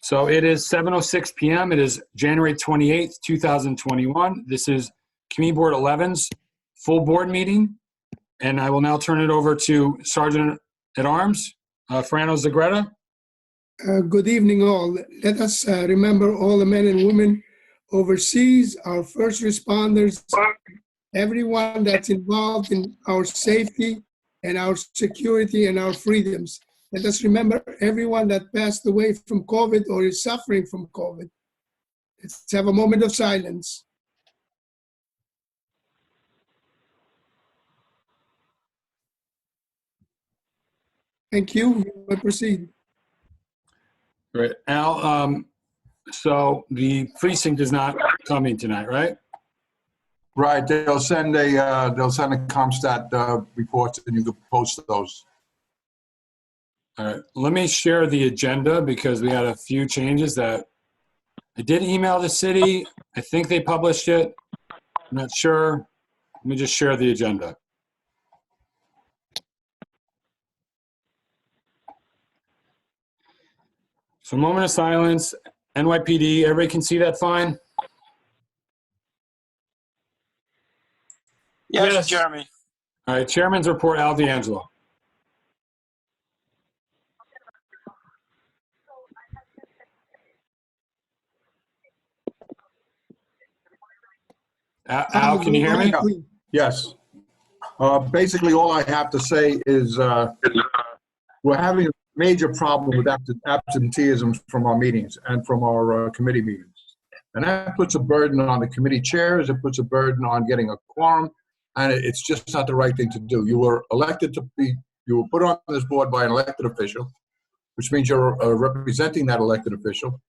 So it is 7:06 p.m. It is January 28th, 2021. This is Community Board 11's full board meeting. And I will now turn it over to Sergeant at Arms, Frano Zagretta. Good evening, all. Let us remember all the men and women overseas, our first responders, everyone that's involved in our safety and our security and our freedoms. Let us remember everyone that passed away from COVID or is suffering from COVID. Let's have a moment of silence. Thank you. You may proceed. Great. Al, so the precinct is not coming tonight, right? Right, they'll send a CompStat reports and you can post those. All right, let me share the agenda because we had a few changes that I did email the city. I think they published it. I'm not sure. Let me just share the agenda. So moment of silence, NYPD, everybody can see that fine? Yes, Jeremy. All right, Chairman's report, Al D'Angelo. Al, can you hear me? Yes. Basically, all I have to say is we're having a major problem with absenteeism from our meetings and from our committee meetings. And that puts a burden on the committee chairs, it puts a burden on getting a quorum, and it's just not the right thing to do. You were elected to be, you were put on this board by an elected official, which means you're representing that elected official,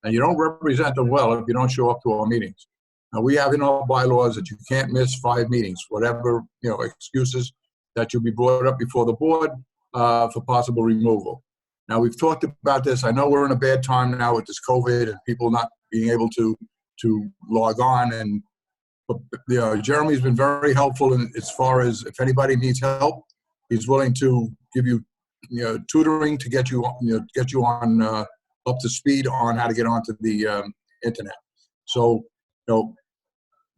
and you don't represent them well if you don't show up to our meetings. Now, we have in our bylaws that you can't miss 5 meetings, whatever, excuses that you'll be brought up before the board for possible removal. Now, we've talked about this. I know we're in a bad time now with this COVID and people not being able to log on. But Jeremy's been very helpful in as far as if anybody needs help, he's willing to give you, tutoring to get you on up to speed on how to get onto the internet. So,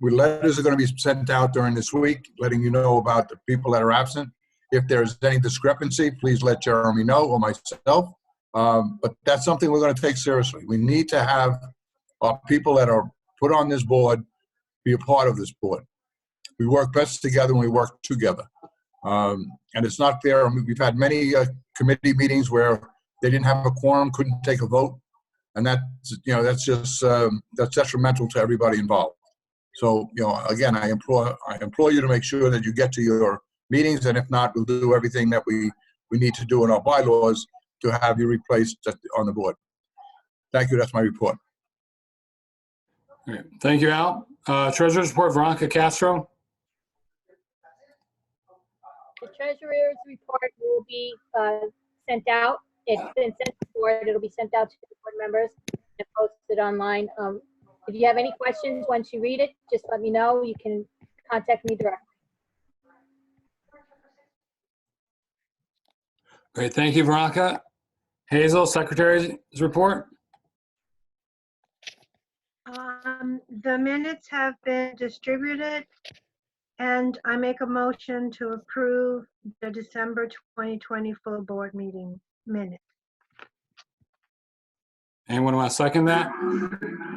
letters are going to be sent out during this week, letting you know about the people that are absent. If there's any discrepancy, please let Jeremy know or myself. But that's something we're going to take seriously. We need to have our people that are put on this board be a part of this board. We work best together when we work together. And it's not fair. We've had many committee meetings where they didn't have a quorum, couldn't take a vote. And that's just, that's detrimental to everybody involved. So, again, I implore you to make sure that you get to your meetings, and if not, we'll do everything that we need to do in our bylaws to have you replaced on the board. Thank you. That's my report. All right. Thank you, Al. Treasurer's report, Veronica Castro. The treasurer's report will be sent out. It's been sent before. It'll be sent out to the board members and posted online. If you have any questions once you read it, just let me know. You can contact me directly. Great. Thank you, Veronica. Hazel, Secretary's report. The minutes have been distributed, and I make a motion to approve the December 2020 full board meeting minutes. Anyone want to second that?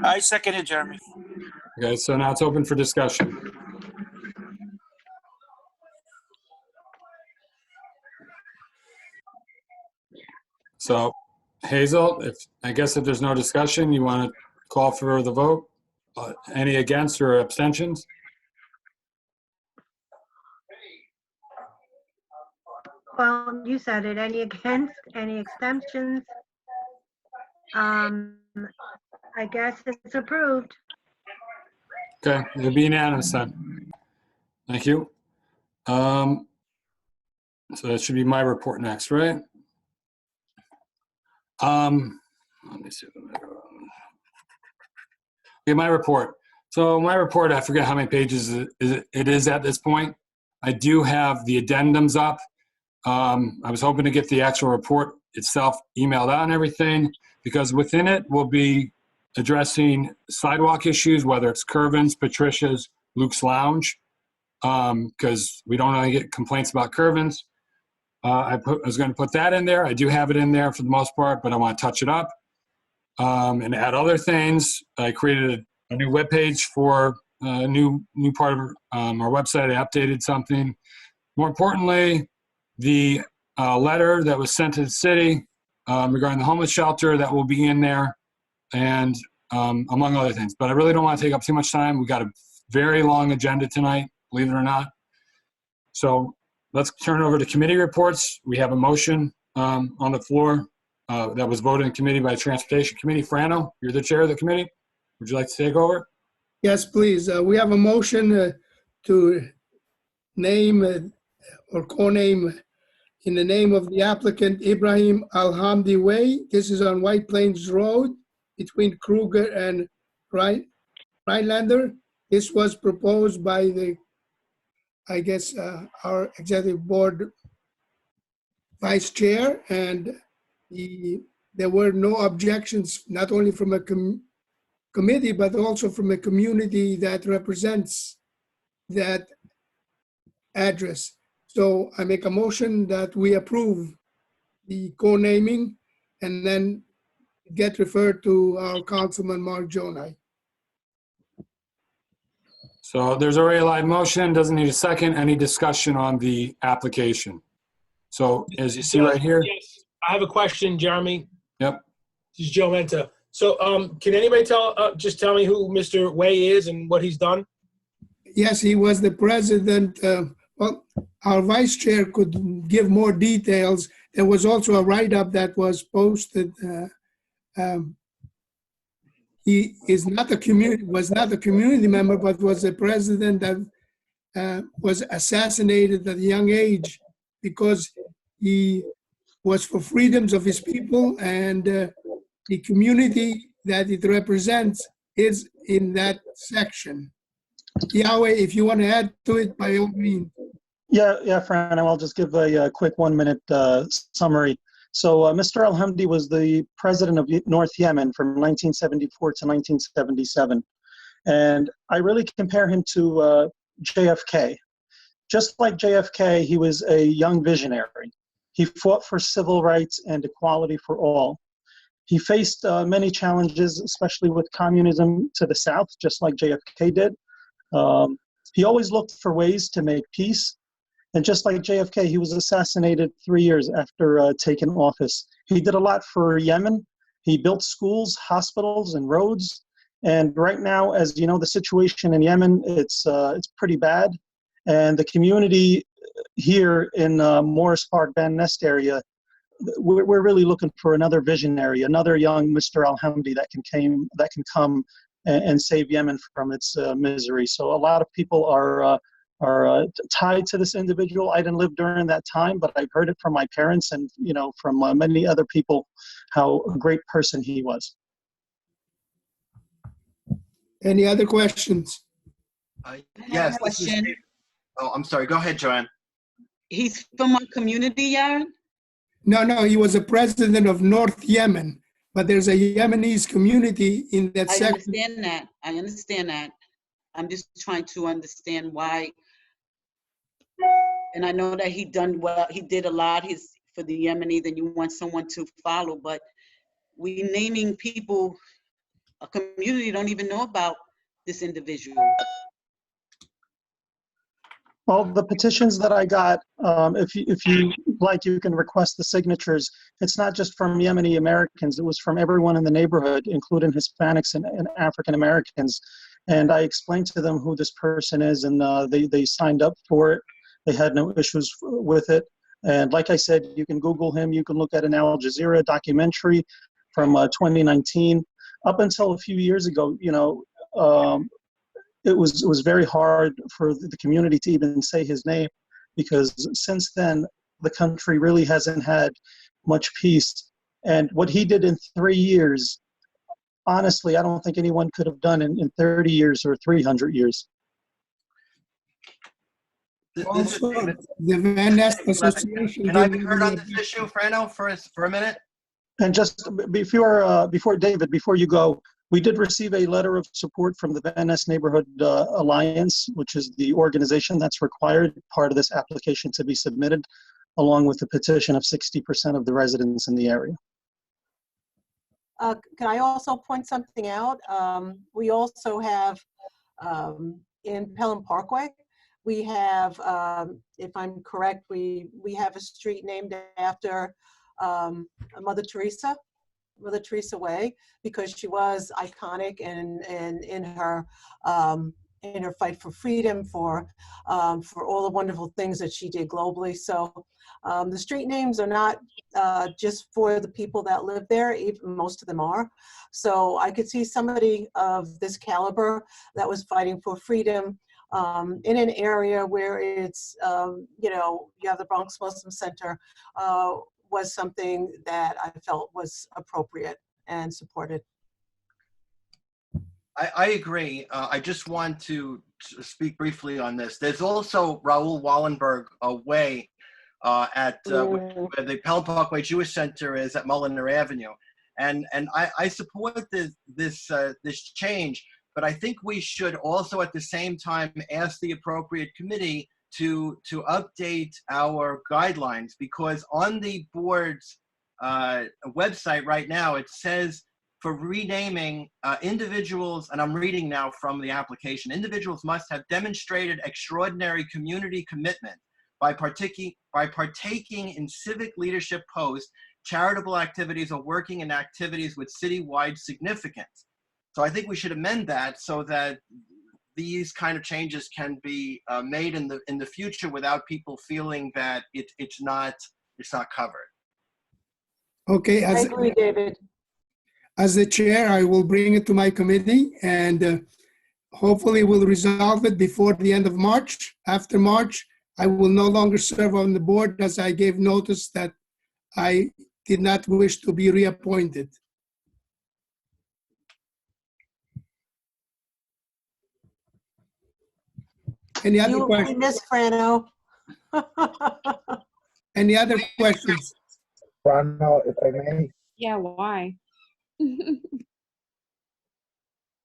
I second it, Jeremy. Okay, so now it's open for discussion. So, Hazel, I guess if there's no discussion, you want to call for the vote? Any against or abstentions? Well, you said it. Any against? Any abstentions? I guess it's approved. Okay, it'll be unanimous then. Thank you. So that should be my report next, right? Let me see. Okay, my report. So my report, I forget how many pages it is at this point. I do have the addendums up. I was hoping to get the actual report itself emailed out and everything. because within it we'll be addressing sidewalk issues, whether it's Curvins, Patricia's, Luke's Lounge, because we don't want to get complaints about Curvins. I was going to put that in there. I do have it in there for the most part, but I want to touch it up and add other things. I created a new webpage for a new part of our website. I updated something. More importantly, the letter that was sent to the city regarding the homeless shelter, that will be in there, and among other things. But I really don't want to take up too much time. We've got a very long agenda tonight, believe it or not. So let's turn it over to committee reports. We have a motion on the floor that was voted in committee by Transportation Committee. Frano, you're the chair of the committee. Would you like to take over? Yes, please. We have a motion to name or co-name in the name of the applicant Ibrahim Alhamdi Way. This is on White Plains Road between Kruger and Rhinelander. This was proposed by our executive board vice chair, and there were no objections, not only from a committee, but also from a community that represents that address. So I make a motion that we approve the co-naming and then get referred to our Councilman Mark Jonai. So there's already a live motion, doesn't need a second. Any discussion on the application? So as you see right here. Yes, I have a question, Jeremy. Yep. This is Joe Menta. So can anybody just tell me who Mr. Way is and what he's done? Yes, he was the president. Well, our vice chair could give more details. There was also a write-up that was posted. He was not a community member, but was the president that was assassinated at a young age because he was for freedoms of his people, and the community that it represents is in that section. Yahweh, if you want to add to it, by all means. Yeah, Fran, I'll just give a quick 1-minute summary. So Mr. Alhamdi was the president of North Yemen from 1974 to 1977. And I really compare him to JFK. Just like JFK, he was a young visionary. He fought for civil rights and equality for all. He faced many challenges, especially with communism to the south, just like JFK did. He always looked for ways to make peace. And just like JFK, he was assassinated 3 years after taking office. He did a lot for Yemen. He built schools, hospitals, and roads. And right now, as you know, the situation in Yemen, it's pretty bad. And the community here in Morris Park, Van Nest area, we're really looking for another visionary, another young Mr. Alhamdi that can come and save Yemen from its misery. So a lot of people are tied to this individual. I didn't live during that time, but I've heard it from my parents and, from many other people, how a great person he was. Any other questions? Yes. Question. Oh, I'm sorry. Go ahead, Joanne. He's from our community, Yaron? No, he was a president of North Yemen, but there's a Yemenese community in that I section. understand that. I'm just trying to understand why. And I know that he did a lot for the Yemeni, then you want someone to follow, but we naming people, a community don't even know about this individual. Well, the petitions that I got, if you like, you can request the signatures. It's not just from Yemeni Americans. It was from everyone in the neighborhood, including Hispanics and African Americans. And I explained to them who this person is, and they signed up for it. They had no issues with it. And like I said, you can Google him. You can look at an Al Jazeera documentary from 2019. Up until a few years ago, it was very hard for the community to even say his name, because since then, the country really hasn't had much peace. And what he did in 3 years, honestly, I don't think anyone could have done in 30 years or 300 years. Also, the Van Nest Association. Can I be heard on this issue, Frano, for a minute? And just before David, before you go, we did receive a letter of support from the Van Ness Neighborhood Alliance, which is the organization that's required part of this application to be submitted, along with the petition of 60% of the residents in the area. Can I also point something out? We also have in Pelham Parkway, we have, if I'm correct, we have a street named after Mother Teresa Way, because she was iconic in her fight for freedom, for all the wonderful things that she did globally. So the street names are not just for the people that live there, even most of them are. So I could see somebody of this caliber that was fighting for freedom in an area where it's, you know, you have the Bronx Muslim Center, was something that I felt was appropriate and supported. I agree. I just want to speak briefly on this. There's also Raoul Wallenberg Way at where the Pelham Parkway Jewish Center is at Mulliner Avenue, and I support this change, but I think we should also at the same time ask the appropriate committee to update our guidelines, because on the board's website right now it says, for renaming individuals, and I'm reading now from the application, individuals must have demonstrated extraordinary community commitment by partaking in civic leadership posts, charitable activities, or working in activities with citywide significance. So I think we should amend that so that these kind of changes can be made in the future without people feeling that it's not covered. Okay, I agree, David. as the chair, I will bring it to my committee and hopefully we'll resolve it before the end of March. After March, I will no longer serve on the board, as I gave notice that I did not wish to be reappointed. Any other You will questions? be missed, Frano. Any other questions? Frano, if I may, Yeah, why?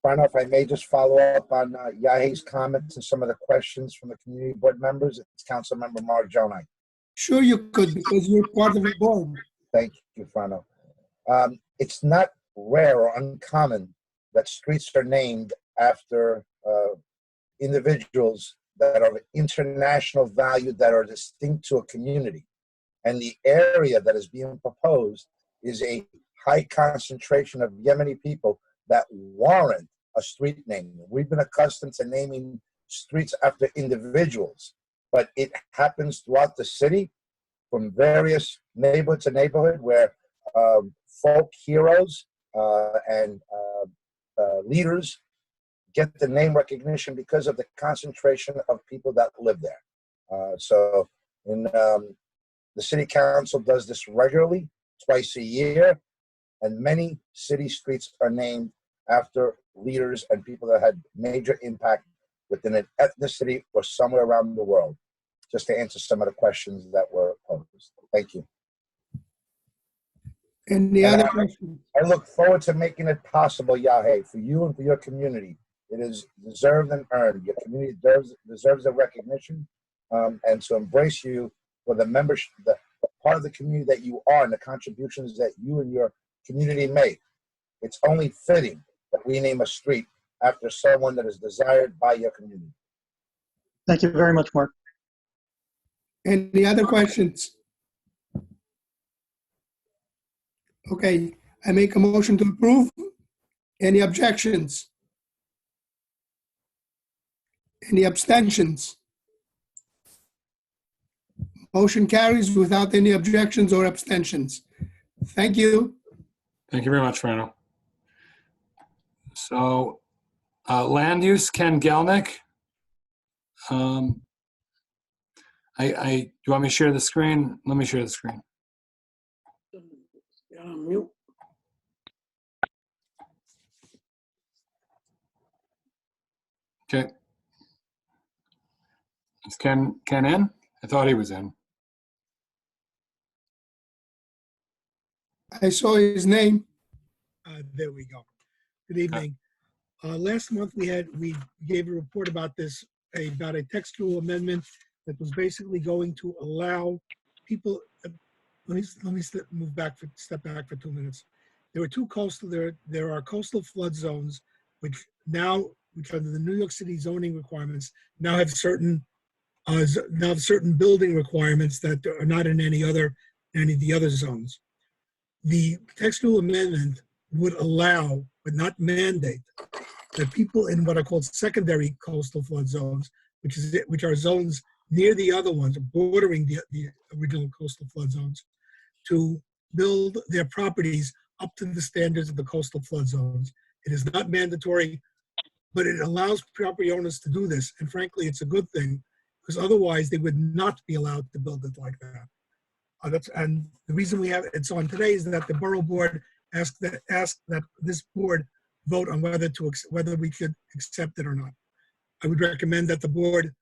Frano, if I may just follow up on Yahe's comments and some of the questions from the community board members. It's Councilmember Marjoni. Sure you could, because you're part of the board. Thank you, Frano. It's not rare or uncommon that streets are named after individuals that are of international value, that are distinct to a community. And the area that is being proposed is a high concentration of Yemeni people that warrant a street name. We've been accustomed to naming streets after individuals, but it happens throughout the city, from various neighborhood to neighborhood, where folk heroes and leaders get the name recognition because of the concentration of people that live there. So the city council does this regularly, twice a year, and many city streets are named after leaders and people that had major impact within an ethnicity or somewhere around the world, just to answer some of the questions that were posed. Thank you. Any other questions? I look forward to making it possible, Yahe, for you and for your community. It is deserved and earned. Your community deserves the recognition, and to embrace you for the membership, the part of the community that you are, and the contributions that you and your community make. It's only fitting that we name a street after someone that is desired by your community. Thank you very much, Mark. Any other questions? Okay, I make a motion to approve. Any objections? Any abstentions? Motion carries without any objections or abstentions. Thank you. Thank you very much, Frano. So, land use, Ken Gelnick. Do you want me to share the screen? Let me share the screen. Mute. Okay. Is Ken in? I thought he was in. I saw his name. There we go. Good evening. Last month we gave a report about about a textual amendment that was basically going to allow people. Let me step back for 2 minutes. There are coastal flood zones, which under the New York City zoning requirements now have certain building requirements that are not in any of the other zones. The textual amendment would allow, but not mandate, that people in what are called secondary coastal flood zones, which are zones near the other ones, bordering the original coastal flood zones, to build their properties up to the standards of the coastal flood zones. It is not mandatory, but it allows property owners to do this. And frankly, it's a good thing, because otherwise they would not be allowed to build it like that. And the reason we have it's on today is that the borough board asked that this board vote on whether we could accept it or not. I would recommend that the board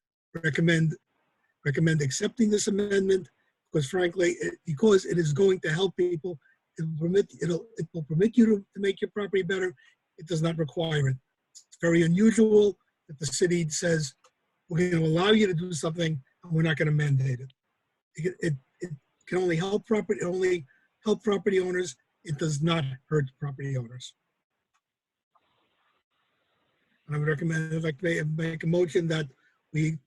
recommend accepting this amendment, because frankly, because it is going to help people. It will permit you to make your property better. It does not require it. It's very unusual that the city says, we're going to allow you to do something and we're not going to mandate it. It can only help property owners. It does not hurt property owners. And I would recommend, if I could make a motion that we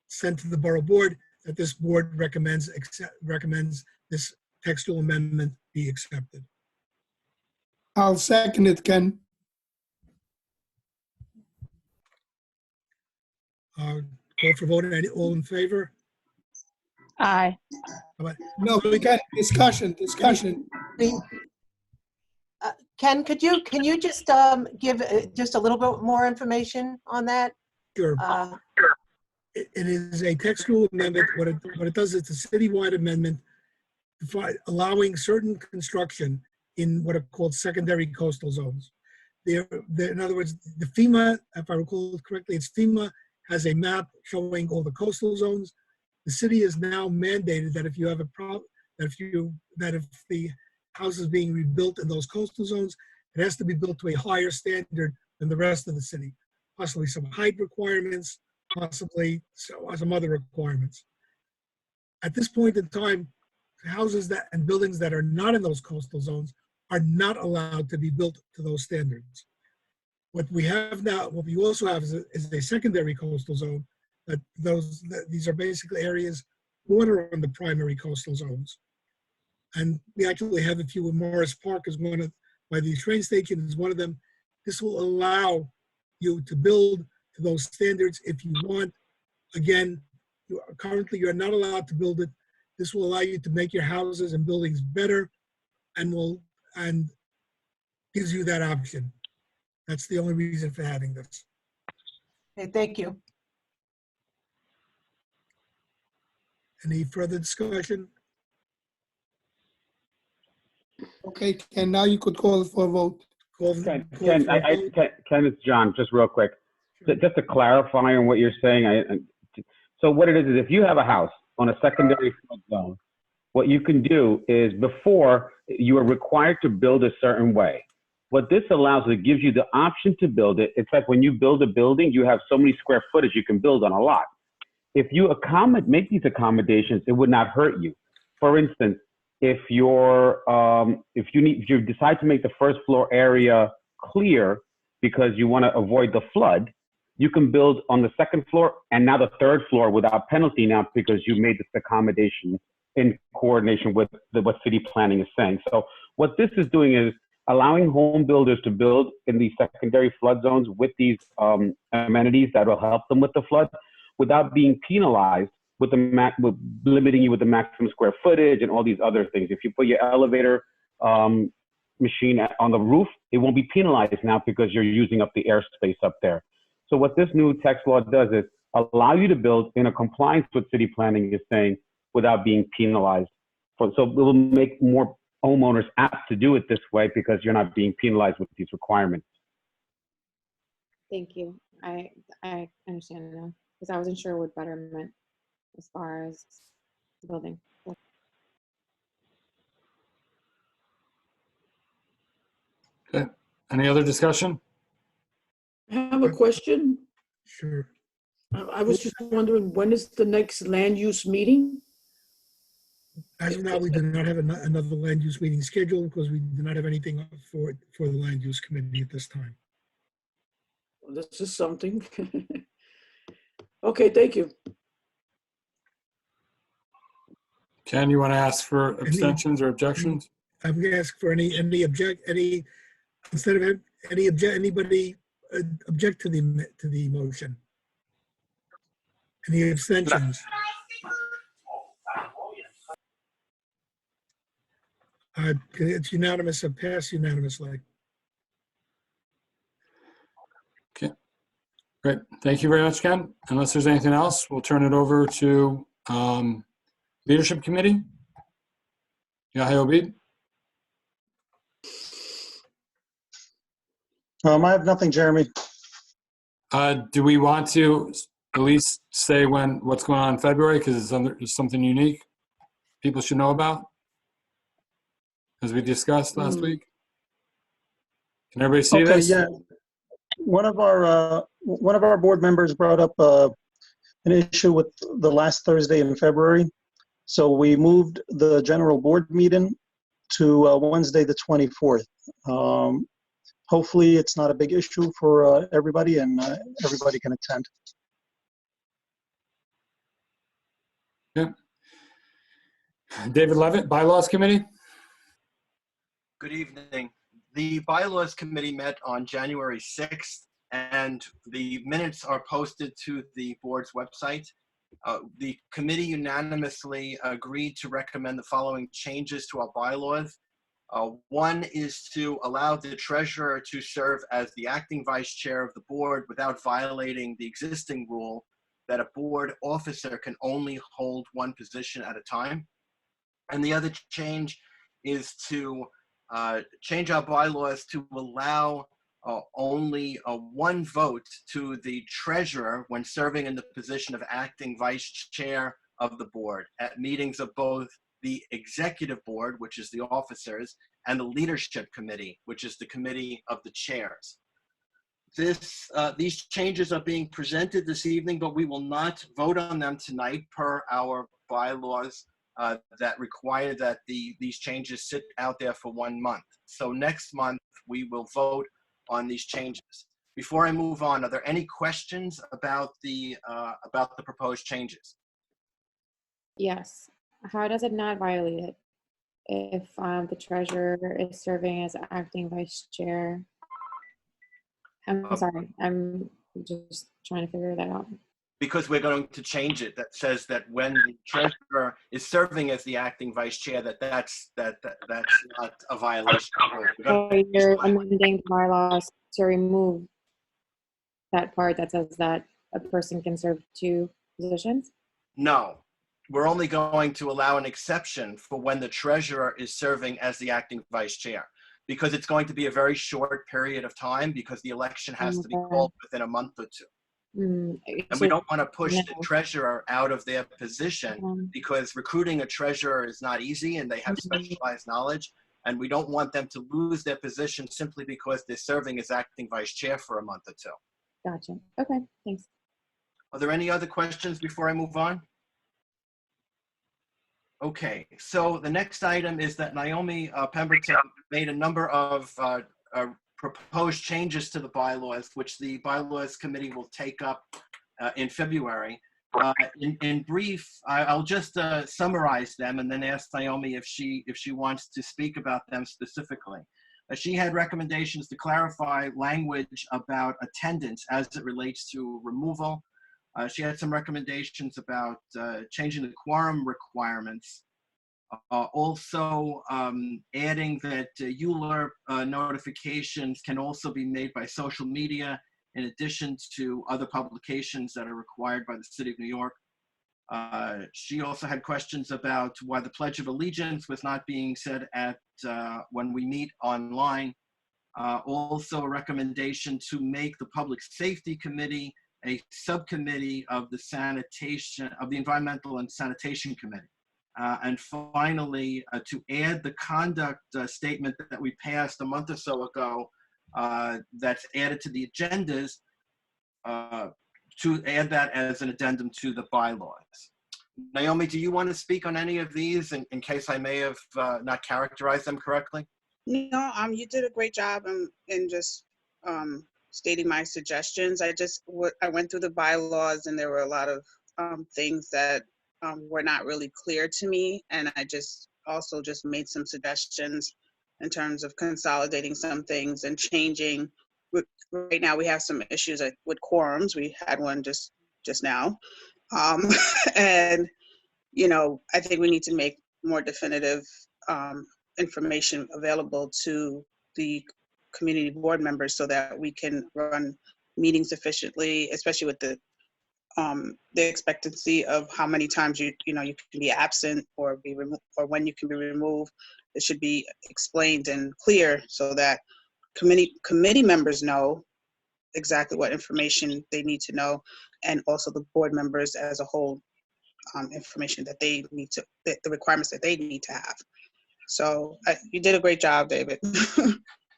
send to the borough board, that this board recommends this textual amendment be accepted. I'll second it, Ken. Call for vote. All in favor? Aye. No, we got discussion. Ken, can you just give just a little bit more information on that? Sure. It is a textual amendment. What it does is it's a citywide amendment allowing certain construction in what are called secondary coastal zones. In other words, the FEMA, if I recall correctly, it's FEMA has a map showing all the coastal zones. The city is now mandated that if you have a problem, that if the house is being rebuilt in those coastal zones, it has to be built to a higher standard than the rest of the city. Possibly some height requirements, possibly some other requirements. At this point in time, houses and buildings that are not in those coastal zones are not allowed to be built to those standards. What we also have is a secondary coastal zone. These are basically areas border on the primary coastal zones. And we actually have a few in Morris Park by the train station is one of them. This will allow you to build to those standards if you want. Again, currently you're not allowed to build it. This will allow you to make your houses and buildings better and gives you that option. That's the only reason for having this. Okay, thank you. Any further discussion? Okay, Ken, now you could call for a vote. Ken, it's John, just real quick. Just to clarify on what you're saying, so what it is if you have a house on a secondary flood zone, what you can do is before you are required to build a certain way. What this allows, it gives you the option to build it. It's like when you build a building, you have so many square footage you can build on a lot. If you make these accommodations, it would not hurt you. For instance, if you decide to make the first floor area clear because you want to avoid the flood, you can build on the second floor and now the third floor without penalty now because you made this accommodation in coordination with what city planning is saying. So what this is doing is allowing home builders to build in these secondary flood zones with these amenities that will help them with the flood without being penalized with limiting you with the maximum square footage and all these other things. If you put your elevator machine on the roof, it won't be penalized now because you're using up the airspace up there. So what this new text law does is allow you to build in a compliance with city planning is saying without being penalized. So it will make more homeowners apt to do it this way because you're not being penalized with these requirements. Thank you. I understand now because I wasn't sure what better meant as far as the building. Okay. Any other discussion? I have a question. Sure. I was just wondering, when is the next land use meeting? As of now, we do not have another land use meeting scheduled because we do not have anything for the land use committee at this time. Well, this is something. Okay, thank you. Ken, you want to ask for abstentions or objections? I'm going to ask for anybody object to the motion. Any abstentions? It's unanimous, it passed unanimously. Okay, great. Thank you very much, Ken. Unless there's anything else, we'll turn it over to Leadership Committee. Yahya Obeid. I have nothing, Jeremy. Do we want to at least say what's going on in February, because it's something unique people should know about, as we discussed last week? Can everybody see this? Yeah. One of our board members brought up an issue with the last Thursday in February. So we moved the general board meeting to Wednesday, the 24th. Hopefully it's not a big issue for everybody and everybody can attend. Yeah. David Levitt, Bylaws Committee. Good evening. The Bylaws Committee met on January 6th, and the minutes are posted to the board's website. The committee unanimously agreed to recommend the following changes to our bylaws. One is to allow the treasurer to serve as the acting vice chair of the board without violating the existing rule that a board officer can only hold one position at a time. And the other change is to change our bylaws to allow only one vote to the treasurer when serving in the position of acting vice chair of the board at meetings of both the executive board, which is the officers, and the leadership committee, which is the committee of the chairs. These changes are being presented this evening, but we will not vote on them tonight per our bylaws that require that these changes sit out there for 1 month. So next month, we will vote on these changes. Before I move on, are there any questions about the proposed changes? Yes. How does it not violate it if the treasurer is serving as acting vice chair? I'm sorry, I'm just trying to figure that out. Because we're going to change it. That says that when the treasurer is serving as the acting vice chair, that's not a violation. So you're amending the bylaws to remove that part that says that a person can serve two positions? No, we're only going to allow an exception for when the treasurer is serving as the acting vice chair, because it's going to be a very short period of time because the election has to be called within a month or two. And we don't want to push the treasurer out of their position because recruiting a treasurer is not easy and they have specialized knowledge. And we don't want them to lose their position simply because they're serving as acting vice chair for a month or two. Gotcha. Okay, thanks. Are there any other questions before I move on? Okay, so the next item is that Naomi Pemberton made a number of proposed changes to the bylaws, which the bylaws committee will take up in February. In brief, I'll just summarize them and then ask Naomi if she wants to speak about them specifically. She had recommendations to clarify language about attendance as it relates to removal. She had some recommendations about changing the quorum requirements. Also adding that EULA notifications can also be made by social media in addition to other publications that are required by the City of New York. She also had questions about why the Pledge of Allegiance was not being said at when we meet online. Also a recommendation to make the Public Safety Committee a subcommittee of the Environmental and Sanitation Committee. And finally, to add the conduct statement that we passed a month or so ago, that's added to the agendas, to add that as an addendum to the bylaws. Naomi, do you want to speak on any of these in case I may have not characterized them correctly? No, you did a great job in just stating my suggestions. I went through the bylaws and there were a lot of things that were not really clear to me, and I also made some suggestions in terms of consolidating some things and changing. Right now we have some issues with quorums. We had one just now, and I think we need to make more definitive information available to the community board members so that we can run meetings efficiently, especially with the expectancy of how many times you can be absent or be removed, or when you can be removed. It should be explained and clear so that committee members know exactly what information they need to know, and also the board members as a whole, information that they need to, the requirements that they need to have. So you did a great job, David.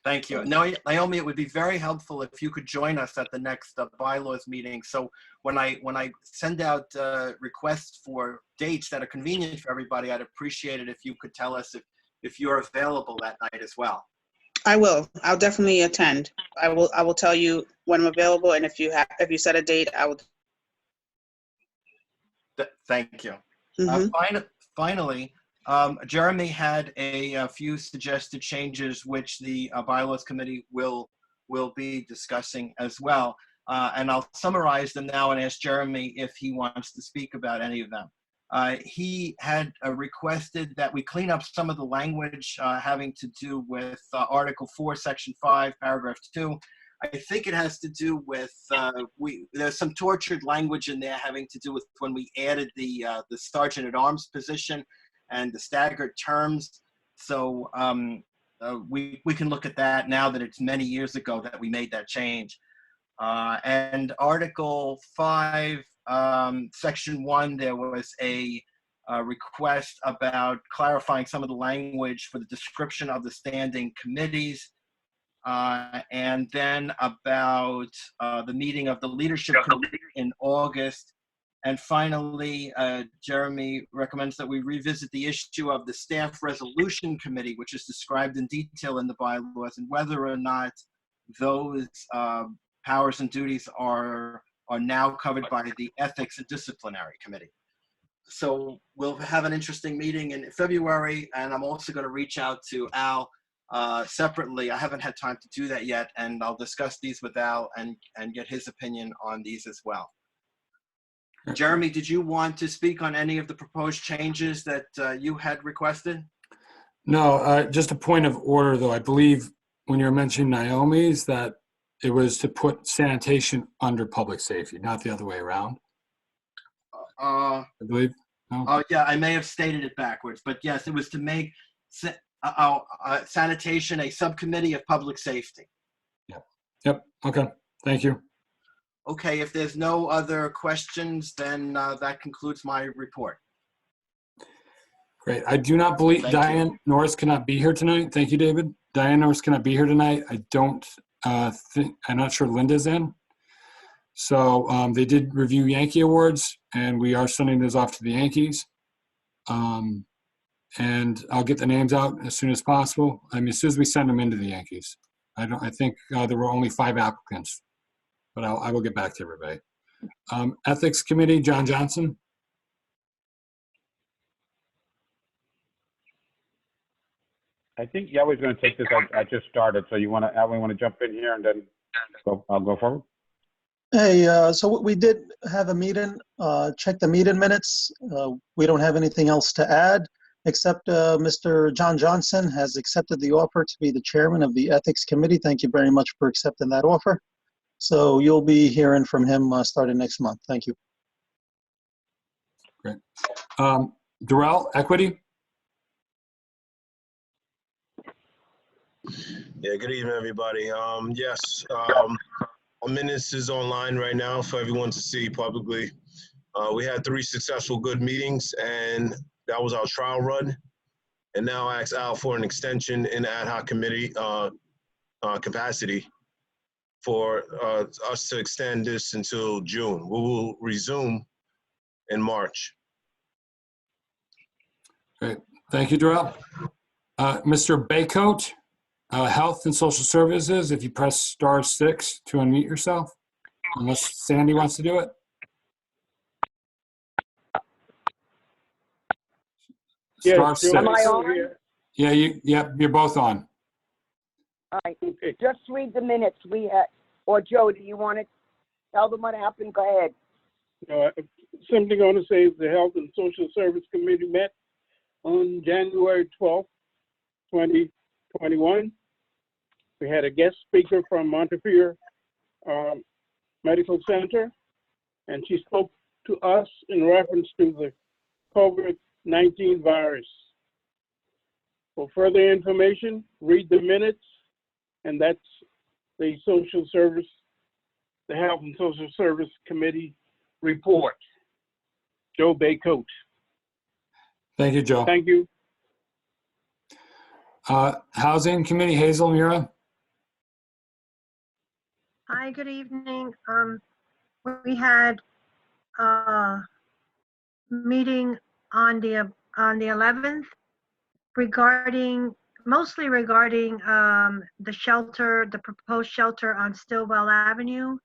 Thank you. Now, Naomi, it would be very helpful if you could join us at the next bylaws meeting. So when I send out requests for dates that are convenient for everybody, I'd appreciate it if you could tell us if you're available that night as well. I will. I'll definitely attend. I will tell you when I'm available, and if you set a date, I will. Thank you. Mm-hmm. Finally, Jeremy had a few suggested changes which the bylaws committee will be discussing as well. And I'll summarize them now and ask Jeremy if he wants to speak about any of them. He had requested that we clean up some of the language having to do with Article 4, Section 5, Paragraph 2. I think it has to do with, there's some tortured language in there having to do with when we added the Sergeant at Arms position and the staggered terms. So we can look at that now that it's many years ago that we made that change. And Article 5, Section 1, there was a request about clarifying some of the language for the description of the standing committees. And then about the meeting of the leadership committee in August. And finally, Jeremy recommends that we revisit the issue of the staff resolution committee, which is described in detail in the bylaws, and whether or not those powers and duties are now covered by the ethics and disciplinary committee. So we'll have an interesting meeting in February, and I'm also going to reach out to Al separately. I haven't had time to do that yet, and I'll discuss these with Al and get his opinion on these as well. Jeremy, did you want to speak on any of the proposed changes that you had requested? No, just a point of order, though. I believe when you're mentioning Naomi's, that it was to put sanitation under public safety, not the other way around. I believe. No? Yeah, I may have stated it backwards, but yes, it was to make sanitation a subcommittee of public safety. Yep. Okay. Thank you. Okay, if there's no other questions, then that concludes my report. Great. I do not believe Thank Diane Norris cannot be here tonight. Thank you, David. Diane Norris cannot be here tonight. I don't think, I'm not sure Linda's in. So they did review Yankee awards, and we are sending those off to the Yankees. And I'll get the names out as soon as possible. I mean, as soon as we send them into the Yankees. I think there were only 5 applicants, but I will get back to everybody. Ethics Committee, John Johnson. I think Yahweh's going to take this. I just started, so you want to jump in here and then I'll go forward. Hey, so we did have a meeting, check the meeting minutes. We don't have anything else to add, except Mr. John Johnson has accepted the offer to be the chairman of the Ethics Committee. Thank you very much for accepting that offer. So you'll be hearing from him starting next month. Thank you. Great. Darrell, Equity. Yeah, good evening, everybody. Yes, our minutes is online right now for everyone to see publicly. We had 3 successful good meetings, and That was our trial run. And now I ask Al for an extension in the ad hoc committee capacity for us to extend this until June. We will resume in March. Great. Thank you, Darrell. Mr. Baycoat, Health and Social Services, if you press *6 to unmute yourself, unless Sandy wants to do it. Yes, *6. am I on? Yeah, you're both on. All right. Just read the minutes. We had, or Joe, do you want to tell them what happened? Go ahead. Simply going to say the Health and Social Service Committee met on January 12th, 2021. We had a guest speaker from Montefiore Medical Center, and she spoke to us in reference to the COVID-19 virus. For further information, read the minutes, and that's the Health and Social Service Committee report. Joe Baycoat. Thank you, Joe. Thank you. Housing Committee, Hazel Mura. Hi, good evening. We had a meeting on the 11th mostly regarding the shelter, the proposed shelter on Stillwell Avenue.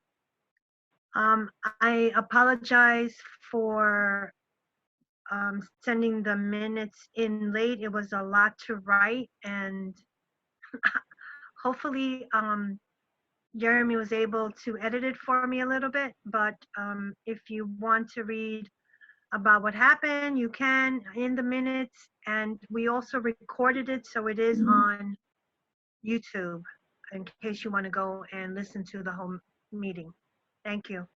I apologize for sending the minutes in late. It was a lot to write, and hopefully Jeremy was able to edit it for me a little bit, but if you want to read about what happened, you can in the minutes, and we also recorded it, so it is on YouTube in case you want to go and listen to the whole meeting. Thank you.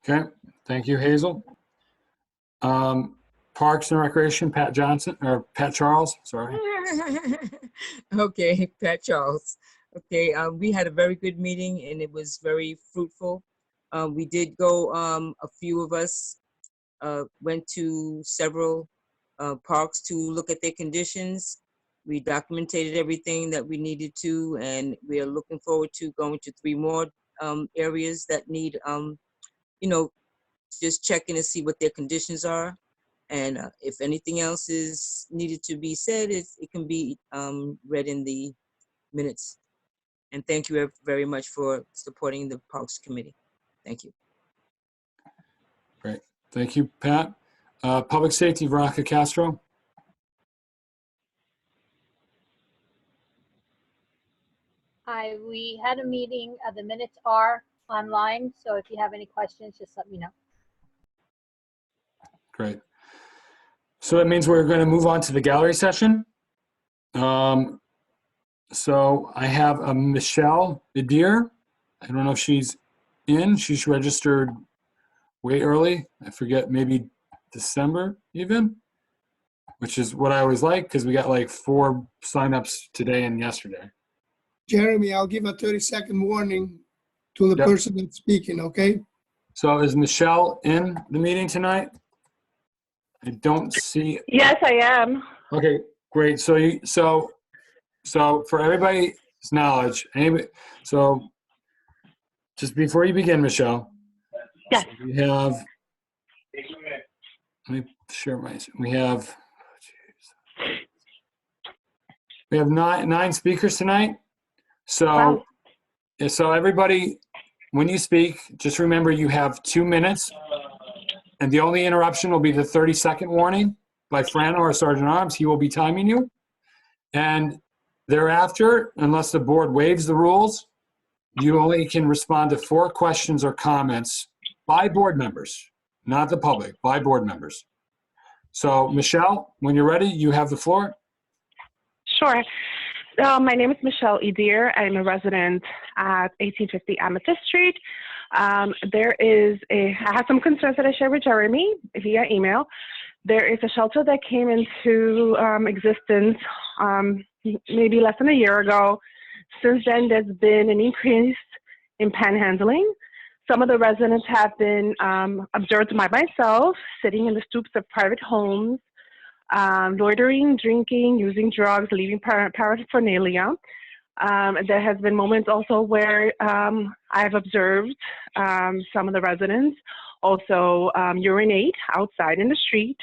Okay, thank you, Hazel. Parks and Recreation, Pat Charles, sorry. Okay, Pat Charles. Okay, we had a very good meeting and it was very fruitful. We did go, a few of us went to several parks to look at their conditions. We documented everything that we needed to, and we are looking forward to going to 3 more areas that need, just checking to see what their conditions are. And if anything else is needed to be said, it can be read in the minutes. And thank you very much for supporting the Parks Committee. Thank you. Great. Thank you, Pat. Public Safety, Veronica Castro. Hi, we had a meeting. The minutes are online, so if you have any questions, just let me know. Great. So that means we're going to move on to the gallery session. So I have Michelle Idir. I don't know if she's in. She's registered way early. I forget, maybe December even, which is what I always like because we got like 4 signups today and yesterday. Jeremy, I'll give a 30-second warning to the person that's speaking, okay? So is Michelle in the meeting tonight? I don't see. Yes, I am. Okay, great. So for everybody's knowledge, so just before you begin, Michelle. Yes. So we have. Let me share my. We have 9 speakers tonight. So, wow. So everybody, when you speak, just remember you have 2 minutes. And the only interruption will be the 30-second warning by Fran or Sergeant Arms. He will be timing you. And thereafter, unless the board waives the rules, you only can respond to 4 questions or comments by board members, not the public, by board members. So, Michelle, when you're ready, you have the floor. Sure. My name is Michelle Idir. I'm a resident at 1850 Amethyst Street. I have some concerns that I shared with Jeremy via email. There is a shelter that came into existence maybe less than a year ago. Since then, there's been an increase in panhandling. Some of the residents have been observed by myself sitting in the stoops of private homes, loitering, drinking, using drugs, leaving paraphernalia. There has been moments also where I've observed some of the residents also urinate outside in the street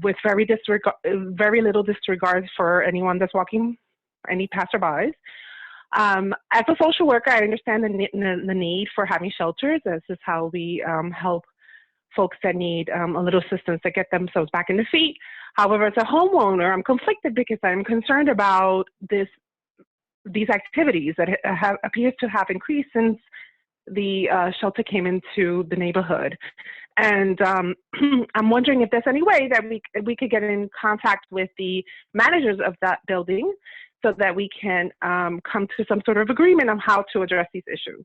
with very little disregard for anyone that's walking, any passerbys. As a social worker, I understand the need for having shelters. This is how we help folks that need a little assistance to get themselves back in the feet. However, as a homeowner, I'm conflicted because I'm concerned about these activities that appears to have increased since the shelter came into the neighborhood. And I'm wondering if there's any way that we could get in contact with the managers of that building so that we can come to some sort of agreement on how to address these issues.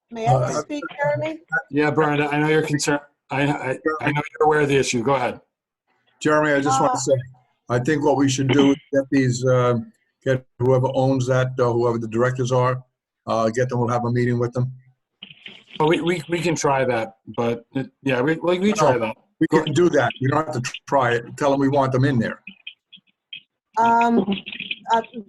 May I speak, Jeremy? Yeah, Bernadette, I know you're concerned. I know you're aware of the issue. Go ahead. Jeremy, I just want to say, I think what we should do is get these, get whoever owns that, whoever the directors are, get them, we'll have a meeting with them. Oh, we can try that, but yeah, we try that. We can do that. You don't have to try it. Tell them we want them in there.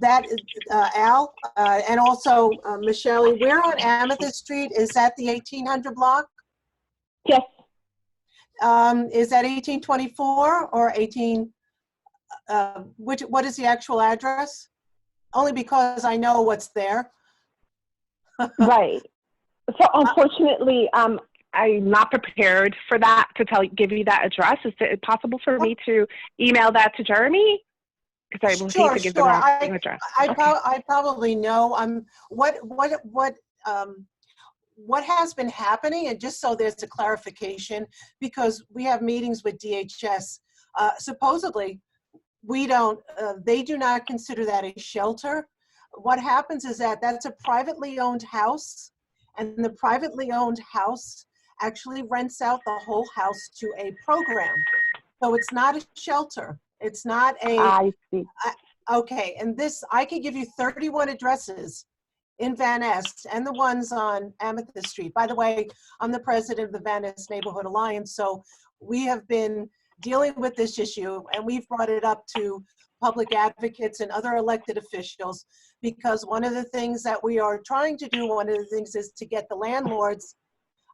That is Al, and also Michelle, we're on Amethyst Street. Is that the 1800 block? Yes. Is that 1824 or 18? What is the actual address? Only because I know what's there. Right. So unfortunately, I'm not prepared for that to give you that address. Is it possible for me to email that to Jeremy? Because I will hate to give the wrong address. I probably know. What has been happening, and just so there's a clarification, because we have meetings with DHS, supposedly they do not consider that a shelter. What happens is that that's a privately owned house, and the privately owned house actually rents out the whole house to a program. So it's not a shelter. It's not a. I see. Okay, and I could give you 31 addresses in Van Ness and the ones on Amethyst Street. By the way, I'm the president of the Van Ness Neighborhood Alliance, so we have been dealing with this issue, and we've brought it up to public advocates and other elected officials, because one of the things that we are trying to do, one of the things is to get the landlords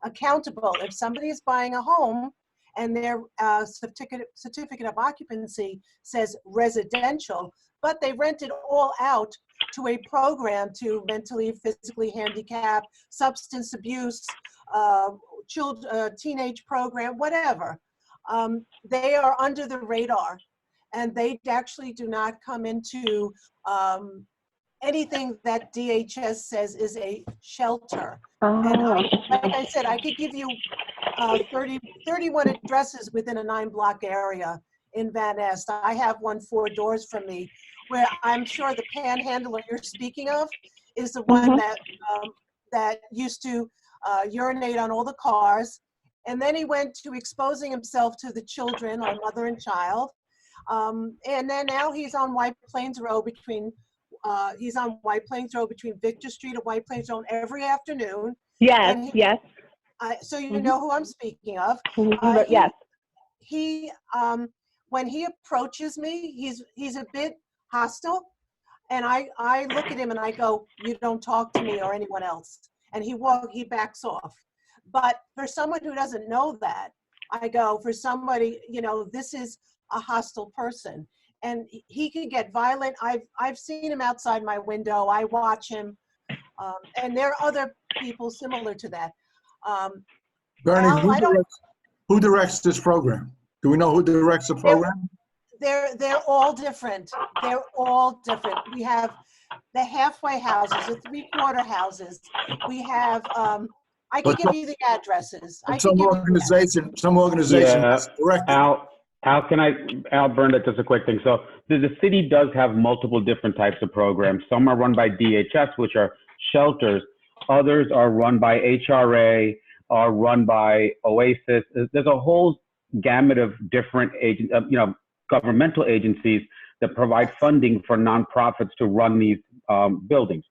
accountable. If somebody is buying a home and their certificate of occupancy says residential, but they rent it all out to a program to mentally, physically handicapped, substance abuse, teenage program, whatever. They are under the radar, and they actually do not come into anything that DHS says is a shelter. And like I said, I could give you 31 addresses within a 9-block area in Van Ness. I have one 4 doors from me, where I'm sure the panhandler you're speaking of is the one that used to urinate on all the cars. And then he went to exposing himself to the children, our mother and child. And then now he's on White Plains Road between Victor Street and White Plains Road every afternoon. Yes, yes. So you know who I'm speaking of. Yes. He when he approaches me, he's a bit hostile, and I look at him and I go, "You don't talk to me or anyone else." And he backs off. But for someone who doesn't know that, I go, for somebody, this is a hostile person, and he can get violent. I've seen him outside my window. I watch him, and there are other people similar to that. Bernie, who directs this program? Do we know who directs the program? They're all different. They're all different. We have the halfway houses, the 3/4 houses. We have. I can give you the addresses. Some organization Yeah, directed. Al Bernadette, just a quick thing. So the city does have multiple different types of programs. Some are run by DHS, which are shelters. Others are run by HRA, are run by Oasis. There's a whole gamut of different governmental agencies that provide funding for nonprofits to run these buildings.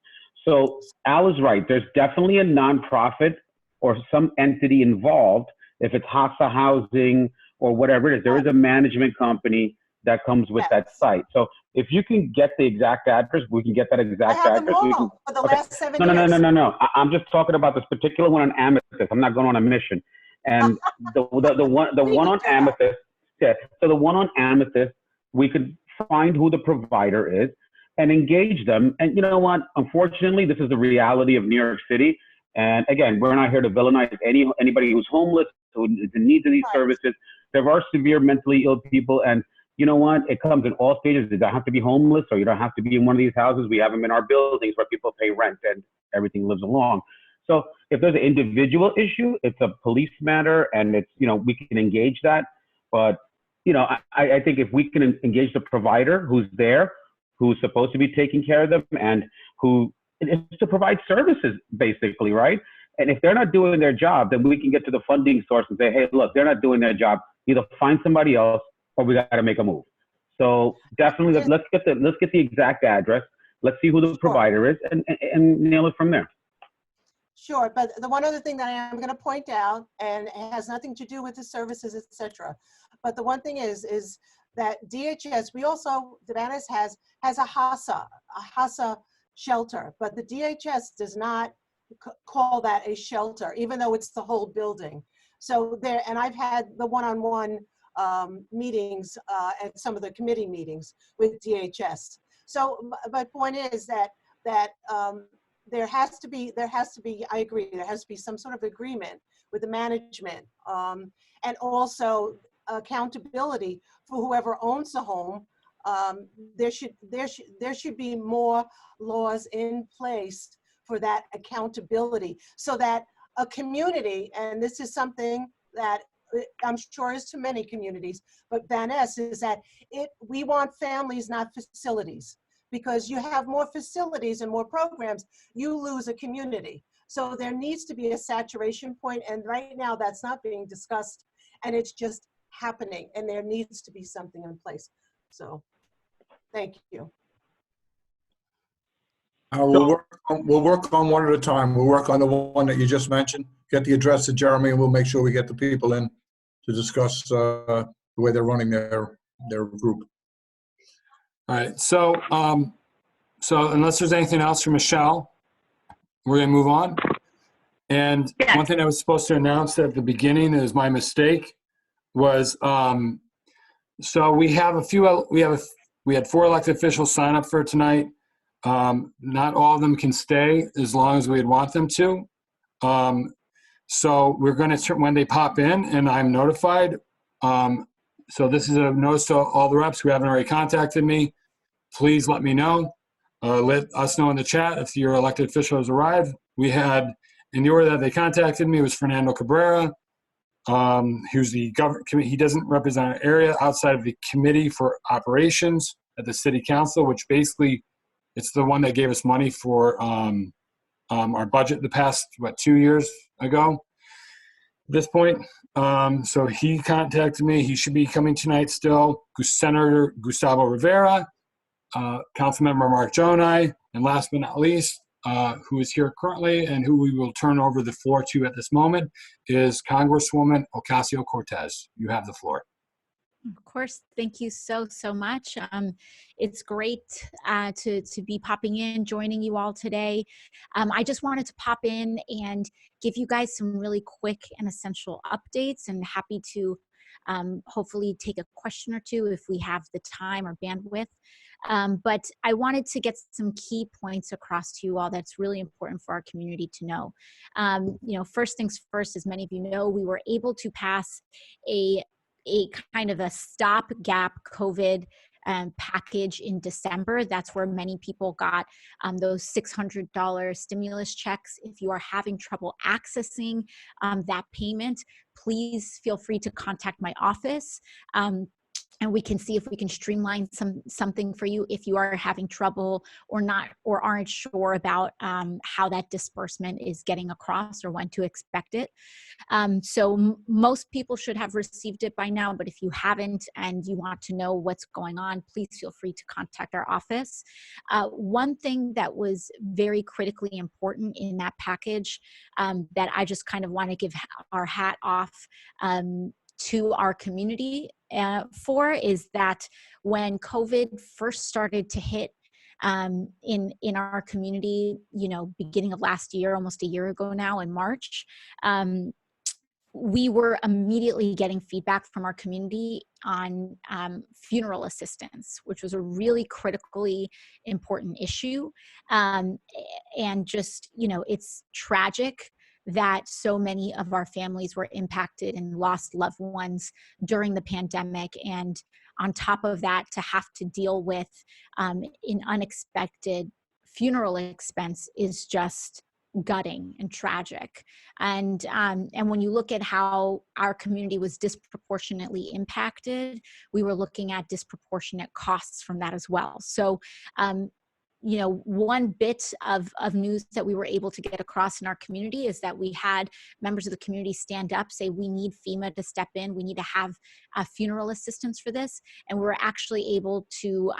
So Al is right. There's definitely a nonprofit or some entity involved. If it's Hassa Housing or whatever it is, there is a management company that comes with that site. So if you can get the exact address, we can get that I exact have them address. We can, all for the okay. last 7 No, years. no. I'm just talking about this particular one on Amethyst. I'm not going on a mission. And the one on Amethyst, yeah. So the one on Amethyst, we could find who the provider is and engage them. And you know what? Unfortunately, this is the reality of New York City. And again, we're not here to villainize anybody who's homeless, who is in need of these services. There are severe mentally ill people, and you know what? It comes in all stages. You don't have to be homeless, or you don't have to be in one of these houses. We have them in our buildings where people pay rent and everything lives along. So if there's an individual issue, it's a police matter, and it's, you know, we can engage that. But you know, I think if we can engage the provider who's there, who's supposed to be taking care of them, and who is to provide services, basically, right? And if they're not doing their job, then we can get to the funding source and say, hey, look, they're not doing their job. Either find somebody else, or we got to make a move. So definitely, let's get the exact address. Let's see who the provider is, and nail it from there. Sure, but the one other thing that I am going to point out, and it has nothing to do with the services, etc. But the one thing is that DHS, we also, Devanis has a Hassa shelter, but the DHS does not call that a shelter, even though it's the whole building. So there, and I've had the one-on-one meetings at some of the committee meetings with DHS. So my point is that there has to be, I agree, there has to be some sort of agreement with the management, and also accountability for whoever owns the home. There should be more laws in place for that accountability, so that a community, and this is something that I'm sure is to many communities, but Van Ness is that we want families, not facilities. Because you have more facilities and more programs, you lose a community. So there needs to be a saturation point, and right now that's not being discussed, and it's just happening, and there needs to be something in place. So, thank you. We'll work on one at a time. We'll work on the one that you just mentioned. Get the address to Jeremy, and we'll make sure we get the people in to discuss the way they're running their group. All right, so unless there's anything else from Michelle, we're gonna move on. And one thing I was supposed to announce at the beginning is my mistake was, so we had 4 elected officials sign up for tonight. Not all of them can stay as long as we'd want them to. So we're gonna, when they pop in and I'm notified, so this is a notice to all the reps who haven't already contacted me. Please let me know. Let us know in the chat if your elected official has arrived. We had, in the order that they contacted me, was Fernando Cabrera, who's the he doesn't represent an area outside of the Committee for Operations at the City Council, which basically, it's the one that gave us money for our budget the past, 2 years ago at this point. So he contacted me. He should be coming tonight still. Senator Gustavo Rivera, Councilmember Mark Jonai, and last but not least, who is here currently and who we will turn over the floor to at this moment, is Congresswoman Ocasio-Cortez. You have the floor. Of course, thank you so much. It's great to be popping in, joining you all today. I just wanted to pop in and give you guys some really quick and essential updates, and happy to hopefully take a question or two if we have the time or bandwidth. But I wanted to get some key points across to you all that's really important for our community to know. First things first, as many of you know, we were able to pass a kind of a stopgap COVID package in December. That's where many people got those $600 stimulus checks. If you are having trouble accessing that payment, please feel free to contact my office. and we can see if we can streamline something for you if you are having trouble or not, or aren't sure about how that disbursement is getting across or when to expect it. So most people should have received it by now, but if you haven't and you want to know what's going on, please feel free to contact our office. One thing that was very critically important in that package that I just kind of want to give our hat off to our community for is that when COVID first started to hit in our community, beginning of last year, almost a year ago now in March, we were immediately getting feedback from our community on funeral assistance, which was a really critically important issue. And just, it's tragic that so many of our families were impacted and lost loved ones during the pandemic. And on top of that, to have to deal with an unexpected funeral expense is just gutting and tragic. And when you look at how our community was disproportionately impacted, we were looking at disproportionate costs from that as well. So one bit of news that we were able to get across in our community is that we had members of the community stand up, say, we need FEMA to step in. We need to have funeral assistance for this. And we were actually able to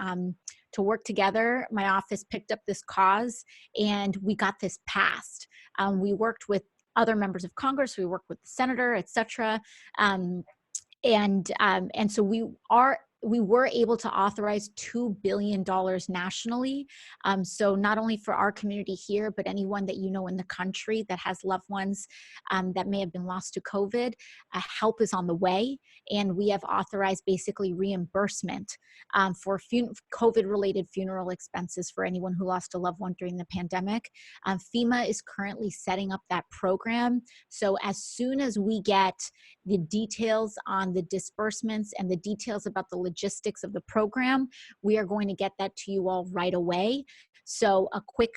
work together. My office picked up this cause and we got this passed. We worked with other members of Congress. We worked with the senator, et cetera. And so we were able to authorize $2 billion nationally. So not only for our community here, but anyone that in the country that has loved ones that may have been lost to COVID, help is on the way. And we have authorized basically reimbursement for COVID-related funeral expenses for anyone who lost a loved one during the pandemic. FEMA is currently setting up that program. So as soon as we get the details on the disbursements and the details about the logistics of the program, we are going to get that to you all right away. So a quick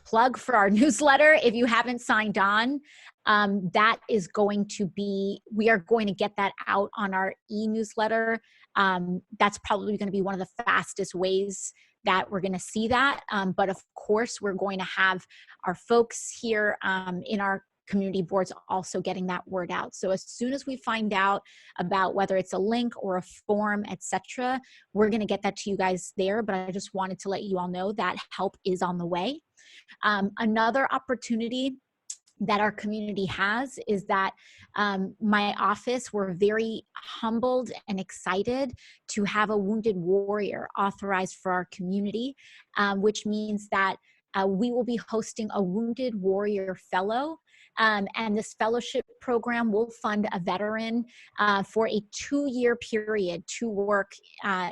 plug for our newsletter. If you haven't signed on, that is going to be, we are going to get that out on our e-newsletter. That's probably going to be one of the fastest ways that we're going to see that. But of course, we're going to have our folks here in our community boards also getting that word out. So as soon as we find out about whether it's a link or a form, etc., we're going to get that to you guys there. But I just wanted to let you all know that help is on the way. Another opportunity that our community has is that my office, we're very humbled and excited to have a wounded warrior authorized for our community, which means that we will be hosting a Wounded Warrior Fellow. And this fellowship program will fund a veteran for a 2-year period to work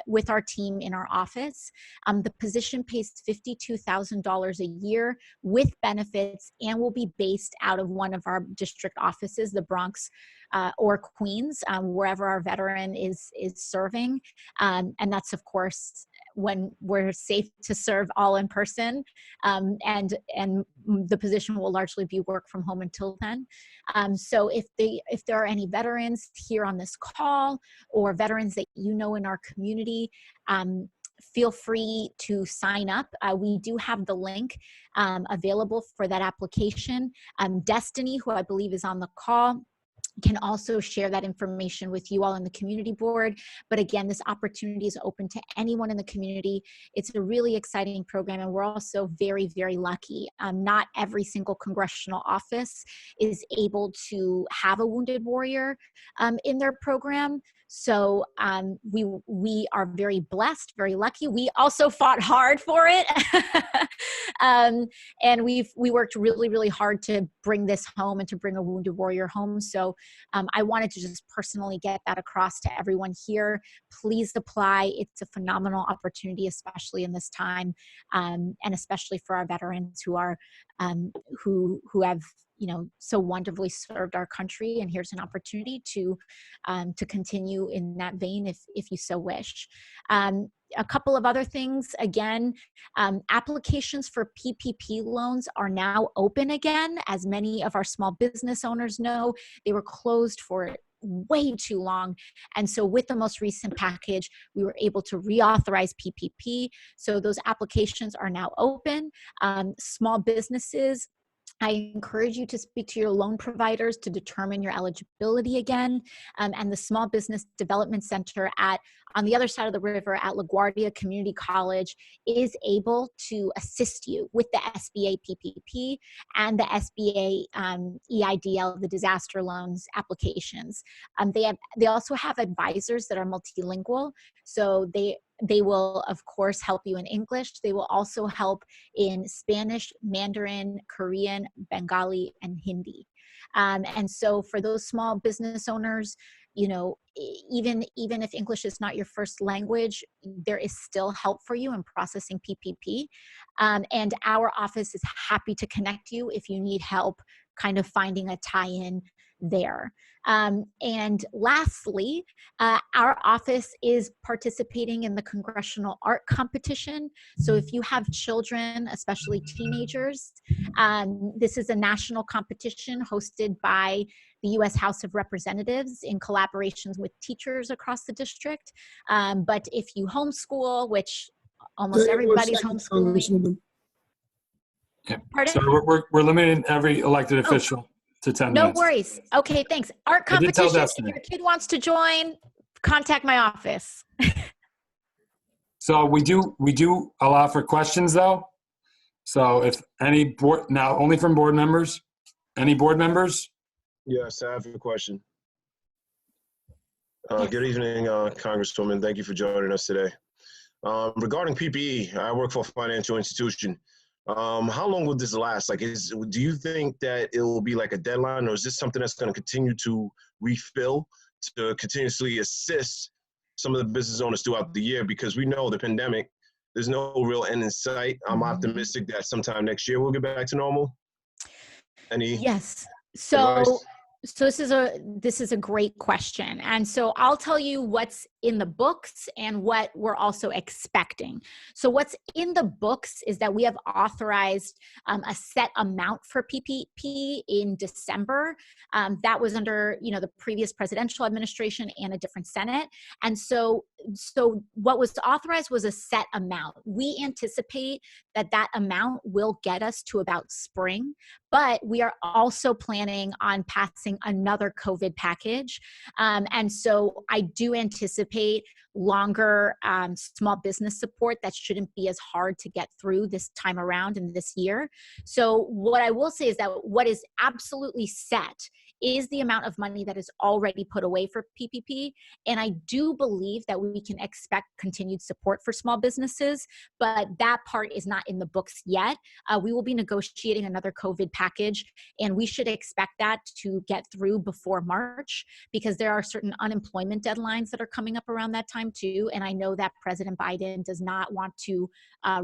with our team in our office. The position pays $52,000 a year with benefits and will be based out of one of our district offices, the Bronx or Queens, wherever our veteran is serving. And that's, of course, when we're safe to serve all in person, and the position will largely be work from home until then. So if there are any veterans here on this call or veterans that in our community, feel free to sign up. We do have the link available for that application. Destiny, who I believe is on the call, can also share that information with you all in the community board. But again, this opportunity is open to anyone in the community. It's a really exciting program, and we're also very, very lucky. Not every single congressional office is able to have a wounded warrior in their program. So we are very blessed, very lucky. We also fought hard for it. And we worked really, really hard to bring this home and to bring a wounded warrior home. So I wanted to just personally get that across to everyone here. Please apply. It's a phenomenal opportunity, especially in this time, and especially for our veterans who are who have so wonderfully served our country. And here's an opportunity to continue in that vein if you so wish. A couple of other things, again, applications for PPP loans are now open again. As many of our small business owners know, they were closed for way too long. And so with the most recent package, we were able to reauthorize PPP. So those applications are now open. Small businesses, I encourage you to speak to your loan providers to determine your eligibility again. And the Small Business Development Center on the other side of the river at LaGuardia Community College is able to assist you with the SBA PPP and the SBA EIDL, the disaster loans applications. They also have advisors that are multilingual. So they will, of course, help you in English. They will also help in Spanish, Mandarin, Korean, Bengali, and Hindi. And so for those small business owners, you know, even if English is not your first language, there is still help for you in processing PPP. And our office is happy to connect you if you need help kind of finding a tie-in there. And lastly, our office is participating in the Congressional Art Competition. So if you have children, especially teenagers, this is a national competition hosted by the U.S. House of Representatives in collaborations with teachers across the district. But if you homeschool, which almost everybody's homeschooling. Yeah. Pardon? So we're limiting every elected official to 10 No minutes. worries. Okay, thanks. Art I did tell competition, if Destiny. your kid wants to join, contact my office. So we do allow for questions though. So if any board, now only from board members, any board members? Yes, I have a question. Good evening, Congresswoman. Thank you for joining us today. Regarding PPE, I work for a financial institution. How long will this last? Like, do you think that it will be like a deadline, or is this something that's going to continue to refill to continuously assist some of the business owners throughout the year? Because we know the pandemic, there's no real end in sight. I'm optimistic that sometime next year we'll get back to normal. Yes. So advice? this is a great question. And so I'll tell you what's in the books and what we're also expecting. So what's in the books is that we have authorized a set amount for PPP in December. That was under, you know, the previous presidential administration and a different Senate. And so what was authorized was a set amount. We anticipate that amount will get us to about spring, but we are also planning on passing another COVID package. And so I do anticipate longer small business support that shouldn't be as hard to get through this time around in this year. So what I will say is that what is absolutely set is the amount of money that is already put away for PPP. And I do believe that we can expect continued support for small businesses, but that part is not in the books yet. We will be negotiating another COVID package, and we should expect that to get through before March, because there are certain unemployment deadlines that are coming up around that time too. And I know that President Biden does not want to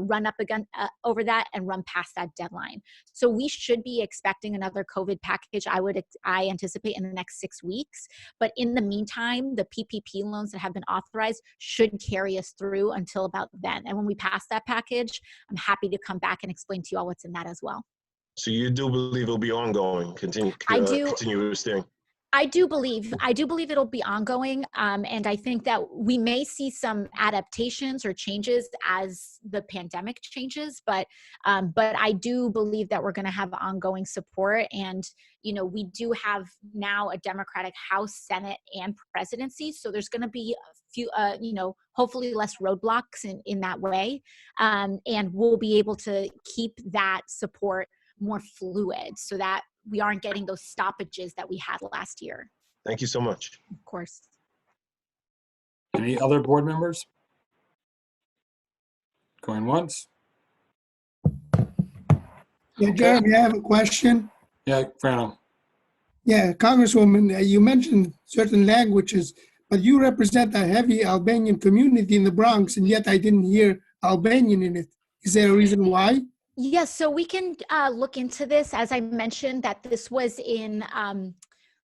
run up again over that and run past that deadline. So we should be expecting another COVID package, I anticipate, in the next 6 weeks. But in the meantime, the PPP loans that have been authorized should carry us through until about then. And when we pass that package, I'm happy to come back and explain to you all what's in that as well. So you do believe it'll be ongoing, continuous thing? I do believe it'll be ongoing. And I think that we may see some adaptations or changes as the pandemic changes, but I do believe that we're going to have ongoing support. And, you know, we do have now a Democratic House, Senate, and presidency. So there's going to be a few, you know, hopefully less roadblocks in that way. And we'll be able to keep that support more fluid so that we aren't getting those stoppages that we had last year. Thank you so much. Of course. Any other board members? Going once? Yeah, Jeremy, I have a question. Yeah, Frano. Yeah, Congresswoman, you mentioned certain languages, but you represent a heavy Albanian community in the Bronx, and yet I didn't hear Albanian in it. Is there a reason why? Yes, so we can look into this. As I mentioned, that this was in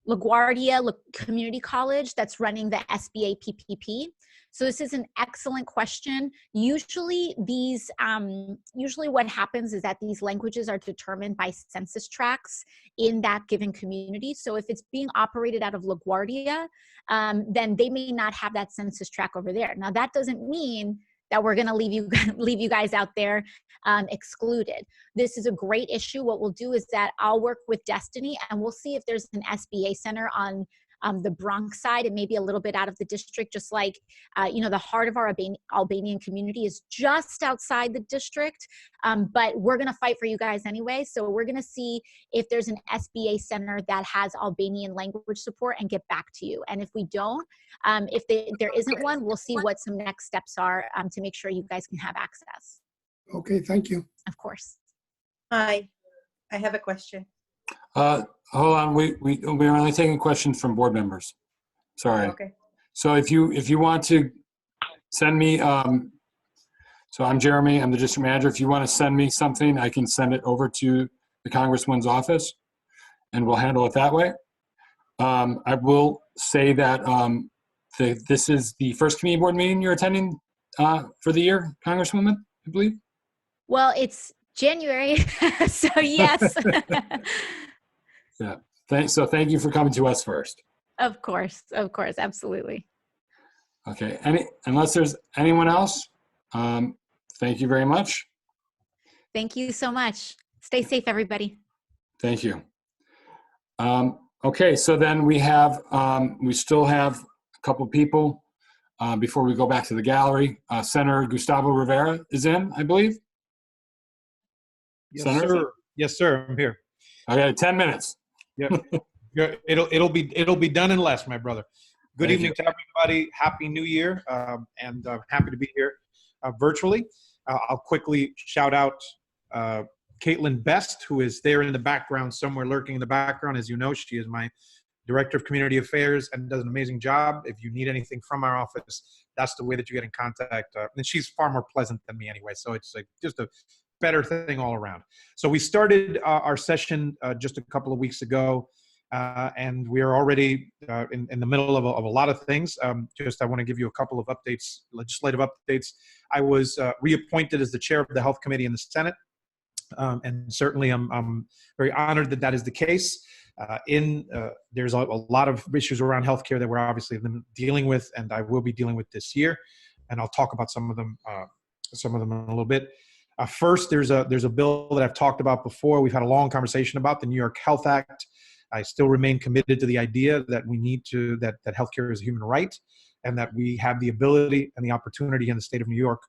LaGuardia Community College that's running the SBA PPP. So this is an excellent question. Usually usually what happens is that these languages are determined by census tracts in that given community. So if it's being operated out of LaGuardia, then they may not have that census tract over there. Now that doesn't mean that we're going to leave you guys out there excluded. This is a great issue. What we'll do is that I'll work with Destiny and we'll see if there's an SBA center on the Bronx side and maybe a little bit out of the district, just like, the heart of our Albanian community is just outside the district, but we're going to fight for you guys anyway. So we're going to see if there's an SBA center that has Albanian language support and get back to you. And if we don't, if there isn't one, we'll see what some next steps are to make sure you guys can have access. Okay, thank you. Of course. Hi, I have a question. Hold on, we're only taking questions from board members. Sorry. Okay. So if you want to send me, so I'm Jeremy, I'm the district manager. If you want to send me something, I can send it over to the Congresswoman's office and we'll handle it that way. I will say that this is the first committee board meeting you're attending for the year, Congresswoman, I believe. Well, it's January, so yes. Yeah. Thank you for coming to us first. Of course, absolutely. Okay. Unless there's anyone else, thank you very much. Thank you so much. Stay safe, everybody. Thank you. Okay, so then we still have a couple people before we go back to the gallery. Senator Gustavo Rivera is in, I believe. Yes, Senator? sir. Yes, sir. I'm here. Okay, 10 minutes. Yeah, it'll be done in less, my brother. Good Thank evening to everybody. Happy New Year, and happy to be here virtually. I'll quickly shout out Caitlin Best, who is there in the background, somewhere lurking in the background. As you know, she is my Director of Community Affairs and does an amazing job. If you need anything from our office, that's the way that you get in contact. And she's far more pleasant than me anyway, so it's just a better thing all around. So we started our session just a couple of weeks ago, and we are already in the middle of a lot of things. I want to give you a couple of updates, legislative updates. I was reappointed as the chair of the Health Committee in the Senate, and certainly I'm very honored that that is the case. There's a lot of issues around healthcare that we're obviously dealing with, and I will be dealing with this year, and I'll talk about some of them in a little bit. First, there's a bill that I've talked about before. We've had a long conversation about the New York Health Act. I still remain committed to the idea that we need that healthcare is a human right, and that we have the ability and the opportunity in the state of New York,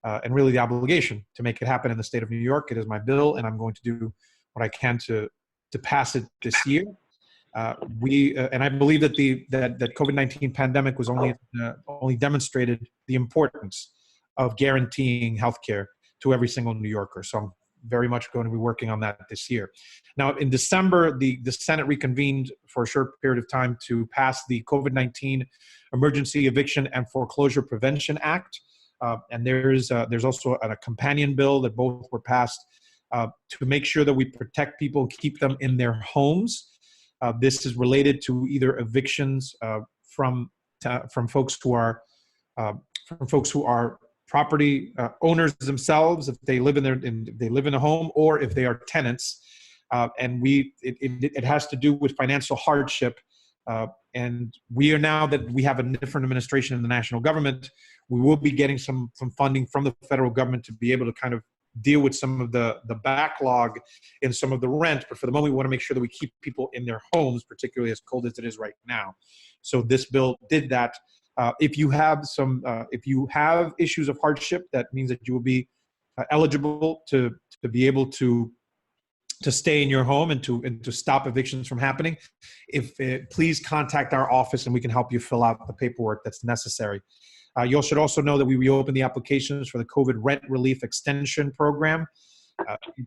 and really the obligation to make it happen in the state of New York. It is my bill, and I'm going to do what I can to pass it this year. And I believe that that COVID-19 pandemic was only demonstrated the importance of guaranteeing healthcare to every single New Yorker. So I'm very much going to be working on that this year. Now, in December, the Senate reconvened for a short period of time to pass the COVID-19 Emergency Eviction and Foreclosure Prevention Act. And there's also a companion bill that both were passed to make sure that we protect people, keep them in their homes. This is related to either evictions from folks who are property owners themselves, if they live in a home, or if they are tenants, and it has to do with financial hardship. And we are, now that we have a different administration in the national government, we will be getting some funding from the federal government to be able to kind of deal with some of the backlog in some of the rent. But for the moment, we want to make sure that we keep people in their homes, particularly as cold as it is right now. So this bill did that. If you have issues of hardship, that means that you will be eligible to be able to stay in your home and to stop evictions from happening. Please contact our office and we can help you fill out the paperwork that's necessary. You should also know that we reopened the applications for the COVID Rent Relief Extension Program.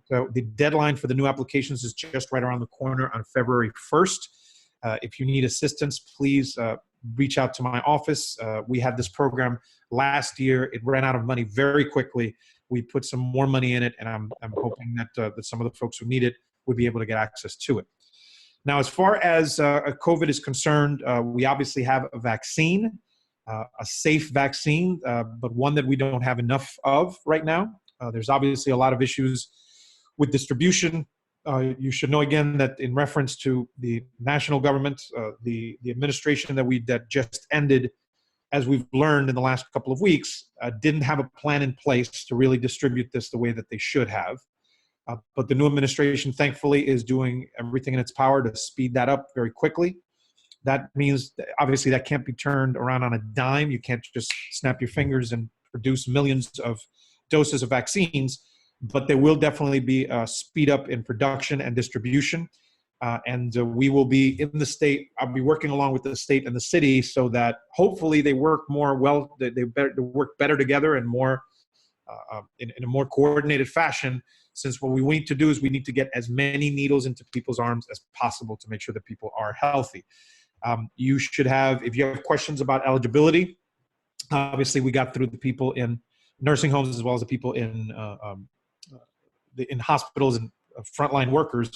So the deadline for the new applications is just right around the corner on February 1st. If you need assistance, please reach out to my office. We had this program last year. It ran out of money very quickly. We put some more money in it, and I'm hoping that some of the folks who need it would be able to get access to it. Now, as far as COVID is concerned, we obviously have a vaccine. a safe vaccine, but one that we don't have enough of right now. There's obviously a lot of issues with distribution. You should know again that in reference to the national government, the administration that just ended, as we've learned in the last couple of weeks, didn't have a plan in place to really distribute this the way that they should have. But the new administration, thankfully, is doing everything in its power to speed that up very quickly. That means, obviously, that can't be turned around on a dime. You can't just snap your fingers and produce millions of doses of vaccines, but there will definitely be a speed up in production and distribution. We will be in the state. I'll be working along with the state and the city so that hopefully they work they work better together and more in a more coordinated fashion, since what we need to do is we need to get as many needles into people's arms as possible to make sure that people are healthy. You should have, if you have questions about eligibility, obviously we got through the people in nursing homes as well as the people in hospitals and frontline workers,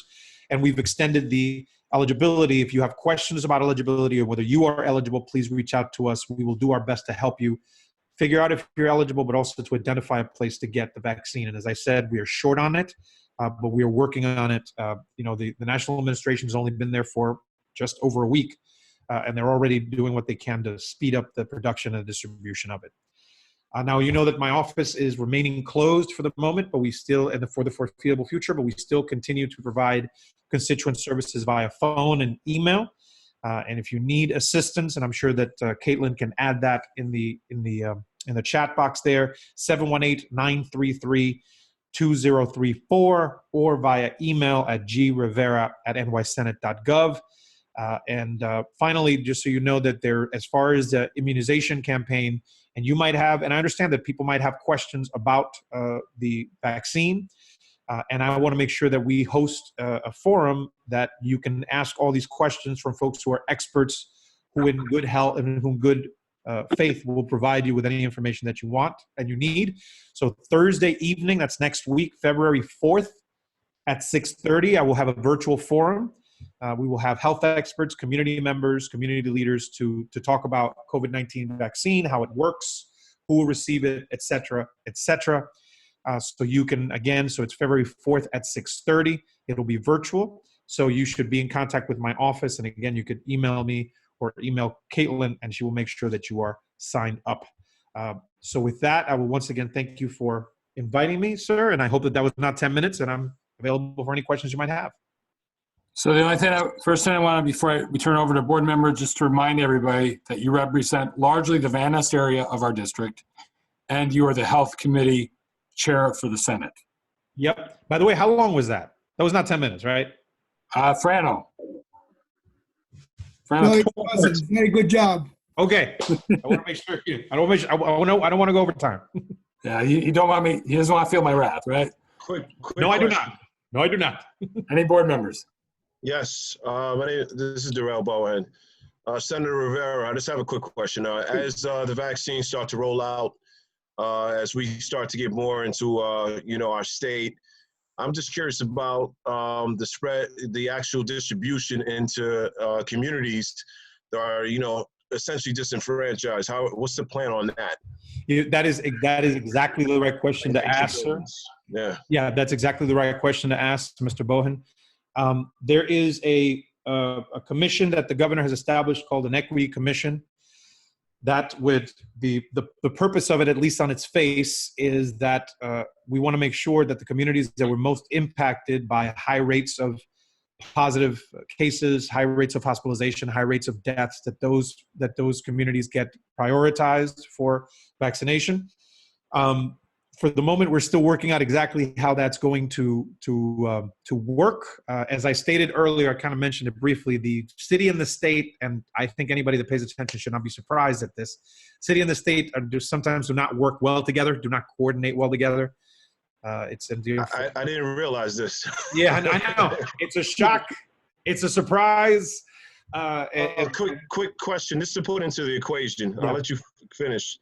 and we've extended the eligibility. If you have questions about eligibility or whether you are eligible, please reach out to us. We will do our best to help you figure out if you're eligible, but also to identify a place to get the vaccine. And as I said, we are short on it, but we are working on it. The national administration has only been there for just over a week, and they're already doing what they can to speed up the production and distribution of it. Now, you know that my office is remaining closed for the moment, but we still, and for the foreseeable future, but we still continue to provide constituent services via phone and email. And if you need assistance, and I'm sure that Caitlin can add that in the chat box there, 718-933-2034, or via email at grivera@nysenate.gov. Finally, just so you know that as far as the immunization campaign, and you might have, and I understand that people might have questions about the vaccine, and I want to make sure that we host a forum that you can ask all these questions from folks who are experts, who in good health and whom good faith will provide you with any information that you want and you need. So Thursday evening, that's next week, February 4th at 6:30, I will have a virtual forum. We will have health experts, community members, community leaders to talk about COVID-19 vaccine, how it works, who will receive it, et cetera, et cetera. So you can, again, so it's February 4th at 6:30. It'll be virtual. So you should be in contact with my office. And again, you could email me or email Caitlin, and she will make sure that you are signed up. So with that, I will once again thank you for inviting me, sir. And I hope that was not 10 minutes, and I'm available for any questions you might have. So the only thing, first thing I want to, before we turn over to board members, just to remind everybody that you represent largely the Van Nest area of our district, and you are the health committee chair for the Senate. Yep. By the way, how long was that? That was not 10 minutes, right? Frano. No, it wasn't. Very good job. Okay. I want to make sure. I don't want to go over time. Yeah, you don't want me. He doesn't want to feel my wrath, right? Quick No, I do question. not. No, I do not. Any board members? Yes, this is Darrell Bowen. Senator Rivera, I just have a quick question. As the vaccines start to roll out, as we start to get more into, our state, I'm just curious about the spread, the actual distribution into communities that are, essentially disenfranchised. What's the plan on that? That is exactly the right question to ask, sir. Yeah, that's exactly the right question to ask, Mr. Bohan. There is a commission that the governor has established called an equity commission. That would the purpose of it, at least on its face, is that we want to make sure that the communities that were most impacted by high rates of positive cases, high rates of hospitalization, high rates of deaths, that those communities get prioritized for vaccination. For the moment, we're still working out exactly how that's going to work. As I stated earlier, I kind of mentioned it briefly, the city and the state, and I think anybody that pays attention should not be surprised at this, city and the state sometimes do not work well together, do not coordinate well together. I didn't realize this. Yeah, I know. It's a shock. It's a surprise. Quick question. This to put into the equation. Yeah. I'll let you finish.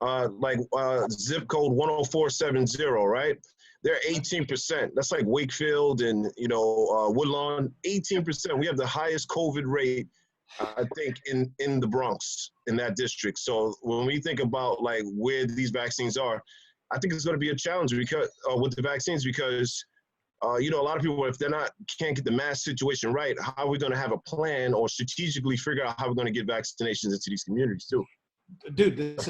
Zip code 10470, right? They're 18%. That's like Wakefield and Woodlawn. 18%. We have the highest COVID rate I think in the Bronx, in that district. So when we think about like where these vaccines are, I think it's going to be a challenge because with the vaccines because you know, a lot of people, if can't get the mass situation right, how are we going to have a plan or strategically figure out how we're going to get vaccinations into these communities too? Dude,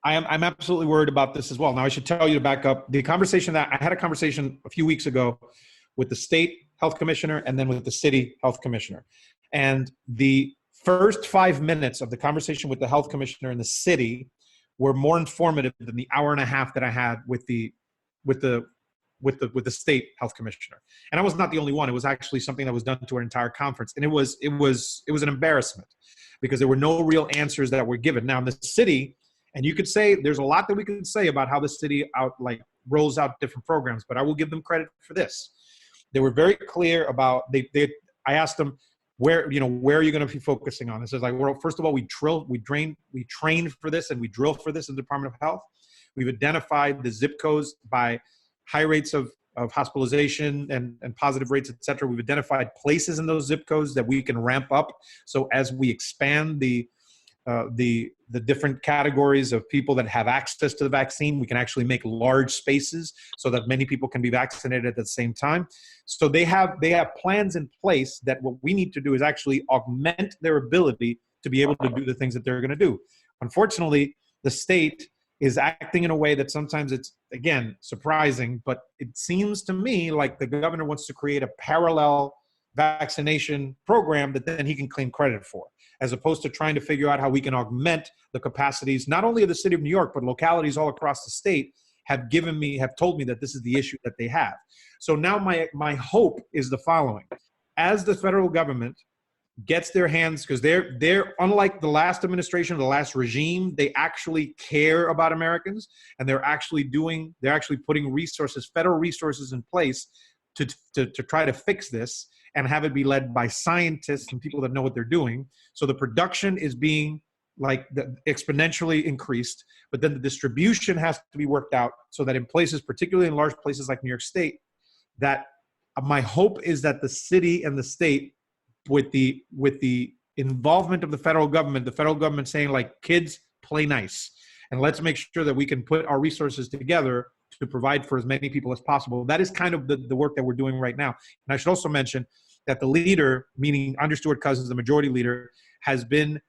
I'm absolutely worried about this as well. Now, I should tell you to back up the conversation that I had a conversation a few weeks ago with the state health commissioner and then with the city health commissioner. And the first 5 minutes of the conversation with the health commissioner in the city were more informative than the hour and a half that I had with the state health commissioner. And I was not the only one. It was actually something that was done to our entire conference. And it was an embarrassment because there were no real answers that were given. Now in the city, and you could say, there's a lot that we could say about how the city rolls out different programs, but I will give them credit for this. They were very clear about, I asked them, where are you going to be focusing on? It says like, well, first of all, we train for this and we drill for this in the Department of Health. We've identified the zip codes by high rates of hospitalization and positive rates, et cetera. We've identified places in those zip codes that we can ramp up. So as we expand the different categories of people that have access to the vaccine, we can actually make large spaces so that many people can be vaccinated at the same time. So they have plans in place that what we need to do is actually augment their ability to be able to do the things that they're going to do. Unfortunately, the state is acting in a way that sometimes it's, again, surprising, but it seems to me like the governor wants to create a parallel vaccination program that then he can claim credit for, as opposed to trying to figure out how we can augment the capacities, not only of the city of New York, but localities all across the state have told me that this is the issue that they have. So now my hope is the following. As the federal government gets their hands, because they're unlike the last administration, the last regime, they actually care about Americans, and they're actually putting resources, federal resources in place to try to fix this and have it be led by scientists and people that know what they're doing. So the production is being exponentially increased, but then the distribution has to be worked out so that in places, particularly in large places like New York State, that my hope is that the city and the state, with the involvement of the federal government saying like, kids, play nice. And let's make sure that we can put our resources together to provide for as many people as possible. That is kind of the work that we're doing right now. And I should also mention that the leader, meaning Andrea Stewart-Cousins, the majority leader, has been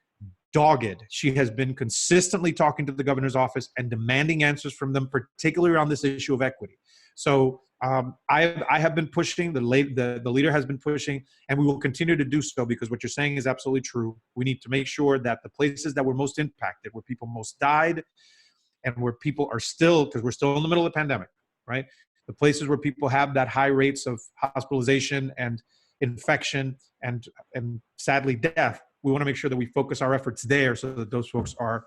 dogged. She has been consistently talking to the governor's office and demanding answers from them, particularly around this issue of equity. So I have been pushing, the leader has been pushing, and we will continue to do so because what you're saying is absolutely true. We need to make sure that the places that were most impacted, where people most died, and where people are still, because we're still in the middle of the pandemic, right? The places where people have that high rates of hospitalization and infection and sadly death, we want to make sure that we focus our efforts there so that those folks are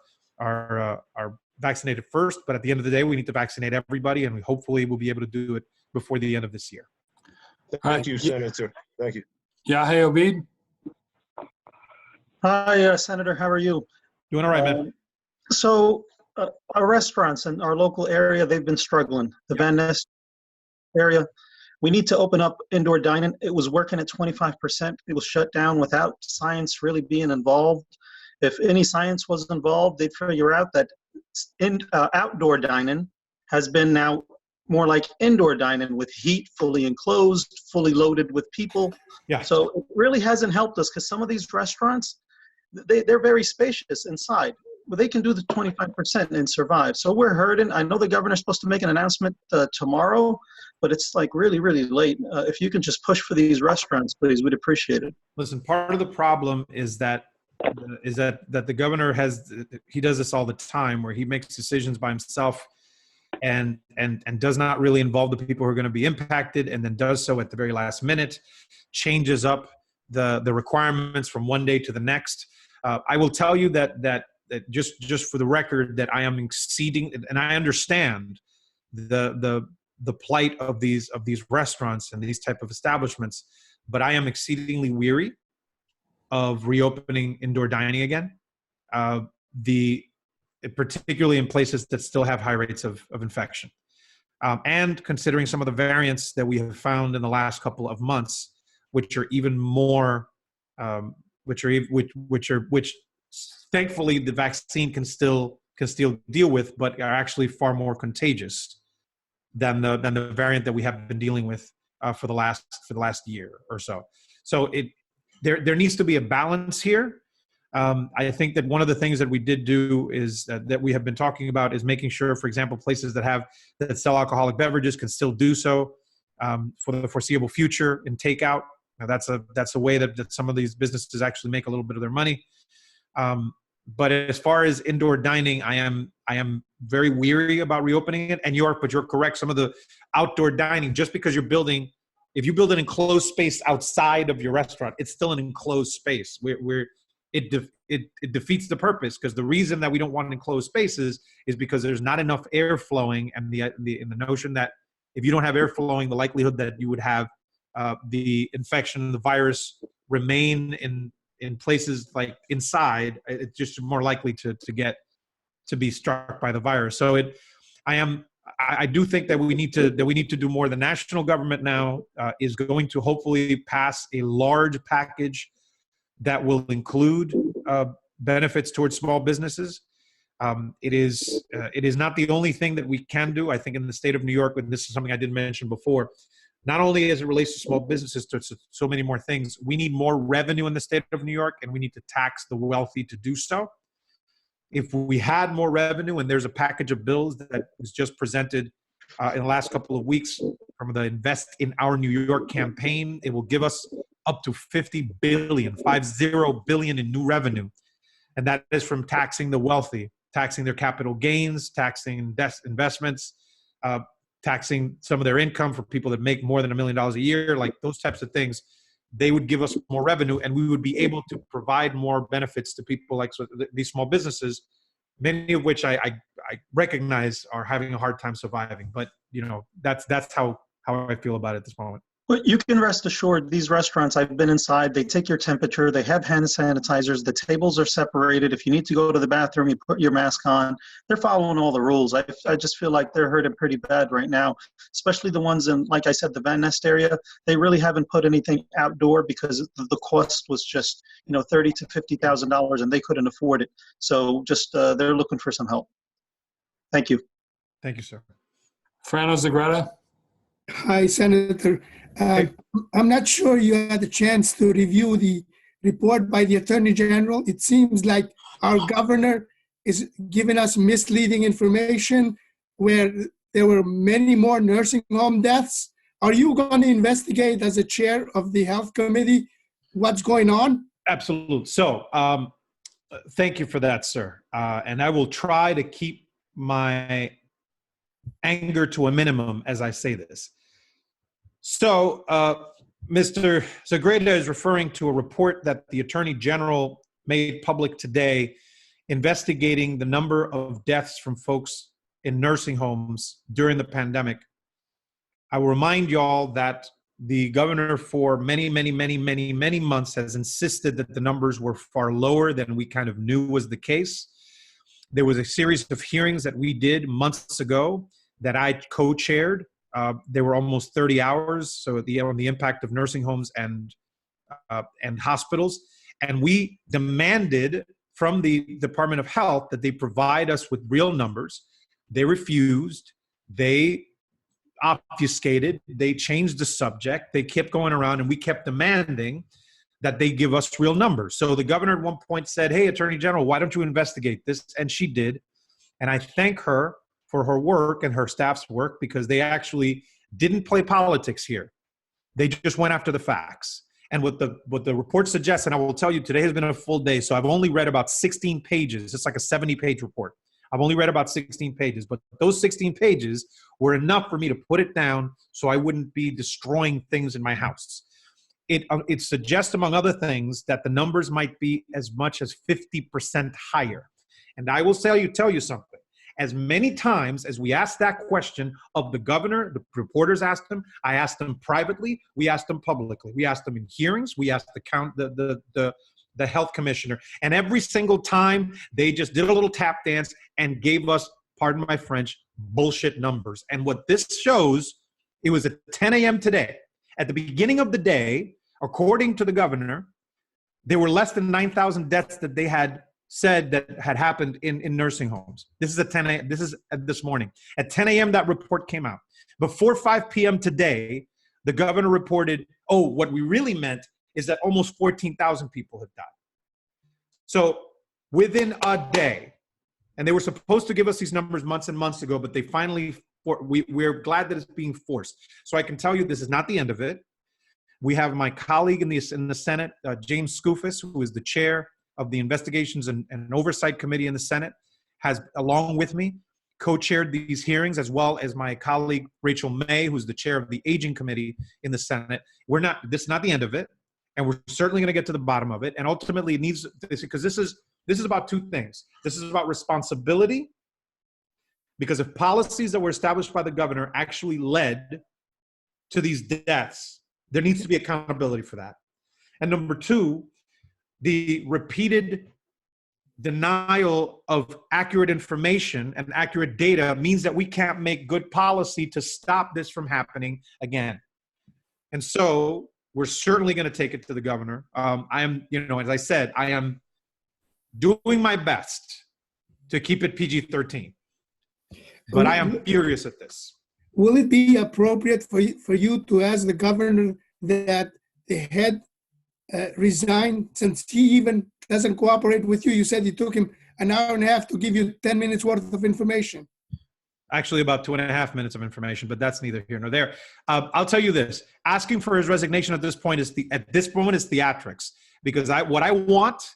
vaccinated first. But at the end of the day, we need to vaccinate everybody, and we hopefully will be able to do it before the end of this year. Thank you, Senator. Thank you. Yahay Obeid. Hi, Senator. How are you? Doing all right, man. So our restaurants in our local area, they've been struggling. The Van Ness area, we need to open up indoor dining. It was working at 25%. It was shut down without science really being involved. If any science was involved, they'd figure out that outdoor dining has been now more like indoor dining with heat, fully enclosed, fully loaded with people. Yeah. So it really hasn't helped us because some of these restaurants, they're very spacious inside, but they can do the 25% and survive. So we're hurting. I know the governor's supposed to make an announcement tomorrow, but it's like really, really late. If you can just push for these restaurants, please, we'd appreciate it. Listen, part of the problem is that the governor he does this all the time, where he makes decisions by himself and does not really involve the people who are going to be impacted, and then does so at the very last minute, changes up the requirements from one day to the next. I will tell you that just for the record, that I am exceeding, and I understand the plight of these restaurants and these type of establishments, but I am exceedingly weary of reopening indoor dining again, particularly in places that still have high rates of infection. And considering some of the variants that we have found in the last couple of months, which are even more which thankfully the vaccine can still deal with, but are actually far more contagious than the variant that we have been dealing with for the last year or so. So there needs to be a balance here. I think that one of the things that we did do is that we have been talking about is making sure, for example, places that sell alcoholic beverages can still do so for the foreseeable future in takeout. Now that's a way that some of these businesses actually make a little bit of their money. But as far as indoor dining, I am very weary about reopening it. And but you're correct. Some of the outdoor dining, just because if you build an enclosed space outside of your restaurant, it's still an enclosed space. It defeats the purpose, because the reason that we don't want enclosed spaces is because there's not enough air flowing, and the notion that if you don't have air flowing, the likelihood that you would have the infection, the virus remain in places like inside, it's just more likely to be struck by the virus. So I do think that we need to do more. The national government now is going to hopefully pass a large package that will include benefits towards small businesses. It is not the only thing that we can do. I think in the state of New York, and this is something I didn't mention before, not only as it relates to small businesses, to so many more things, we need more revenue in the state of New York, and we need to tax the wealthy to do so. If we had more revenue, and there's a package of bills that was just presented in the last couple of weeks from the Invest in Our New York campaign, it will give us up to $50 billion in new revenue. And that is from taxing the wealthy, taxing their capital gains, taxing investments, taxing some of their income for people that make more than $1 million a year, like those types of things. They would give us more revenue, and we would be able to provide more benefits to people like these small businesses, many of which I recognize are having a hard time surviving. But that's how I feel about it at this moment. Well, you can rest assured, these restaurants, I've been inside, they take your temperature, they have hand sanitizers, the tables are separated. If you need to go to the bathroom, you put your mask on. They're following all the rules. I just feel like they're hurting pretty bad right now, especially the ones in, like I said, the Van Nest area. They really haven't put anything outdoor because the cost was just, $30,000 to $50,000, and they couldn't afford it. So just they're looking for some help. Thank you. Thank you, sir. Frano Zagreta. Hi, Senator. I'm not sure you had a chance to review the report by the Attorney General. It seems like our governor is giving us misleading information where there were many more nursing home deaths. Are you going to investigate, as a chair of the health committee, what's going on? Absolutely. So thank you for that, sir. And I will try to keep my anger to a minimum as I say this. So Mr. Zagreta is referring to a report that the Attorney General made public today investigating the number of deaths from folks in nursing homes during the pandemic. I will remind y'all that the governor for many months has insisted that the numbers were far lower than we kind of knew was the case. There was a series of hearings that we did months ago that I co-chaired. There were almost 30 hours, so on the impact of nursing homes and hospitals. And we demanded from the Department of Health that they provide us with real numbers. They refused. They obfuscated. They changed the subject. They kept going around, and we kept demanding that they give us real numbers. So the governor at one point said, "Hey, Attorney General, why don't you investigate this?" And she did. And I thank her for her work and her staff's work, because they actually didn't play politics here. They just went after the facts. And what the report suggests, and I will tell you, today has been a full day, so I've only read about 16 pages. It's like a 70-page report. I've only read about 16 pages, but those 16 pages were enough for me to put it down so I wouldn't be destroying things in my house. It suggests, among other things, that the numbers might be as much as 50% higher. And I will tell you something. As many times as we asked that question of the governor, the reporters asked him, I asked them privately, we asked them publicly. We asked them in hearings, we asked the health commissioner. And every single time, they just did a little tap dance and gave us, pardon my French, bullshit numbers. And what this shows, it was at 10 a.m. today. At the beginning of the day, according to the governor, there were less than 9,000 deaths that they had said that had happened in nursing homes. This is at 10 a.m. This is this morning. At 10 a.m., that report came out. Before 5 p.m. today, the governor reported, oh, what we really meant is that almost 14,000 people have died. So within a day, and they were supposed to give us these numbers months and months ago, but they finally, we're glad that it's being forced. So I can tell you this is not the end of it. We have my colleague in the Senate, James Skoufis, who is the chair of the Investigations and Oversight Committee in the Senate, has, along with me, co-chaired these hearings, as well as my colleague Rachel May, who's the chair of the Aging Committee in the Senate. This is not the end of it, and we're certainly going to get to the bottom of it. And ultimately, it needs, because this is about two things. This is about responsibility, because if policies that were established by the governor actually led to these deaths, there needs to be accountability for that. And number two, the repeated denial of accurate information and accurate data means that we can't make good policy to stop this from happening again. And so we're certainly going to take it to the governor. I am, as I said, I am doing my best to keep it PG-13, but I am furious at this. Will it be appropriate for you to ask the governor that the head resign, since he even doesn't cooperate with you? You said it took him an hour and a half to give you 10 minutes worth of information. Actually, about 2.5 minutes of information, but that's neither here nor there. I'll tell you this: asking for his resignation at this point is theatrics, because what I want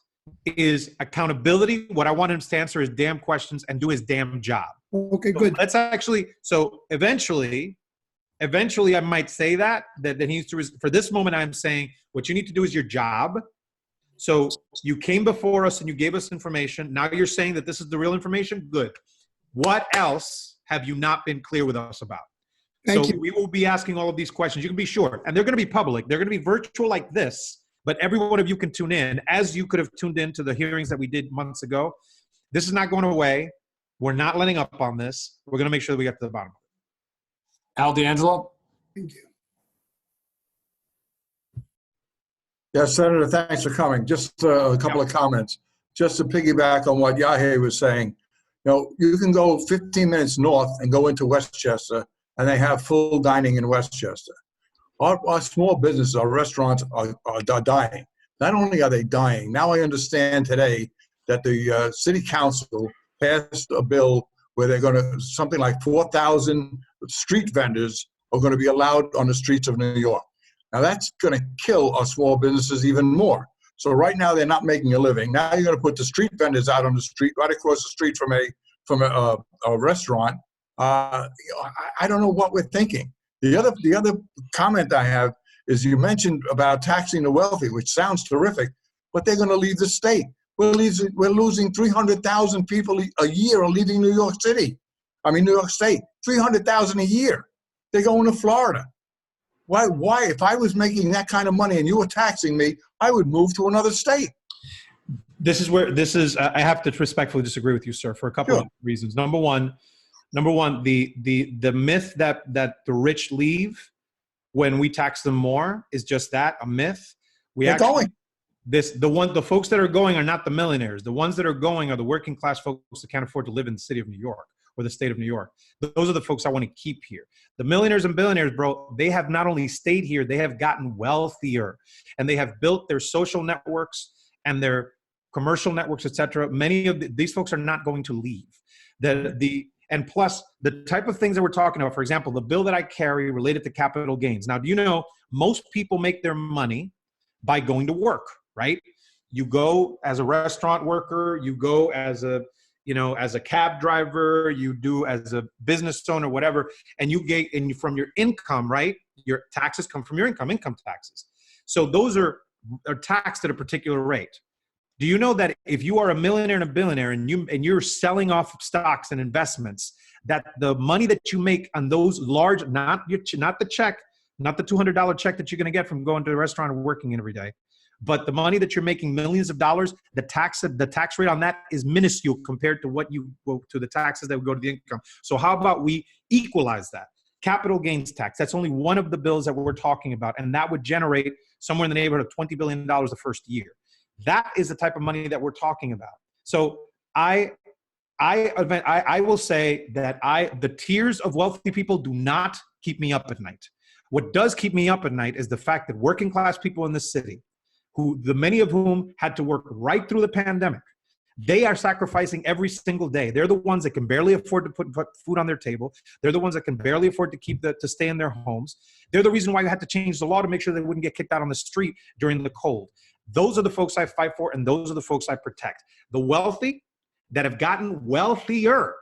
is accountability. What I want him to answer is damn questions and do his damn job. Okay, good. Let's actually. So eventually, I might say that he needs to. For this moment, I'm saying what you need to do is your job. So you came before us and you gave us information. Now you're saying that this is the real information. Good. What else have you not been clear with us about? Thank you. We will be asking all of these questions. You can be sure, and they're going to be public. They're going to be virtual like this, but every one of you can tune in, as you could have tuned in to the hearings that we did months ago. This is not going away. We're not letting up on this. We're going to make sure that we get to the bottom of it. Al D'Angelo? Thank you. Yes, Senator, thanks for coming. Just a couple of comments. Just to piggyback on what Yahe was saying, you can go 15 minutes north and go into Westchester, and they have full dining in Westchester. Our small businesses, our restaurants are dying. Not only are they dying, now I understand today that the city council passed a bill where they're going to, something like 4,000 street vendors are going to be allowed on the streets of New York. Now that's going to kill our small businesses even more. So right now they're not making a living. Now you're going to put the street vendors out on the street, right across the street from a restaurant. I don't know what we're thinking. The other comment I have is you mentioned about taxing the wealthy, which sounds terrific, but they're going to leave the state. We're losing 300,000 people a year are leaving New York State. 300,000 a year. They're going to Florida. Why? If I was making that kind of money and you were taxing me, I would move to another state. I have to respectfully disagree with you, sir, for a couple of reasons. Number one, the myth that the rich leave when we tax them more is just that, a myth. The folks that are going are not the millionaires. The ones that are going are the working class folks that can't afford to live in the city of New York or the state of New York. Those are the folks I want to keep here. The millionaires and billionaires, bro, they have not only stayed here, they have gotten wealthier, and they have built their social networks and their commercial networks, etc. Many of these folks are not going to leave. And plus, the type of things that we're talking about, for example, the bill that I carry related to capital gains. Now, do you know most people make their money by going to work, right? You go as a restaurant worker, you go as a cab driver, you do as a business owner, whatever, and from your income, right? Your taxes come from your income taxes. So those are taxed at a particular rate. Do you know that if you are a millionaire and a billionaire and you're selling off stocks and investments, that the money that you make on those large, not the check, not the $200 check that you're going to get from going to a restaurant or working in every day, but the money that you're making millions of dollars, the tax rate on that is minuscule compared to the taxes that would go to the income. So how about we equalize that? Capital gains tax, that's only one of the bills that we're talking about, and that would generate somewhere in the neighborhood of $20 billion the first year. That is the type of money that we're talking about. So I will say that the tears of wealthy people do not keep me up at night. What does keep me up at night is the fact that working class people in this city, many of whom had to work right through the pandemic, they are sacrificing every single day. They're the ones that can barely afford to put food on their table. They're the ones that can barely afford to stay in their homes. They're the reason why we had to change the law to make sure they wouldn't get kicked out on the street during the cold. Those are the folks I fight for, and those are the folks I protect. The wealthy that have gotten wealthier.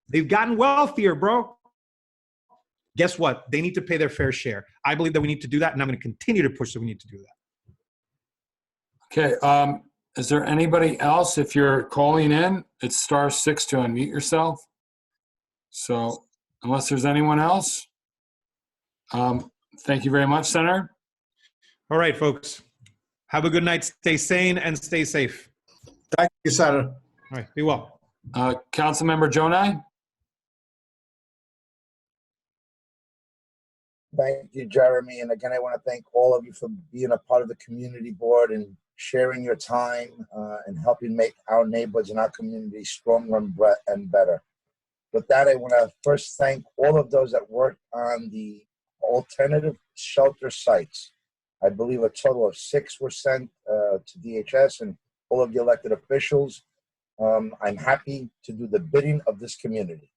They've gotten wealthier, bro. Guess what? They need to pay their fair share. I believe that we need to do that, and I'm going to continue to push that we need to do that. Okay. Is there anybody else? If you're calling in, it's *6 to unmute yourself. So unless there's anyone else, thank you very much, Senator. All right, folks. Have a good night. Stay sane and stay safe. Thank you, Senator. All right. Be well. Councilmember Jonai? Thank you, Jeremy. And again, I want to thank all of you for being a part of the community board and sharing your time and helping make our neighborhoods and our community stronger and better. With that, I want to first thank all of those that worked on the alternative shelter sites. I believe a total of 6 were sent to DHS and all of the elected officials. I'm happy to do the bidding of this community.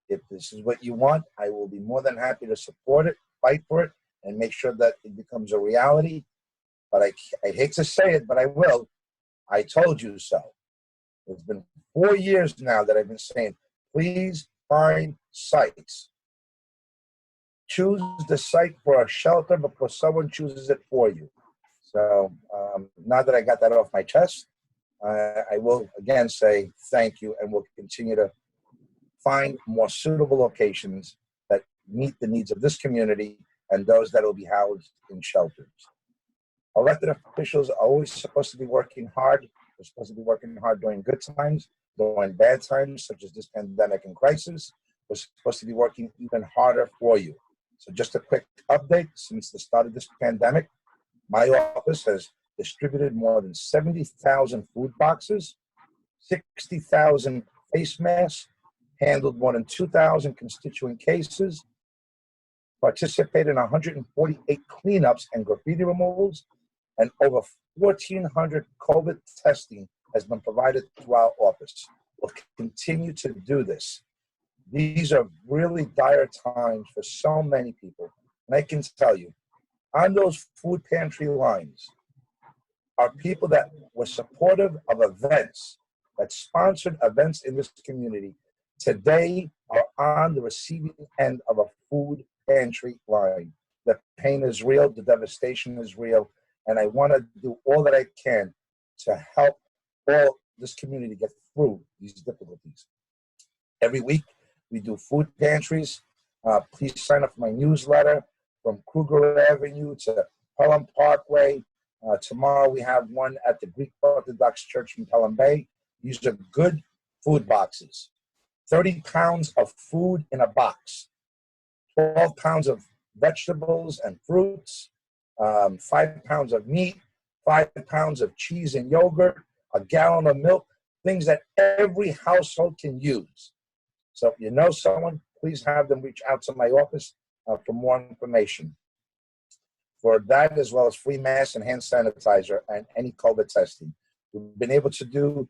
If this is what you want, I will be more than happy to support it, fight for it, and make sure that it becomes a reality. But I hate to say it, but I will. I told you so. It's been 4 years now that I've been saying, please find sites. Choose the site for a shelter before someone chooses it for you. So now that I got that off my chest, I will again say thank you, and we'll continue to find more suitable locations that meet the needs of this community and those that will be housed in shelters. Elected officials are always supposed to be working hard. They're supposed to be working hard during good times, during bad times, such as this pandemic and crisis. We're supposed to be working even harder for you. So just a quick update, since the start of this pandemic, my office has distributed more than 70,000 food boxes, 60,000 face masks, handled more than 2,000 constituent cases, participated in 148 cleanups and graffiti removals, and over 1,400 COVID testing has been provided through our office. We'll continue to do this. These are really dire times for so many people. And I can tell you, on those food pantry lines are people that were supportive of events, that sponsored events in this community, today are on the receiving end of a food pantry line. The pain is real, the devastation is real, and I want to do all that I can to help all this community get through these difficulties. Every week, we do food pantries. Please sign up for my newsletter from Kruger Avenue to Pelham Parkway. Tomorrow, we have one at the Greek Orthodox Church in Pelham Bay. These are good food boxes. 30 pounds of food in a box, 12 pounds of vegetables and fruits, 5 pounds of meat, 5 pounds of cheese and yogurt, a gallon of milk, things that every household can use. So if you know someone, please have them reach out to my office for more information. For that, as well as free masks and hand sanitizer and any COVID testing. We've been able to do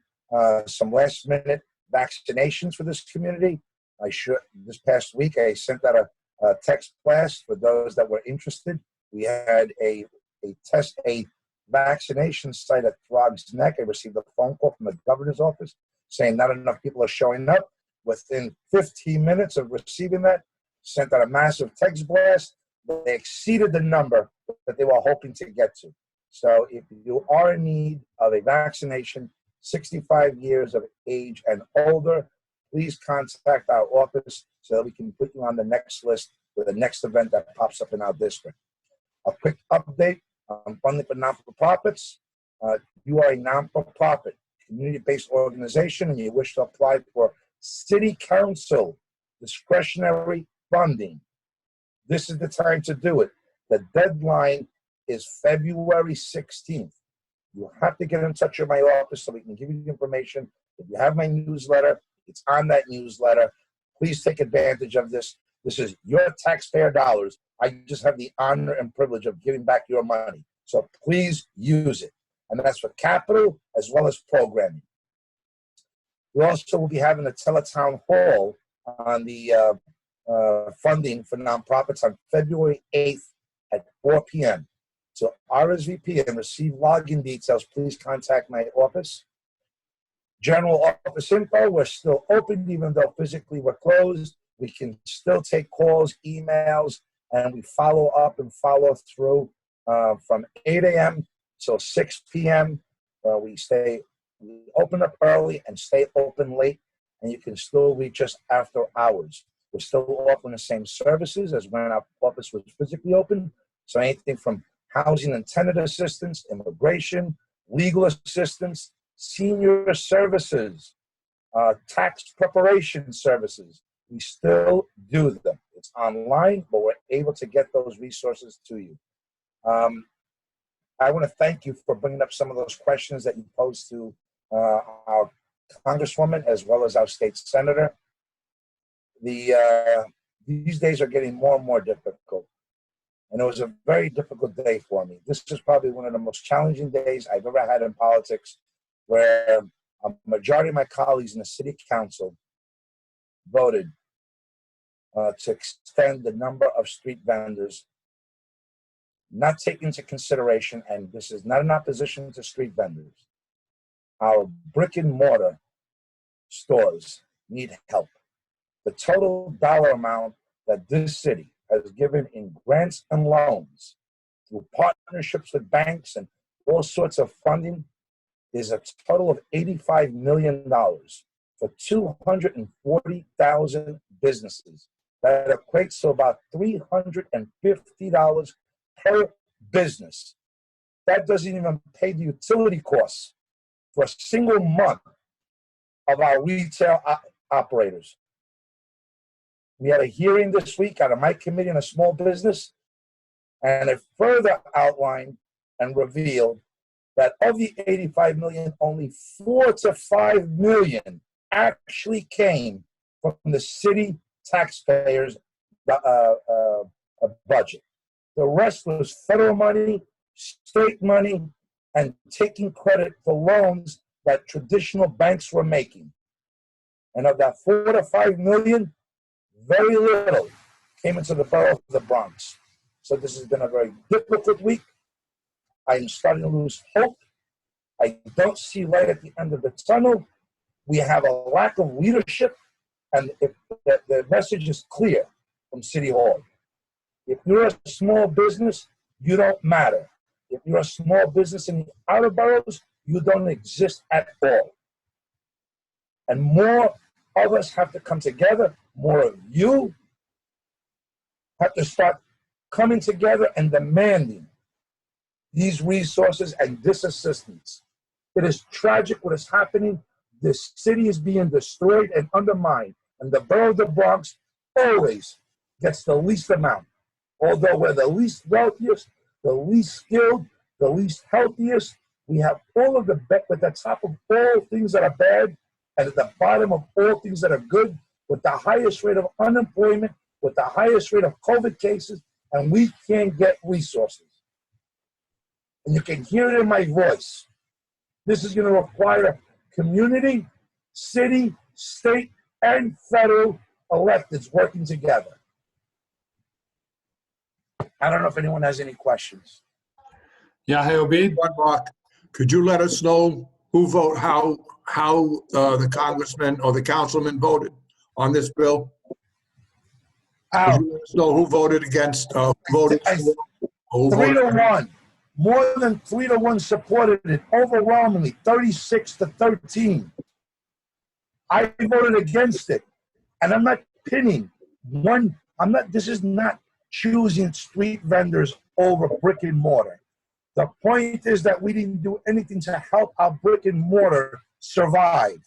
some last-minute vaccinations for this community. This past week, I sent out a text blast for those that were interested. We had a vaccination site at Throgs Neck. I received a phone call from the governor's office saying not enough people are showing up. Within 15 minutes of receiving that, sent out a massive text blast. They exceeded the number that they were hoping to get to. So if you are in need of a vaccination, 65 years of age and older, please contact our office so that we can put you on the next list for the next event that pops up in our district. A quick update on funding for non-for-profits. You are a non-for-profit, community-based organization, and you wish to apply for City Council discretionary funding. This is the time to do it. The deadline is February 16th. You have to get in touch with my office so we can give you the information. If you have my newsletter, it's on that newsletter. Please take advantage of this. This is your taxpayer dollars. I just have the honor and privilege of giving back your money. So please use it. And that's for capital as well as programming. We also will be having a teletown hall on the funding for nonprofits on February 8th at 4 p.m. So RSVP and receive login details. Please contact my office. General office info, we're still open even though physically we're closed. We can still take calls, emails, and we follow up and follow through from 8 a.m. till 6 p.m. We open up early and stay open late, and you can still reach us after hours. We're still offering the same services as when our office was physically open. So anything from housing and tenant assistance, immigration, legal assistance, senior services, tax preparation services. We still do them. It's online, but we're able to get those resources to you. I want to thank you for bringing up some of those questions that you posed to our Congresswoman as well as our state senator. These days are getting more and more difficult. And it was a very difficult day for me. This is probably one of the most challenging days I've ever had in politics, where a majority of my colleagues in the city council voted to extend the number of street vendors, not taking into consideration, and this is not in opposition to street vendors, our brick and mortar stores need help. The total dollar amount that this city has given in grants and loans through partnerships with banks and all sorts of funding is a total of $85 million for 240,000 businesses. That equates to about $350 per business. That doesn't even pay the utility costs for a single month of our retail operators. We had a hearing this week out of my committee on a small business, and it further outlined and revealed that of the 85 million, only 4 to 5 million actually came from the city taxpayers' budget. The rest was federal money, state money, and taking credit for loans that traditional banks were making. And of that 4 to 5 million, very little came into the borough of the Bronx. So this has been a very difficult week. I am starting to lose hope. I don't see light at the end of the tunnel. We have a lack of leadership, and the message is clear from City Hall. If you're a small business, you don't matter. If you're a small business in the outer boroughs, you don't exist at all. And more of us have to come together. More of you have to start coming together and demanding these resources and this assistance. It is tragic what is happening. This city is being destroyed and undermined, and the borough of the Bronx always gets the least amount. Although we're the least wealthiest, the least skilled, the least healthiest, we have all of the at the top of all things that are bad and at the bottom of all things that are good, with the highest rate of unemployment, with the highest rate of COVID cases, and we can't get resources. And you can hear it in my voice. This is going to require community, city, state, and federal electeds working together. I don't know if anyone has any questions. Yeah, hey, Obid. Mark, could you let us know who vote, how the congressman or the councilman voted on this bill? Could you let us know who voted against, voted for, who 3 to voted 1. More than 3 to 1 supported it overwhelmingly, 36 to 13. I voted against it. And I'm not pinning one, this is not choosing street vendors over brick and mortar. The point is that we didn't do anything to help our brick and mortar survive.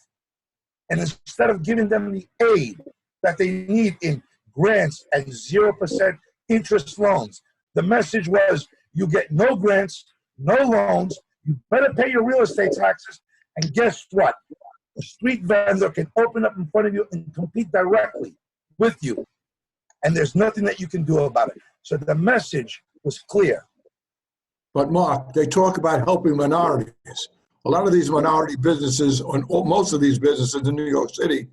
And instead of giving them the aid that they need in grants and 0% interest loans, the message was you get no grants, no loans, You better pay your real estate taxes. And guess what? A street vendor can open up in front of you and compete directly with you. And there's nothing that you can do about it. So the message was clear. But Mark, they talk about helping minorities. A lot of these minority businesses, or most of these businesses in New York City,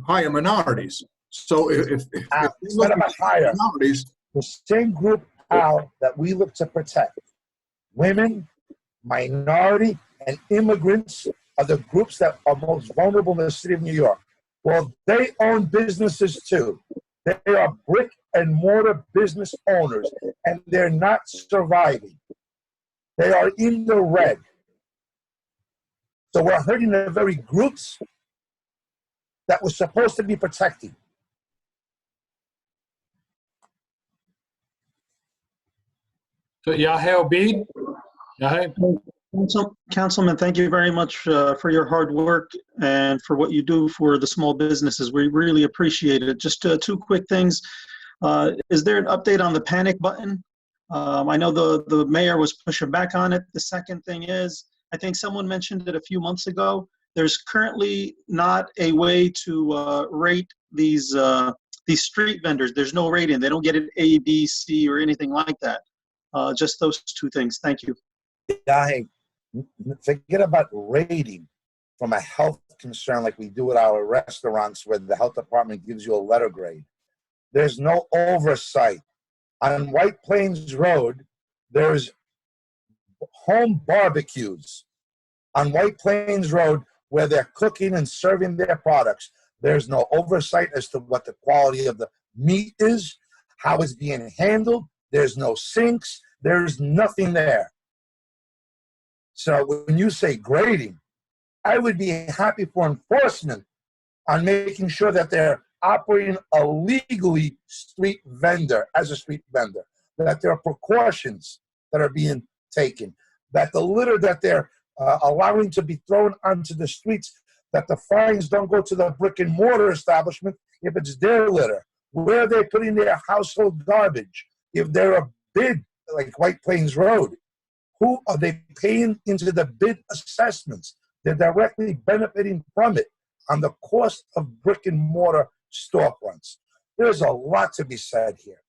hire minorities. So if it's not about hire. Minorities, the same group, Al, that we look to protect, women, minority, and immigrants are the groups that are most vulnerable in the city of New York. Well, they own businesses too. They are brick and mortar business owners, and they're not surviving. They are in the red. So we're hurting the very groups that we're supposed to be protecting. So Yahya Obeid? Yahya? Councilman, thank you very much for your hard work and for what you do for the small businesses. We really appreciate it. Just two quick things. Is there an update on the panic button? I know the mayor was pushing back on it. The second thing is, I think someone mentioned it a few months ago, there's currently not a way to rate these street vendors. There's no rating. They don't get an A, B, C, or anything like that. Just those two things. Thank you. Yeah, hey, forget about rating from a health concern like we do at our restaurants where the health department gives you a letter grade. There's no oversight. On White Plains Road, there's home barbecues on White Plains Road where they're cooking and serving their products. There's no oversight as to what the quality of the meat is, how it's being handled. There's no sinks. There's nothing there. So when you say grading, I would be happy for enforcement on making sure that they're operating a legally street vendor as a street vendor, that there are precautions that are being taken, that the litter that they're allowing to be thrown onto the streets, that the fines don't go to the brick and mortar establishment if it's their litter, where are they putting their household garbage, if they're a bid like White Plains Road, who are they paying into the bid assessments? They're directly benefiting from it on the cost of brick and mortar storefronts. There's a lot to be said here.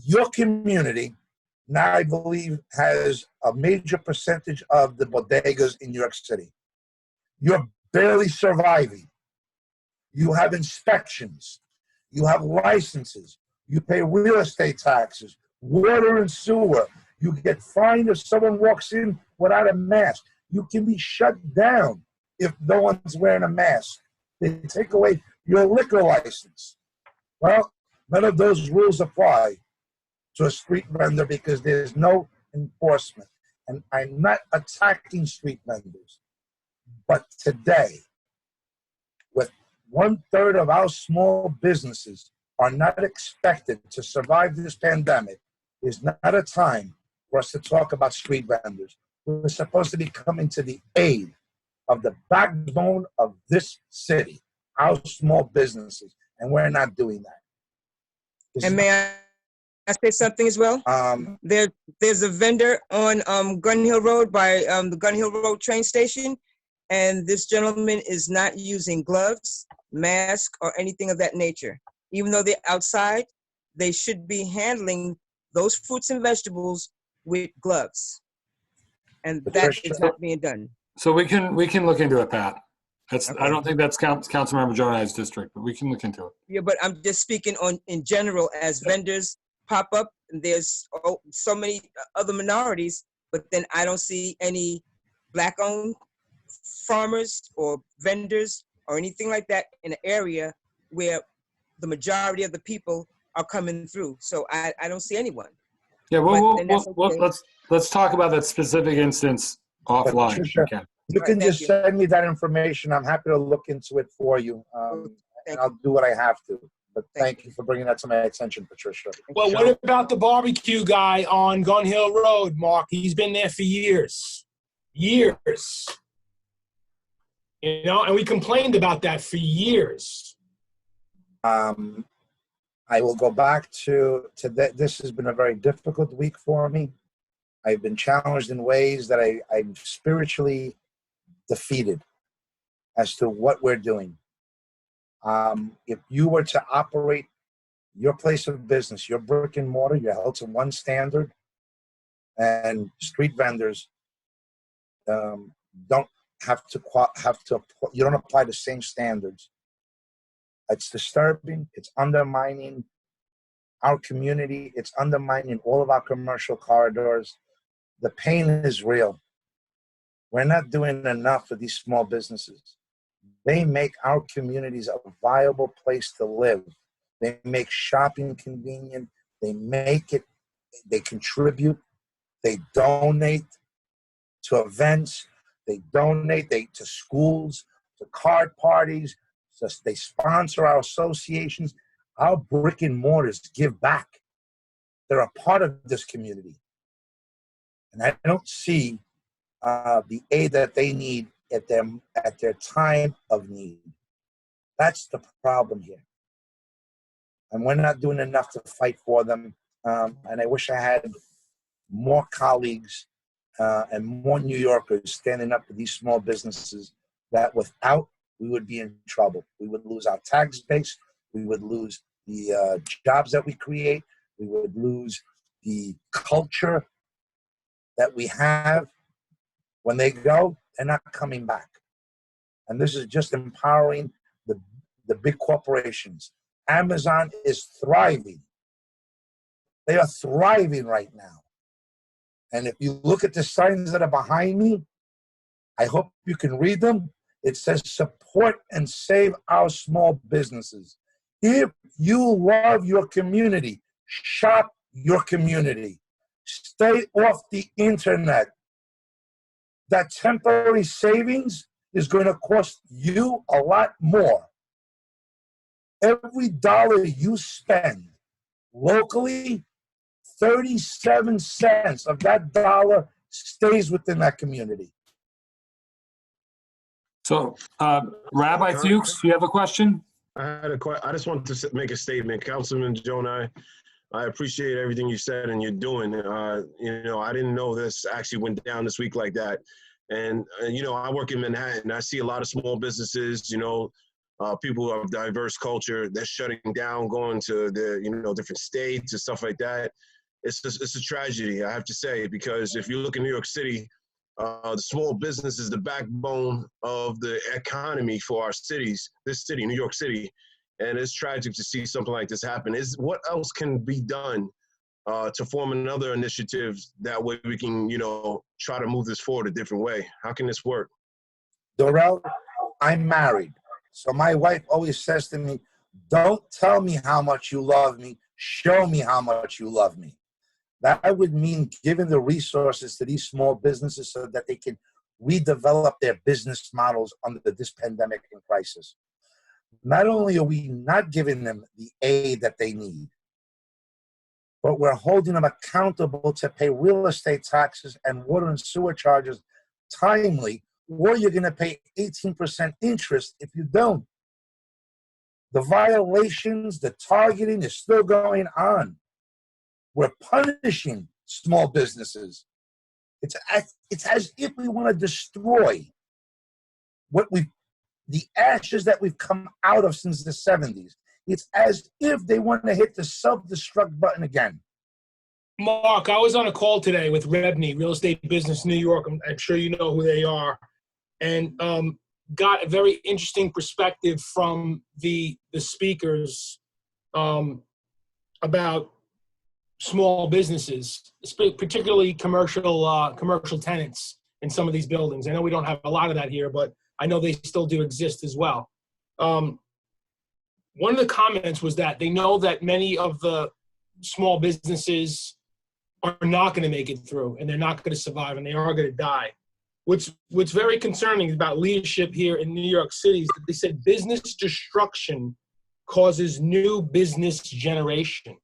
Your community now, I believe, has a major percentage of the bodegas in New York City. You're barely surviving. You have inspections. You have licenses. You pay real estate taxes, water and sewer. You get fined if someone walks in without a mask. You can be shut down if no one's wearing a mask. They take away your liquor license. Well, none of those rules apply to a street vendor because there's no enforcement. And I'm not attacking street vendors. But today, with 1/3 of our small businesses are not expected to survive this pandemic, is not a time for us to talk about street vendors. We're supposed to be coming to the aid of the backbone of this city, our small businesses, and we're not doing that. And may I say something as well? There's a vendor on Gun Hill Road by the Gun Hill Road train station, and this gentleman is not using gloves, mask, or anything of that nature. Even though they're outside, they should be handling those fruits and vegetables with gloves. And that is not being done. So we can look into it, Pat. I don't think that's Councilmember Jonai's district, but we can look into it. Yeah, but I'm just speaking in general as vendors pop up, and there's so many other minorities, but then I don't see any Black-owned farmers or vendors or anything like that in an area where the majority of the people are coming through. So I don't see anyone. Yeah, let's talk about that specific instance offline. Patricia, you can just send me that information. I'm happy to look into it for you, and I'll do what I have to. But thank you for bringing that to my attention, Patricia. Well, what about the barbecue guy on Gun Hill Road, Mark? He's been there for years. Years. You know, and we complained about that for years. I will go back to that. This has been a very difficult week for me. I've been challenged in ways that I'm spiritually defeated as to what we're doing. If you were to operate your place of business, your brick and mortar, you're held to one standard, and street vendors don't you don't apply the same standards. It's disturbing. It's undermining our community. It's undermining all of our commercial corridors. The pain is real. We're not doing enough for these small businesses. They make our communities a viable place to live. They make shopping convenient. They contribute. They donate to events. They donate to schools, to card parties. They sponsor our associations. Our brick and mortars give back. They're a part of this community. And I don't see the aid that they need at their time of need. That's the problem here. And we're not doing enough to fight for them. And I wish I had more colleagues and more New Yorkers standing up for these small businesses that without, we would be in trouble. We would lose our tax base. We would lose the jobs that we create. We would lose the culture that we have. When they go, they're not coming back. And this is just empowering the big corporations. Amazon is thriving. They are thriving right now. And if you look at the signs that are behind me, I hope you can read them. It says, support and save our small businesses. If you love your community, shop your community. Stay off the internet. That temporary savings is going to cost you a lot more. Every dollar you spend locally, 37 cents of that dollar stays within that community. So, Rabbi Fuchs, you have a question? I just want to make a statement. Councilman Jonai, I appreciate everything you said and you're doing. I didn't know this actually went down this week like that. And I work in Manhattan. I see a lot of small businesses, people of diverse culture, they're shutting down, going to the, different states and stuff like that. It's a tragedy, I have to say, because if you look in New York City, the small business is the backbone of the economy for our cities, this city, New York City. And it's tragic to see something like this happen. What else can be done to form another initiative that way we can, try to move this forward a different way? How can this work? Dorel, I'm married. So my wife always says to me, don't tell me how much you love me, show me how much you love me. That would mean giving the resources to these small businesses so that they can redevelop their business models under this pandemic and crisis. Not only are we not giving them the aid that they need, but we're holding them accountable to pay real estate taxes and water and sewer charges timely, or you're going to pay 18% interest if you don't. The violations, the targeting is still going on. We're punishing small businesses. It's as if we want to destroy the ashes that we've come out of since the 70s. It's as if they want to hit the self-destruct button again. Mark, I was on a call today with Rebney, Real Estate Business New York. I'm sure you know who they are. And got a very interesting perspective from the speakers about small businesses, particularly commercial tenants in some of these buildings. I know we don't have a lot of that here, but I know they still do exist as well. One of the comments was that they know that many of the small businesses are not going to make it through, and they're not going to survive, and they are going to die. What's very concerning about leadership here in New York City is that they said business destruction causes new business generation.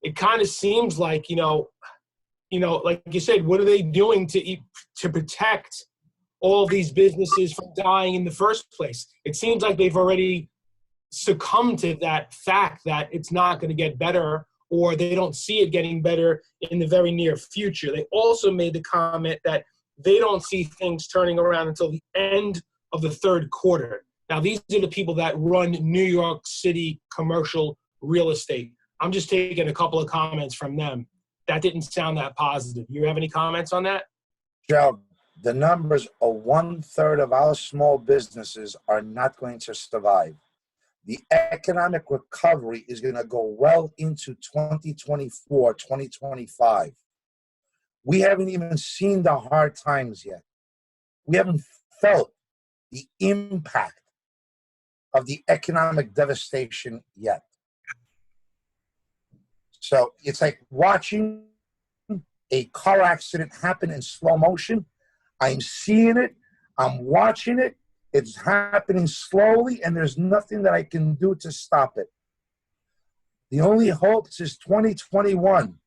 It kind of seems like, like you said, what are they doing to protect all these businesses from dying in the first place? It seems like they've already succumbed to that fact that it's not going to get better or they don't see it getting better in the very near future. They also made the comment that they don't see things turning around until the end of the third quarter. Now, these are the people that run New York City commercial real estate. I'm just taking a couple of comments from them. That didn't sound that positive. You have any comments on that? Joe, the numbers are 1/3 of our small businesses are not going to survive. The economic recovery is going to go well into 2024, 2025. We haven't even seen the hard times yet. We haven't felt the impact of the economic devastation yet. So it's like watching a car accident happen in slow motion. I'm seeing it, I'm watching it, it's happening slowly, and there's nothing that I can do to stop it. The only hope is 2021,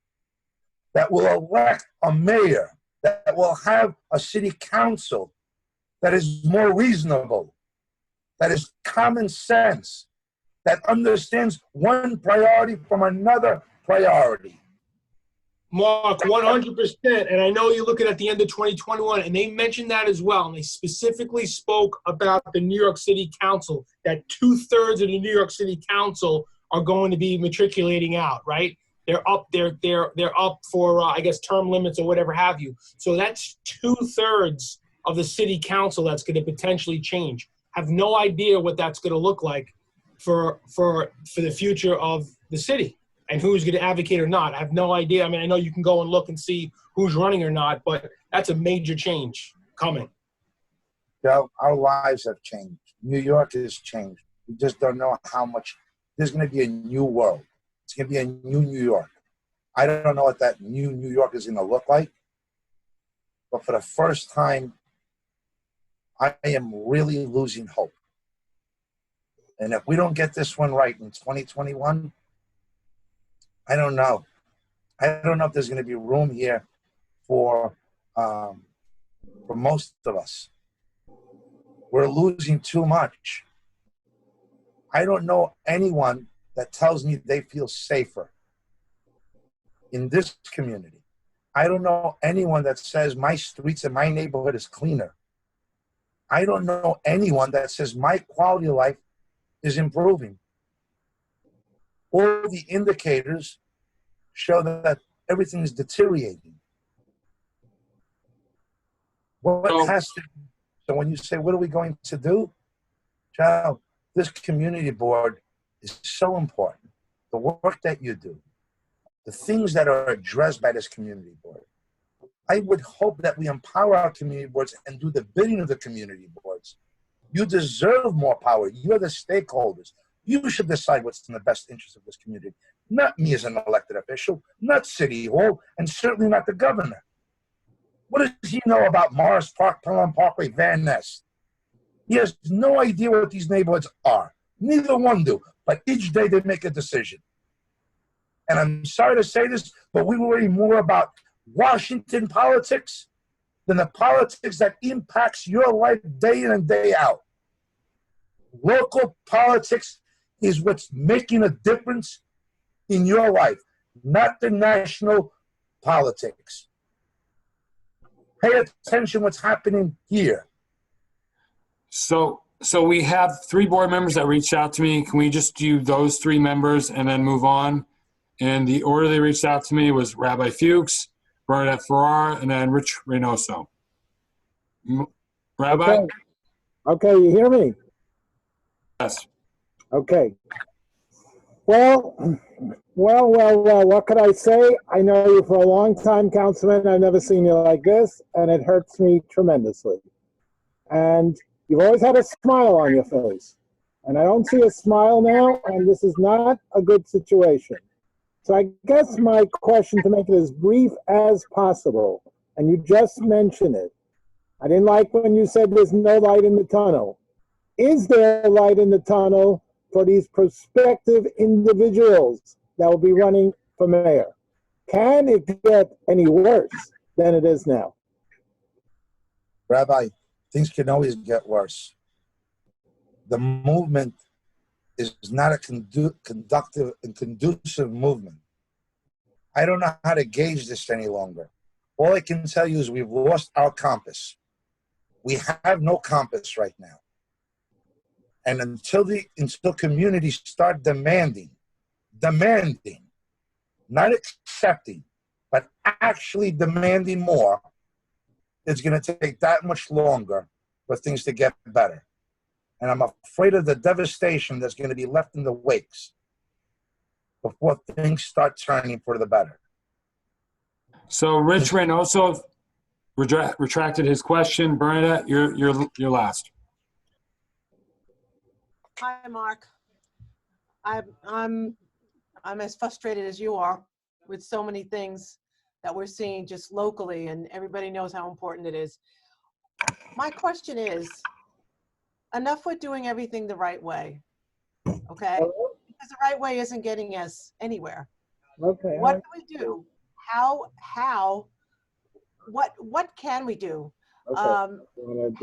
that will elect a mayor, that will have a city council that is more reasonable, that is common sense, that understands one priority from another priority. Mark, 100%. And I know you're looking at the end of 2021, and they mentioned that as well. And they specifically spoke about the New York City Council, that 2/3 of the New York City Council are going to be matriculating out, right? They're up, they're up for, I guess, term limits or whatever have you. So that's 2/3 of the city council that's going to potentially change. Have no idea what that's going to look like for the future of the city and who's going to advocate or not. I have no idea. I mean, I know you can go and look and see who's running or not, but that's a major change coming. Joe, our lives have changed. New York has changed. We just don't know how much. There's going to be a new world. It's going to be a new New York. I don't know what that new New York is going to look like, but for the first time, I am really losing hope. And if we don't get this one right in 2021, I don't know. I don't know if there's going to be room here for most of us. We're losing too much. I don't know anyone that tells me they feel safer in this community. I don't know anyone that says my streets in my neighborhood is cleaner. I don't know anyone that says my quality of life is improving. All the indicators show that everything is deteriorating. What has to, so when you say, what are we going to do? Joe, this community board is so important. The work that you do, the things that are addressed by this community board. I would hope that we empower our community boards and do the bidding of the community boards. You deserve more power. You're the stakeholders. You should decide what's in the best interest of this community. Not me as an elected official, not City Hall, and certainly not the governor. What does he know about Morris Park, Pelham Parkway, Van Ness? He has no idea what these neighborhoods are. Neither one do, but each day they make a decision. And I'm sorry to say this, but we worry more about Washington politics than the politics that impacts your life day in and day out. Local politics is what's making a difference in your life, not the national politics. Pay attention what's happening here. So we have 3 board members that reached out to me. Can we just do those 3 members and then move on? And the order they reached out to me was Rabbi Fuchs, Bernadette Farrar, and then Rich Reynoso. Rabbi? Okay, you hear me? Yes. Okay. Well, what could I say? I know you for a long time, Councilman. I've never seen you like this, and it hurts me tremendously. And you've always had a smile on your face. And I don't see a smile now, and this is not a good situation. So I guess my question, to make it as brief as possible, and you just mentioned it, I didn't like when you said there's no light in the tunnel. Is there a light in the tunnel for these prospective individuals that will be running for mayor? Can it get any worse than it is now? Rabbi, things can always get worse. The movement is not a conductive and conducive movement. I don't know how to gauge this any longer. All I can tell you is we've lost our compass. We have no compass right now. And until communities start demanding, not accepting, but actually demanding more, it's going to take that much longer for things to get better. And I'm afraid of the devastation that's going to be left in the wakes before things start turning for the better. So Rich Reynoso retracted his question. Bernadette, you're last. Hi, Mark. I'm as frustrated as you are with so many things that we're seeing just locally, and everybody knows how important it is. My question is, enough with doing everything the right way, okay? Because the right way isn't getting us anywhere. Okay. What do we do? What can we do? Okay.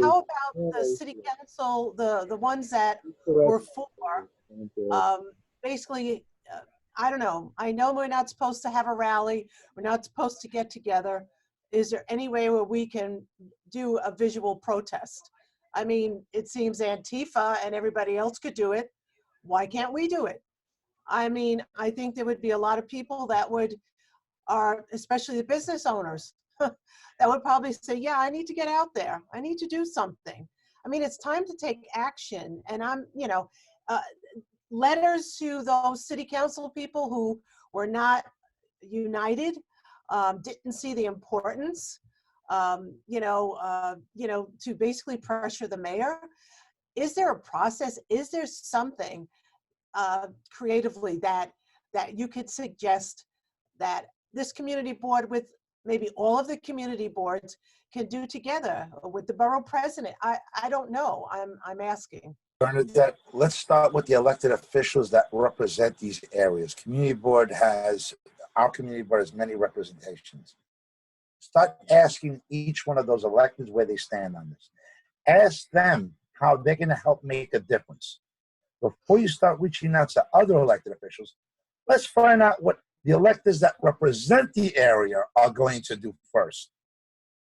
How about the city council, the ones that were for, basically, I don't know. I know we're not supposed to have a rally. We're not supposed to get together. Is there any way where we can do a visual protest? I mean, it seems Antifa and everybody else could do it. Why can't we do it? I mean, I think there would be a lot of people that are especially the business owners, that would probably say, yeah, I need to get out there. I need to do something. I mean, it's time to take action. And letters to those city council people who were not united, didn't see the importance, to basically pressure the mayor. Is there a process? Is there something creatively that you could suggest that this community board with maybe all of the community boards can do together with the borough president? I don't know. I'm asking. Bernadette, let's start with the elected officials that represent these areas. Our community board has many representations. Start asking each one of those electeds where they stand on this. Ask them how they're going to help make a difference. Before you start reaching out to other elected officials, let's find out what the electeds that represent the area are going to do first.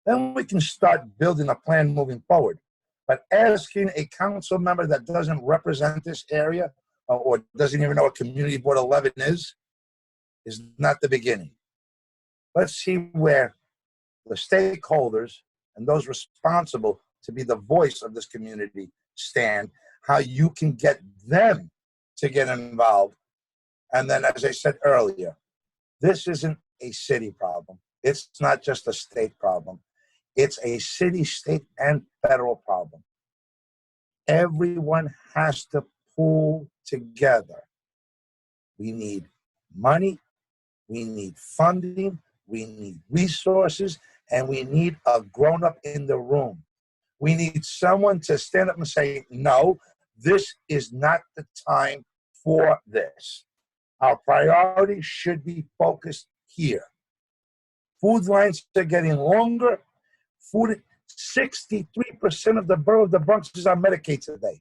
Then we can start building a plan moving forward. But asking a council member that doesn't represent this area or doesn't even know what Community Board 11 is not the beginning. Let's see where the stakeholders and those responsible to be the voice of this community stand, how you can get them to get involved. And then, as I said earlier, this isn't a city problem. It's not just a state problem. It's a city, state, and federal problem. Everyone has to pull together. We need money, we need funding, we need resources, and we need a grown-up in the room. We need someone to stand up and say, no, this is not the time for this. Our priorities should be focused here. Food lines are getting longer. 63% of the borough of the Bronx is on Medicaid today.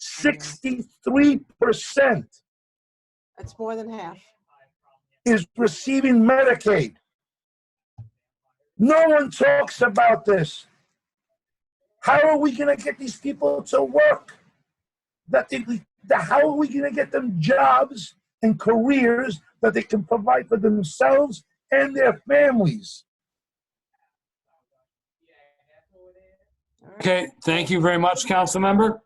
63%. That's more than half. Is receiving Medicaid. No one talks about this. How are we going to get these people to work? How are we going to get them jobs and careers that they can provide for themselves and their families? Okay, thank you very much, council member.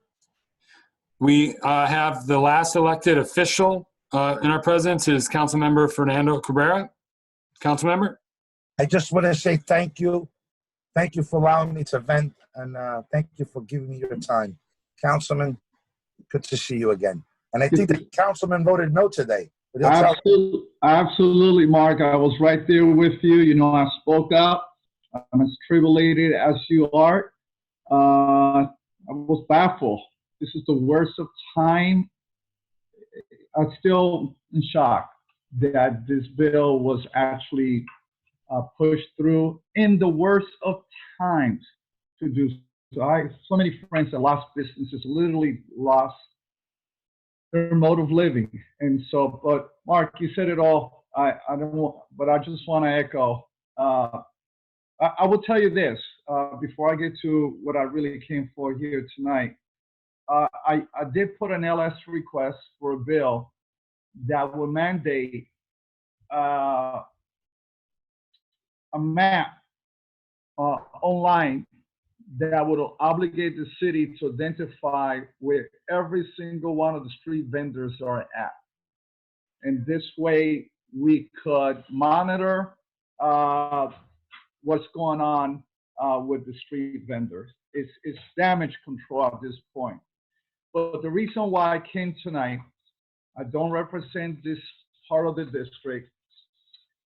We have the last elected official in our presence is council member Fernando Cabrera. Council member. I just want to say thank you. Thank you for allowing me to vent, and thank you for giving me your time. Councilman, good to see you again. And I think the councilman voted no today. Absolutely, Mark. I was right there with you. You know, I spoke up. I'm as tribulated as you are. I was baffled. This is the worst of time. I'm still in shock that this bill was actually pushed through in the worst of times to do so. So many friends that lost businesses, literally lost their mode of living. And so, but Mark, you said it all. I don't want, but I just want to echo. I will tell you this before I get to what I really came for here tonight. I did put an LS request for a bill that will mandate a map online that would obligate the city to identify where every single one of the street vendors are at. And this way we could monitor what's going on with the street vendors. It's damage control at this point. But the reason why I came tonight, I don't represent this part of the district,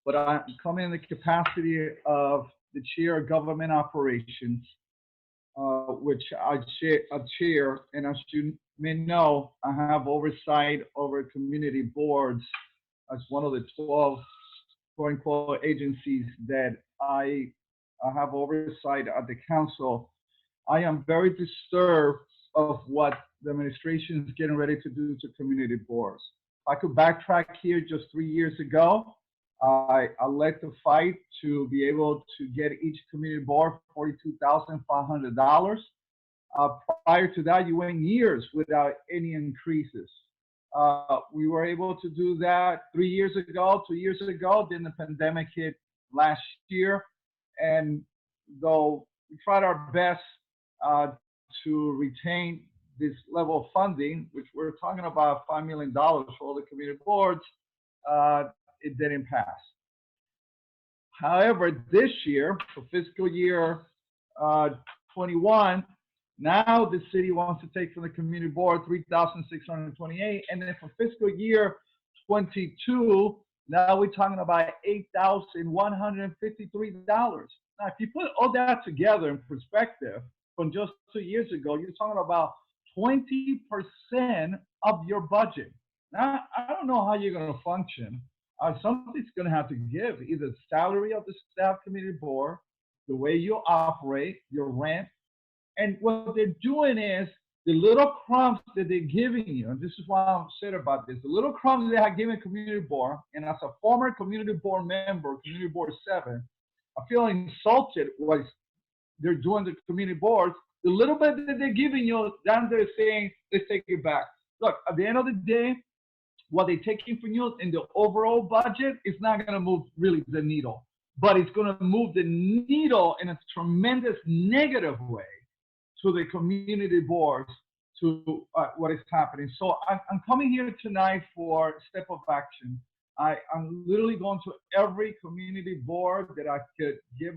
but I'm coming in the capacity of the chair of government operations, which I chair, and as you may know, I have oversight over community boards as one of the 12 quote-unquote agencies that I have oversight at the council. I am very disturbed of what the administration is getting ready to do to community boards. I could backtrack here just 3 years ago. I led the fight to be able to get each community board $42,500. Prior to that, you went years without any increases. We were able to do that 3 years ago, 2 years ago, then the pandemic hit last year. And though we tried our best to retain this level of funding, which we're talking about $5 million for all the community boards, it didn't pass. However, this year, for fiscal year 21, now the city wants to take from the community board $3,628, and then for fiscal year 22, now we're talking about $8,153. Now, if you put all that together in perspective, from just 2 years ago, you're talking about 20% of your budget. Now, I don't know how you're going to function. Something's going to have to give, either the salary of the staff community board, the way you operate, your rent. And what they're doing is the little crumbs that they're giving you, and this is why I'm upset about this, the little crumbs they have given community board, and as a former community board member, community board 7, I feel insulted what they're doing to community boards. The little bit that they're giving you, then they're saying, let's take it back. Look, at the end of the day, what they're taking from you in the overall budget is not going to move really the needle, but it's going to move the needle in a tremendous negative way to the community boards, to what is happening. So I'm coming here tonight for a step of action. I'm literally going to every community board that I could get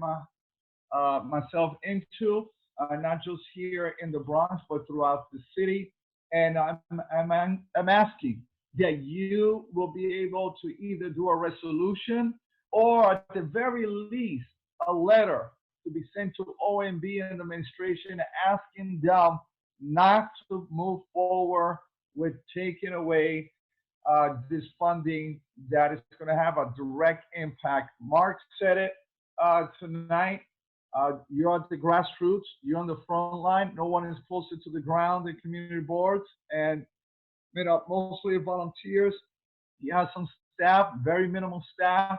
myself into, not just here in the Bronx, but throughout the city. And I'm asking that you will be able to either do a resolution or at the very least a letter to be sent to OMB and the administration asking them not to move forward with taking away this funding that is going to have a direct impact. Mark said it tonight. You're at the grassroots, you're on the front line. No one is closer to the ground than community boards, and made up mostly of volunteers. You have some staff, very minimal staff.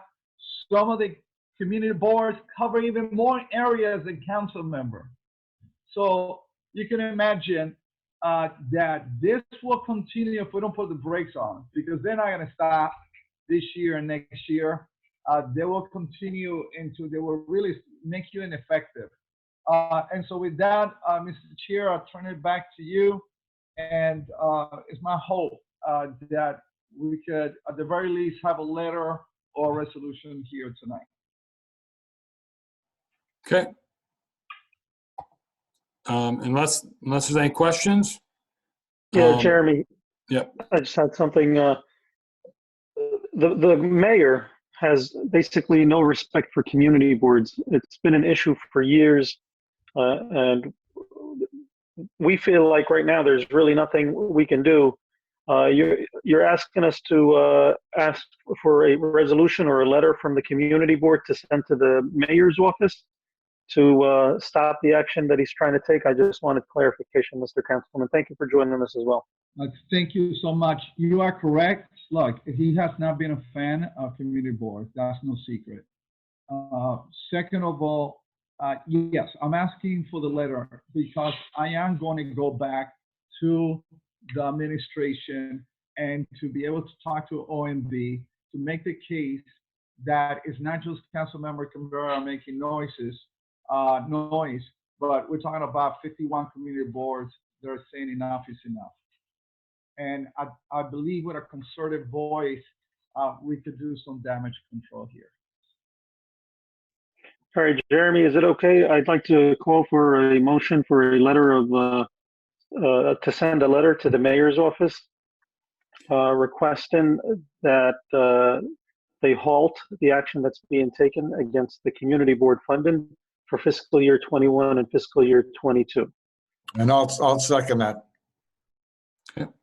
Some of the community boards cover even more areas than council member. So you can imagine that this will continue if we don't put the brakes on, because they're not going to stop this year and next year. They will continue they will really make you ineffective. And so with that, Mr. Chair, I'll turn it back to you. And it's my hope that we could, at the very least, have a letter or a resolution here tonight. Okay. Unless there's any questions. Yeah, Jeremy. Yep. I just had something. The mayor has basically no respect for community boards. It's been an issue for years, and we feel like right now there's really nothing we can do. You're asking us to ask for a resolution or a letter from the community board to send to the mayor's office. to stop the action that he's trying to take. I just wanted clarification, Mr. Councilman. Thank you for joining us as well. Thank you so much. You are correct. Look, he has not been a fan of community boards. That's no secret. Second of all, yes, I'm asking for the letter because I am going to go back to the administration and to be able to talk to OMB to make the case that it's not just Councilmember Cabrera making noise, but we're talking about 51 community boards that are saying enough is enough. And I believe with a concerted voice, we could do some damage control here. All right, Jeremy, is it okay? I'd like to call for a motion for a letter of, to send a letter to the mayor's office requesting that they halt the action that's being taken against the community board funding for fiscal year 21 and fiscal year 22. And I'll second that.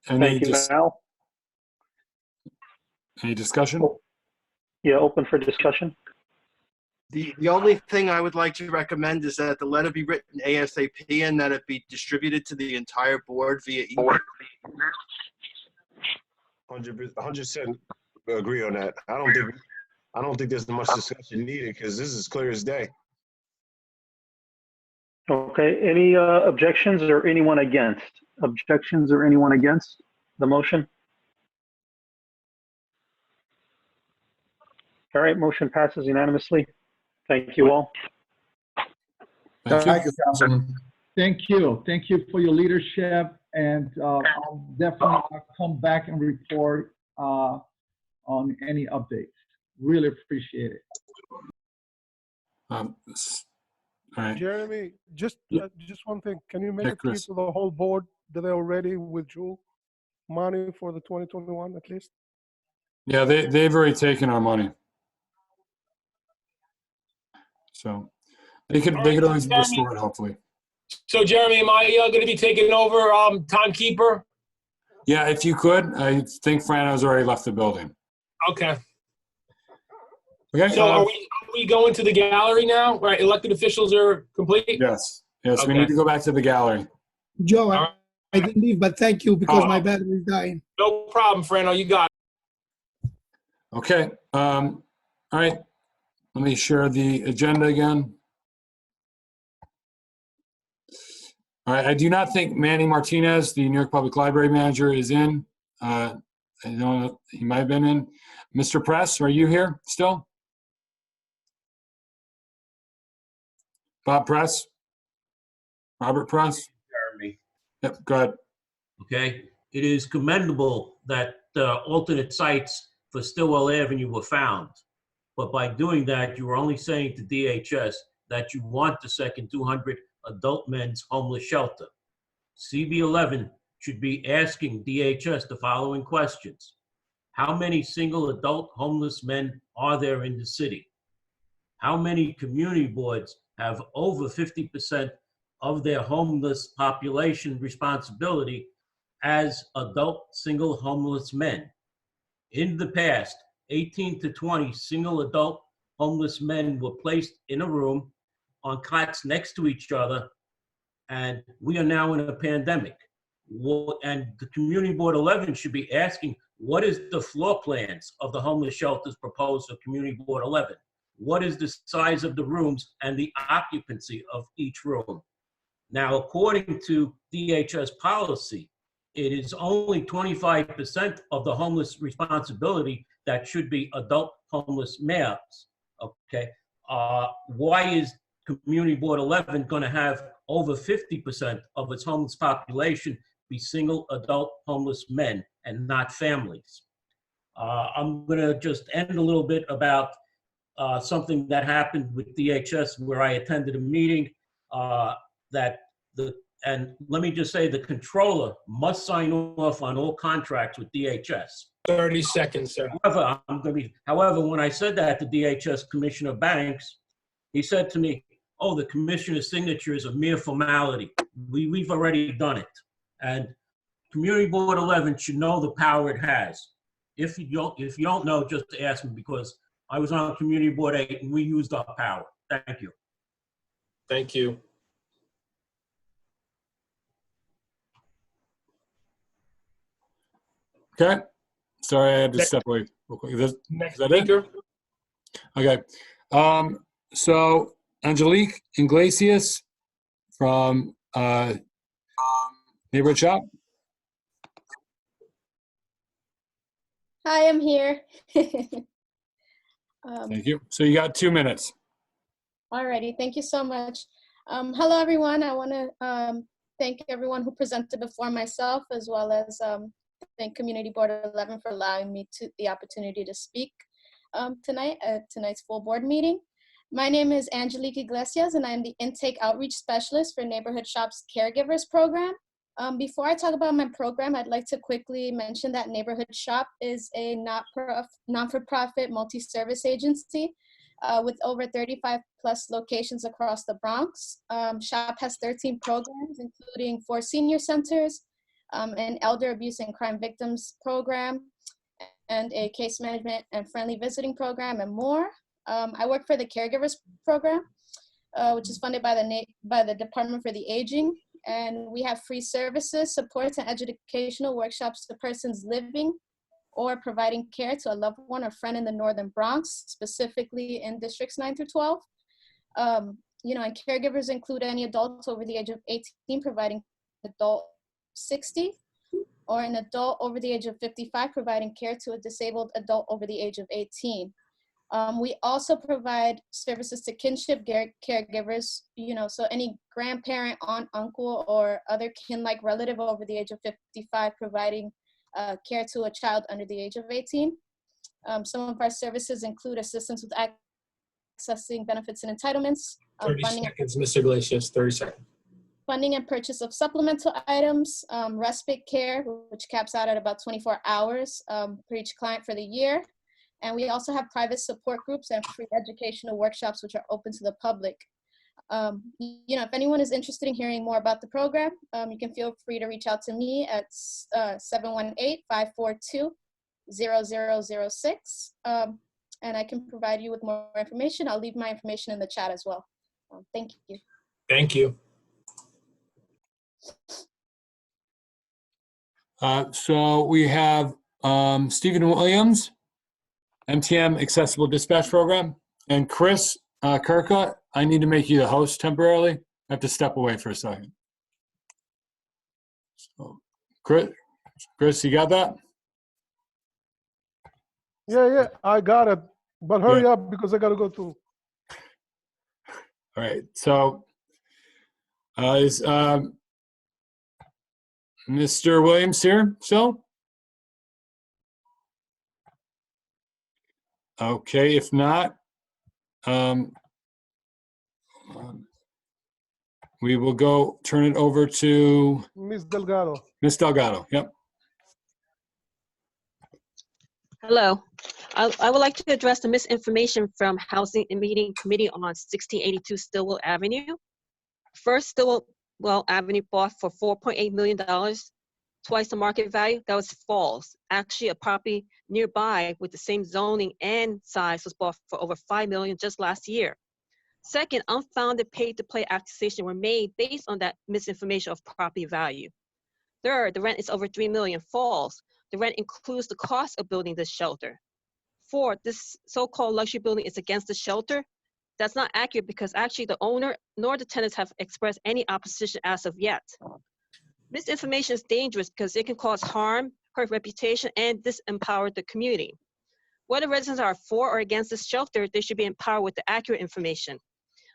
Thank you, Al. Any discussion? Yeah, open for discussion. The only thing I would like to recommend is that the letter be written ASAP and that it be distributed to the entire board via email. 100% agree on that. I don't think there's much discussion needed because this is clear as day. Okay, any objections or anyone against? Objections or anyone against the motion? All right, motion passes unanimously. Thank you all. Thank you, Councilman. Thank you. Thank you for your leadership. And I'll definitely come back and report on any updates. Really appreciate it. All right. Jeremy, just one thing. Can you make Yeah, it clear Chris. to the whole board that they already withdrew money for the 2021 at least? Yeah, they've already taken our money. So they could always restore it, hopefully. So, Jeremy, am I going to be taking over timekeeper? Yeah, if you could. I think Frano's already left the building. Okay. Okay. So are we going to the gallery now? Right, elected officials are complete? Yes. Yes, Okay. we need to go back to the gallery. Joe, I didn't leave, but thank you because Oh. my battery is dying. No problem, Frano, you got it. Okay. All right. Let me share the agenda again. All right. I do not think Manny Martinez, the New York Public Library manager, is in. I don't know. He might have been in. Mr. Press, are you here still? Bob Press? Robert Press? Jeremy. Yep, go ahead. Okay. It is commendable that alternate sites for Stillwell Avenue were found. But by doing that, you were only saying to DHS that you want the second 200 adult men's homeless shelter. CB11 should be asking DHS the following questions. How many single adult homeless men are there in the city? How many community boards have over 50% of their homeless population responsibility as adult single homeless men? In the past, 18 to 20 single adult homeless men were placed in a room on cots next to each other, and we are now in a pandemic. And the Community Board 11 should be asking, what is the floor plans of the homeless shelters proposed for Community Board 11? What is the size of the rooms and the occupancy of each room? Now, according to DHS policy, it is only 25% of the homeless responsibility that should be adult homeless males, okay? Why is Community Board 11 gonna have over 50% of its homeless population be single adult homeless men and not families? I'm gonna just end a little bit about something that happened with DHS where I attended a meeting and let me just say the controller must sign off on all contracts with DHS. 30 seconds, sir. However, when I said that to DHS Commissioner Banks, he said to me, oh, the commissioner's signature is a mere formality. We've already done it. And Community Board 11 should know the power it has. If you don't know, just ask me because I was on Community Board 8 and we used our power. Thank you. Thank you. Okay. Sorry, I had to step away real quick. Is Next that it? speaker. Okay. So Angelique Iglesias from Neighborhood Shop. Hi, I'm here. Thank you. So you got 2 minutes. Alrighty, thank you so much. Hello, everyone. I want to thank everyone who presented before myself, as well as thank Community Board 11 for allowing me the opportunity to speak tonight at tonight's full board meeting. My name is Angelique Iglesias, and I'm the Intake Outreach Specialist for Neighborhood Shop's Caregivers Program. Before I talk about my program, I'd like to quickly mention that Neighborhood Shop is a not-for-profit multi-service agency with over 35 plus locations across the Bronx. Shop has 13 programs, including 4 senior centers, an elder abuse and crime victims program, and a case management and friendly visiting program, and more. I work for the Caregivers Program, which is funded by the Department for the Aging. And we have free services, supports, and educational workshops to persons living or providing care to a loved one or friend in the Northern Bronx, specifically in districts 9 through 12. And caregivers include any adults over the age of 18 providing adult 60, or an adult over the age of 55 providing care to a disabled adult over the age of 18. We also provide services to kinship caregivers, so any grandparent, aunt, uncle, or other kin-like relative over the age of 55 providing care to a child under the age of 18. Some of our services include assistance with accessing benefits and entitlements. 30 seconds, Mr. Iglesias, 30 seconds. Funding and purchase of supplemental items, respite care, which caps out at about 24 hours for each client for the year. And we also have private support groups and free educational workshops, which are open to the public. If anyone is interested in hearing more about the program, you can feel free to reach out to me at 718-542-0006. And I can provide you with more information. I'll leave my information in the chat as well. Thank you. Thank you. So we have Stephen Williams, MTM Accessible Dispatch Program, and Chris Kirka. I need to make you the host temporarily. I have to step away for a second. So, Chris, you got that? Yeah, I got it. But hurry up because I got to go too. All right. So is Mr. Williams here still? Okay, if not, we will turn it over to Ms. Delgado. Ms. Delgado. Yep. Hello. I would like to address the misinformation from Housing and Meeting Committee on 1682 Stillwell Avenue. First, Stillwell Avenue bought for $4.8 million, twice the market value. That was false. Actually, a property nearby with the same zoning and size was bought for over $5 million just last year. Second, unfounded pay-to-play accusations were made based on that misinformation of property value. Third, the rent is over $3 million, false. The rent includes the cost of building this shelter. Fourth, this so-called luxury building is against the shelter. That's not accurate because actually the owner nor the tenants have expressed any opposition as of yet. Misinformation is dangerous because it can cause harm, hurt reputation, and disempower the community. Whether residents are for or against this shelter, they should be empowered with the accurate information.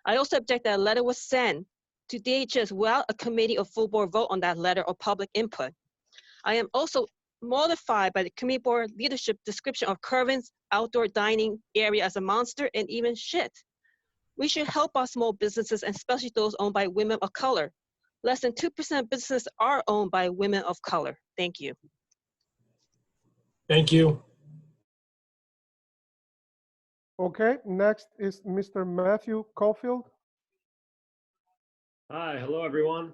I also object that a letter was sent to DHS without a committee or full board vote on that letter or public input. I am also mortified by the committee board leadership description of Kervin's outdoor dining area as a monster and even shit. We should help our small businesses, and especially those owned by women of color. Less than 2% of businesses are owned by women of color. Thank you. Thank you. Okay, next is Mr. Matthew Caulfield. Hi, hello everyone.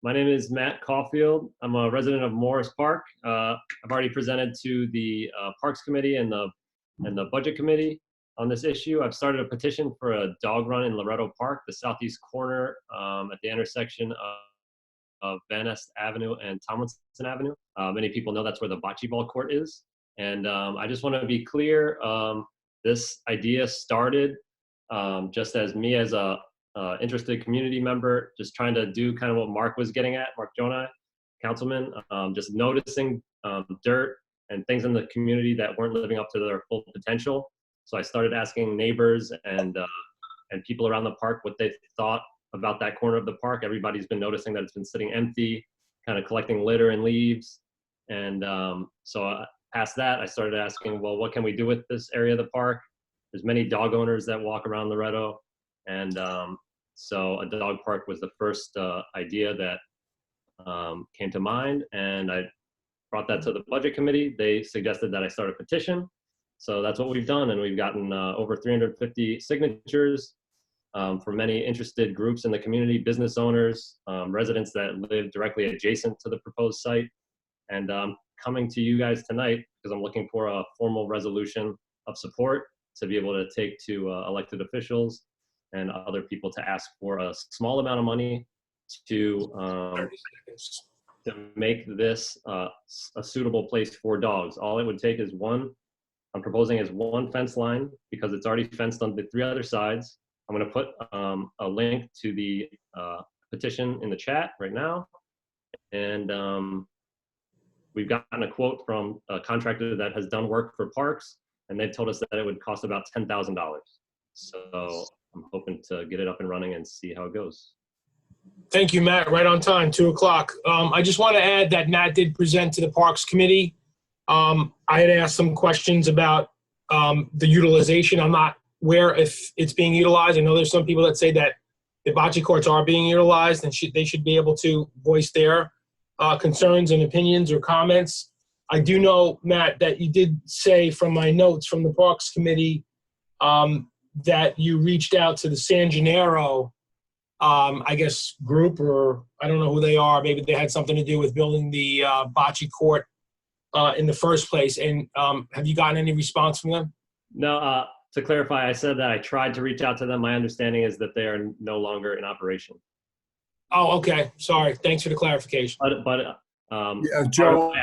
My name is Matt Caulfield. I'm a resident of Morris Park. I've already presented to the Parks Committee and the Budget Committee. on this issue. I've started a petition for a dog run in Loretto Park, the southeast corner at the intersection of Van Nest Avenue and Tomlinson Avenue. Many people know that's where the bocce ball court is. And I just want to be clear, this idea started just as me as a interested community member, just trying to do kind of what Mark was getting at, Mark Jonah, councilman, just noticing dirt and things in the community that weren't living up to their full potential. So I started asking neighbors and people around the park what they thought about that corner of the park. Everybody's been noticing that it's been sitting empty, kind of collecting litter and leaves. And so past that, I started asking, well, what can we do with this area of the park? There's many dog owners that walk around Loretto. And so a dog park was the first idea that came to mind. And I brought that to the budget committee. They suggested that I start a petition. So that's what we've done. And we've gotten over 350 signatures from many interested groups in the community, business owners, residents that live directly adjacent to the proposed site. And I'm coming to you guys tonight because I'm looking for a formal resolution of support to be able to take to elected officials and other people to ask for a small amount of money to make this a suitable place for dogs. All it would take is I'm proposing is one fence line because it's already fenced on the 3 other sides. I'm going to put a link to the petition in the chat right now. And we've gotten a quote from a contractor that has done work for parks, and they've told us that it would cost about $10,000. So I'm hoping to get it up and running and see how it goes. Thank you, Matt. Right on time, 2 o'clock. I just want to add that Matt did present to the Parks Committee. I had asked some questions about the utilization. I'm not aware if it's being utilized. I know there's some people that say that the bocce courts are being utilized and they should be able to voice their concerns and opinions or comments. I do know, Matt, that you did say from my notes from the Parks Committee that you reached out to the San Gennaro, I guess, group, or I don't know who they are. Maybe they had something to do with building the bocce court in the first place. And have you gotten any response from them? No, to clarify, I said that I tried to reach out to them. My understanding is that they are no longer in operation. Oh, okay. Sorry. Thanks for the clarification. But Joe,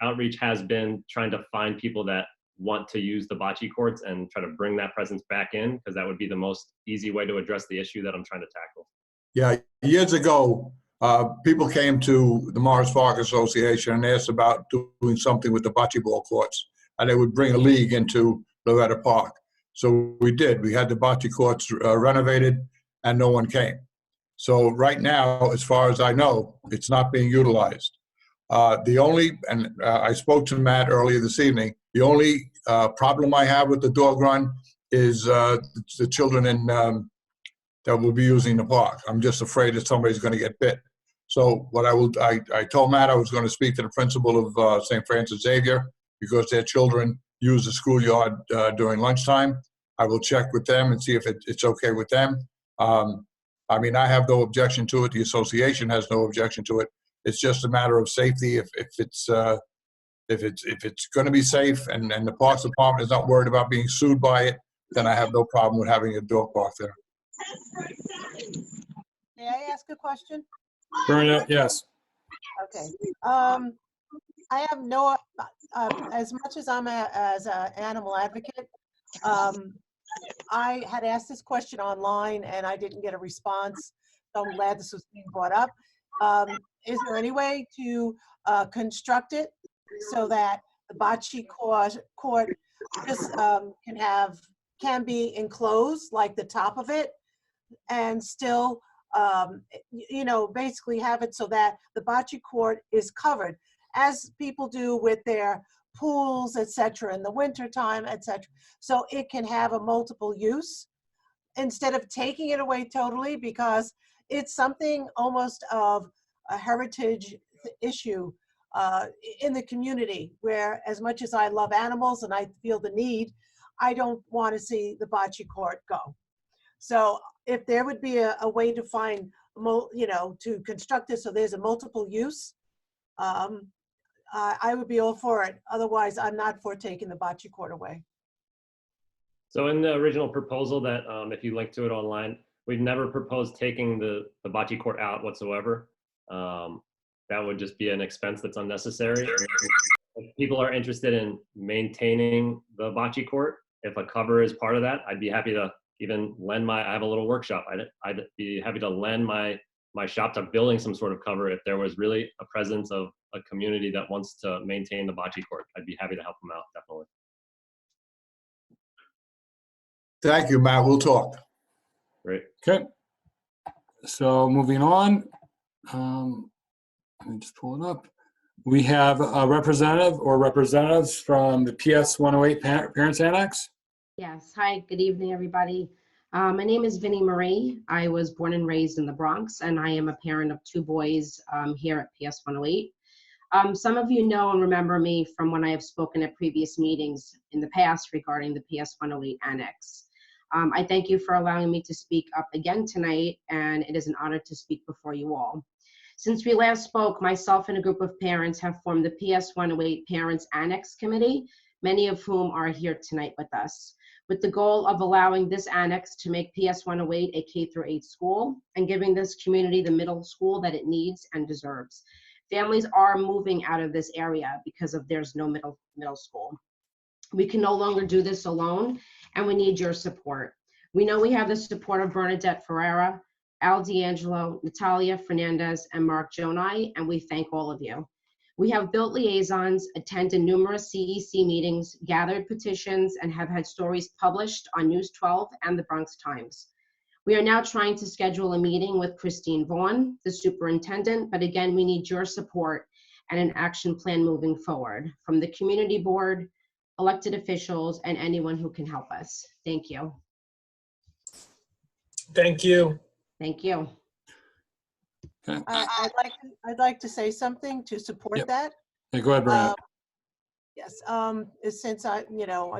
outreach has been trying to find people that want to use the bocce courts and try to bring that presence back in, because that would be the most easy way to address the issue that I'm trying to tackle. Yeah, years ago, people came to the Morris Park Association and asked about doing something with the bocce ball courts, and they would bring a league into Loretto Park. So we did. We had the bocce courts renovated, and no one came. So right now, as far as I know, it's not being utilized. I spoke to Matt earlier this evening. The only problem I have with the dog run is the children that will be using the park. I'm just afraid that somebody's going to get bit. So what I told Matt I was going to speak to the principal of St. Francis Xavier, because their children use the schoolyard during lunchtime. I will check with them and see if it's okay with them. I mean, I have no objection to it. The association has no objection to it. It's just a matter of safety. If it's going to be safe and the Parks Department is not worried about being sued by it, then I have no problem with having a dog park there. May I ask a question? Verna, yes. Okay. I have no, as much as I'm as an animal advocate, I had asked this question online and I didn't get a response. So I'm glad this was being brought up. Is there any way to construct it so that the bocce court just can be enclosed, like the top of it, and still, basically have it so that the bocce court is covered, as people do with their pools, etc., in the wintertime, etc. So it can have a multiple use instead of taking it away totally, because it's something almost of a heritage issue in the community, where as much as I love animals and I feel the need, I don't want to see the bocce court go. So if there would be a way to find, to construct this so there's a multiple use, I would be all for it. Otherwise, I'm not for taking the bocce court away. So in the original proposal that, if you link to it online, we've never proposed taking the bocce court out whatsoever. That would just be an expense that's unnecessary. If people are interested in maintaining the bocce court, if a cover is part of that, I'd be happy to even lend I have a little workshop. I'd be happy to lend my shop to building some sort of cover if there was really a presence of a community that wants to maintain the bocce court. I'd be happy to help them out, definitely. Thank you, Matt. We'll talk. Great. Okay. So moving on, let me just pull it up. We have a representative or representatives from the PS 108 Parents Annex. Yes. Hi, good evening, everybody. My name is Vinnie Marie. I was born and raised in the Bronx, and I am a parent of 2 boys here at PS 108. Some of you know and remember me from when I have spoken at previous meetings in the past regarding the PS 108 Annex. I thank you for allowing me to speak up again tonight, and it is an honor to speak before you all. Since we last spoke, myself and a group of parents have formed the PS 108 Parents Annex Committee, many of whom are here tonight with us, with the goal of allowing this annex to make PS 108 a K-8 school and giving this community the middle school that it needs and deserves. Families are moving out of this area because there's no middle school. We can no longer do this alone, and we need your support. We know we have the support of Bernadette Ferreira, Al D'Angelo, Natalia Fernandez, and Mark Jonai, and we thank all of you. We have built liaisons, attended numerous CEC meetings, gathered petitions, and have had stories published on News 12 and the Bronx Times. We are now trying to schedule a meeting with Christine Vaughn, the superintendent, but again, we need your support and an action plan moving forward from the community board, elected officials, and anyone who can help us. Thank you. Thank you. Thank you. Okay. I'd like to say something to support that. Hey, go ahead, Bernadette. Yes, since I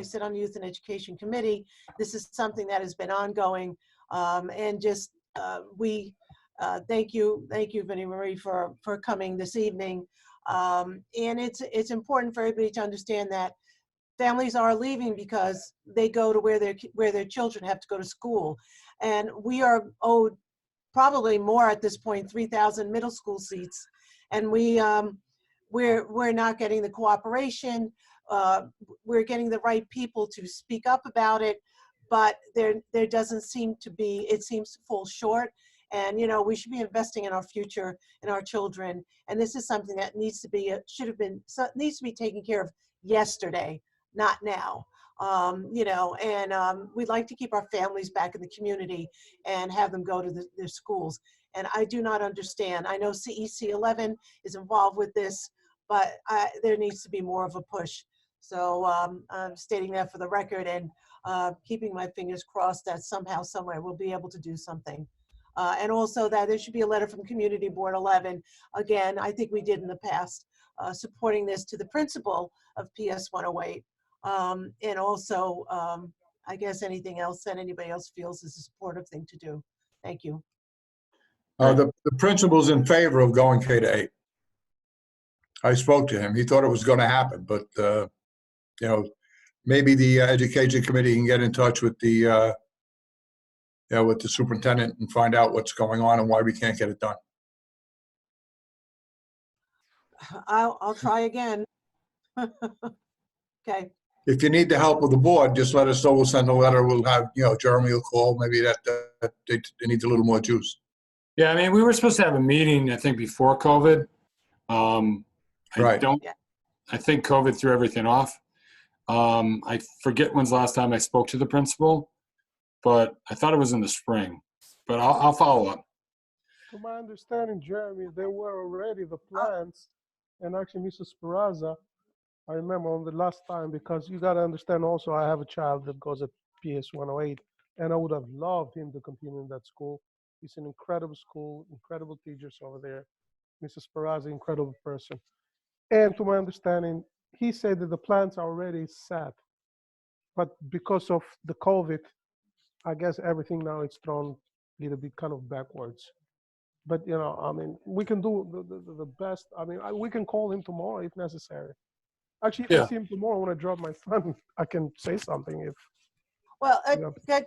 sit on the Youth and Education Committee, this is something that has been ongoing, and just we thank you, Vinnie Marie, for coming this evening. And it's important for everybody to understand that families are leaving because they go to where their children have to go to school, and we are owed probably more at this point, 3,000 middle school seats, and we're not getting the cooperation. We're getting the right people to speak up about it, but there doesn't seem to be. It seems to fall short. And we should be investing in our future, in our children. And this is something that needs to be needs to be taken care of yesterday, not now. We'd like to keep our families back in the community and have them go to their schools. And I do not understand. I know CEC 11 is involved with this, but there needs to be more of a push. So I'm stating that for the record and keeping my fingers crossed that somehow, somewhere, we'll be able to do something. And also that there should be a letter from Community Board 11. Again, I think we did in the past, supporting this to the principal of PS 108. And also, I guess anything else that anybody else feels is a supportive thing to do. Thank you. The principal's in favor of going K-8. I spoke to him. He thought it was going to happen, but maybe the education committee can get in touch with the with the superintendent and find out what's going on and why we can't get it done. I'll try again. Okay. If you need the help of the board, just let us know. We'll send a letter. We'll have, Jeremy will call. Maybe that they need a little more juice. Yeah, I mean, we were supposed to have a meeting, I think, before COVID. Right. I think COVID threw everything off. I forget when's the last time I spoke to the principal, but I thought it was in the spring. But I'll follow up. To my understanding, Jeremy, there were already the plans, and actually Mrs. Peraza, I remember on the last time, because you got to understand also I have a child that goes at PS 108, and I would have loved him to continue in that school. It's an incredible school, incredible teachers over there. Mrs. Peraza, incredible person. And to my understanding, he said that the plans are already set, but because of the COVID, I guess everything now is thrown a little bit kind of backwards. But, I mean, we can do the best. I mean, we can call him tomorrow if necessary. Actually, if I see him tomorrow when I drop my son, I can say something if. Well, Yeah.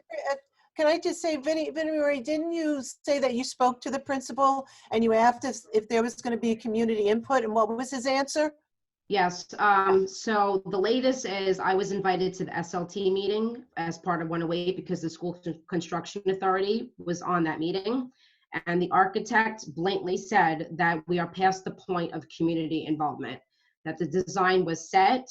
can I just say, Vinnie Marie, didn't you say that you spoke to the principal and you asked if there was going to be community input, and what was his answer? Yes, so the latest is I was invited to the SLT meeting as part of 108 because the School Construction Authority was on that meeting. And the architect blatantly said that we are past the point of community involvement, that the design was set,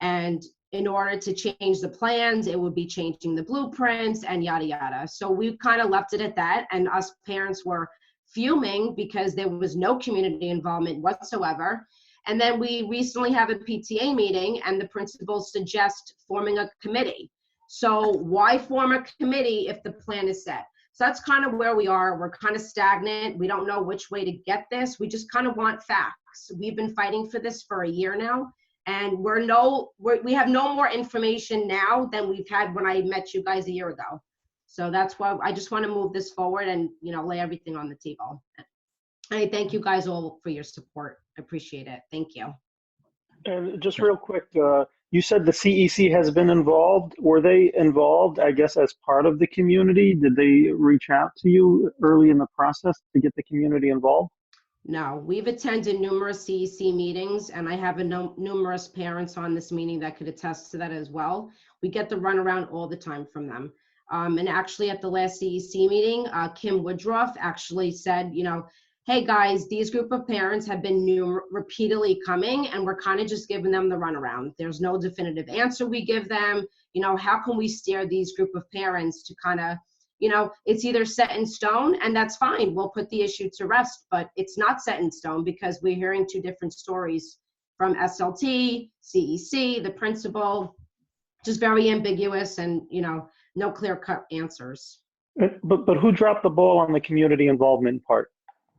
and in order to change the plans, it would be changing the blueprints and yada, yada. So we kind of left it at that, and us parents were fuming because there was no community involvement whatsoever. And then we recently have a PTA meeting and the principals suggest forming a committee. So why form a committee if the plan is set? So that's kind of where we are. We're kind of stagnant. We don't know which way to get this. We just kind of want facts. We've been fighting for this for a year now, and we have no more information now than we've had when I met you guys a year ago. So that's why I just want to move this forward and, you know, lay everything on the table. I thank you guys all for your support. I appreciate it. Thank you. And just real quick, you said the CEC has been involved. Were they involved, I guess, as part of the community? Did they reach out to you early in the process to get the community involved? No, we've attended numerous CEC meetings, and I have numerous parents on this meeting that could attest to that as well. We get the runaround all the time from them. And actually at the last CEC meeting, Kim Woodruff actually said, you know, hey guys, these group of parents have been repeatedly coming and we're kind of just giving them the runaround. There's no definitive answer we give them. You know, how can we steer these group of parents to kind of, you know, it's either set in stone and that's fine. We'll put the issue to rest, but it's not set in stone because we're hearing two different stories from SLT, CEC, the principal, just very ambiguous and, you know, no clear-cut answers. But who dropped the ball on the community involvement part?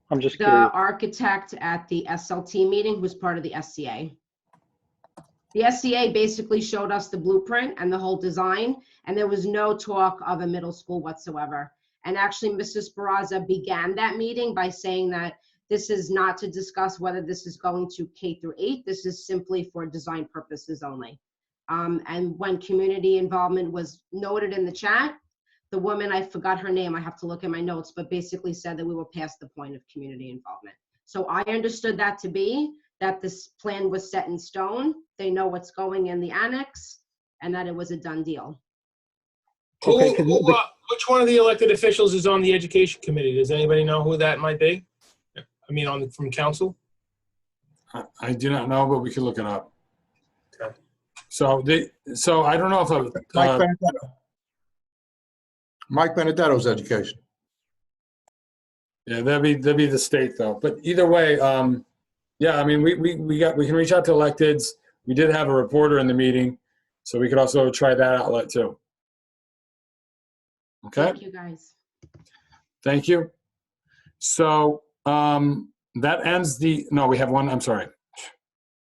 I'm just The curious. architect at the SLT meeting was part of the SCA. The SCA basically showed us the blueprint and the whole design, and there was no talk of a middle school whatsoever. And actually, Mrs. Barraza began that meeting by saying that this is not to discuss whether this is going to K through 8. This is simply for design purposes only. And when community involvement was noted in the chat, the woman, I forgot her name, I have to look at my notes, but basically said that we were past the point of community involvement. So I understood that to be that this plan was set in stone. They know what's going in the annex and that it was a done deal. Which one of the elected officials is on the education committee? Does anybody know who that might be? I mean, from council? I do not know, but we can look it up. Okay. So I don't know if Mike Benedetto. Mike Benedetto's education. Yeah, that'd be the state though. But either way, yeah, I mean, we can reach out to electeds. We did have a reporter in the meeting, so we could also try that outlet too. Okay. Thank you guys. Thank you. So that ends no, we have one, I'm sorry.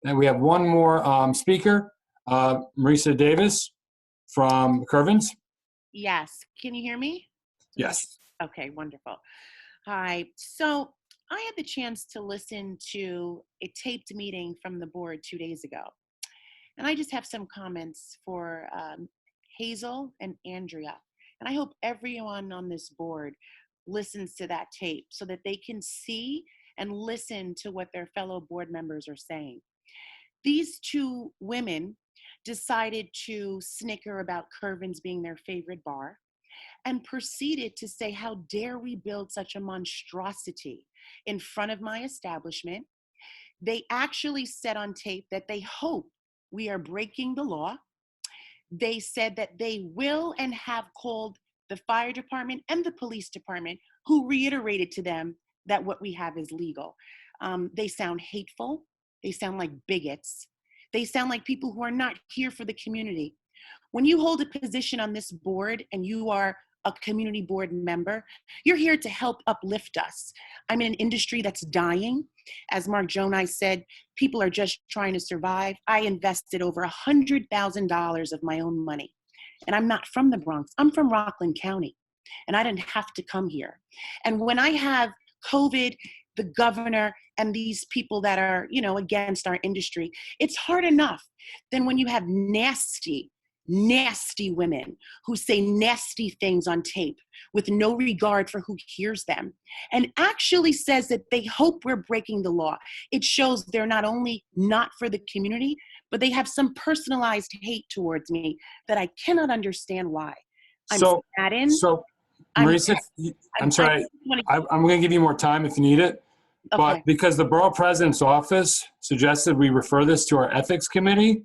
And we have one more speaker, Marisa Davis from Curvens. Yes. Can you hear me? Yes. Okay, wonderful. Hi. So I had the chance to listen to a taped meeting from the board 2 days ago. And I just have some comments for Hazel and Andrea. And I hope everyone on this board listens to that tape so that they can see and listen to what their fellow board members are saying. These two women decided to snicker about Curvens being their favorite bar and proceeded to say, how dare we build such a monstrosity in front of my establishment. They actually said on tape that they hope we are breaking the law. They said that they will and have called the fire department and the police department, who reiterated to them that what we have is legal. They sound hateful. They sound like bigots. They sound like people who are not here for the community. When you hold a position on this board and you are a community board member, you're here to help uplift us. I'm in an industry that's dying. As Mark Jonai said, people are just trying to survive. I invested over $100,000 of my own money. And I'm not from the Bronx, I'm from Rockland County. And I didn't have to come here. And when I have COVID, the governor, and these people that are, against our industry, it's hard enough. Then when you have nasty nasty women who say nasty things on tape with no regard for who hears them, and actually says that they hope we're breaking the law. It shows they're not only not for the community, but they have some personalized hate towards me that I cannot understand why. I'm saddened. So, I'm- Marisa, I'm sorry, I'm going to give you more time if you need it. Okay. But because the borough president's office suggested we refer this to our ethics committee,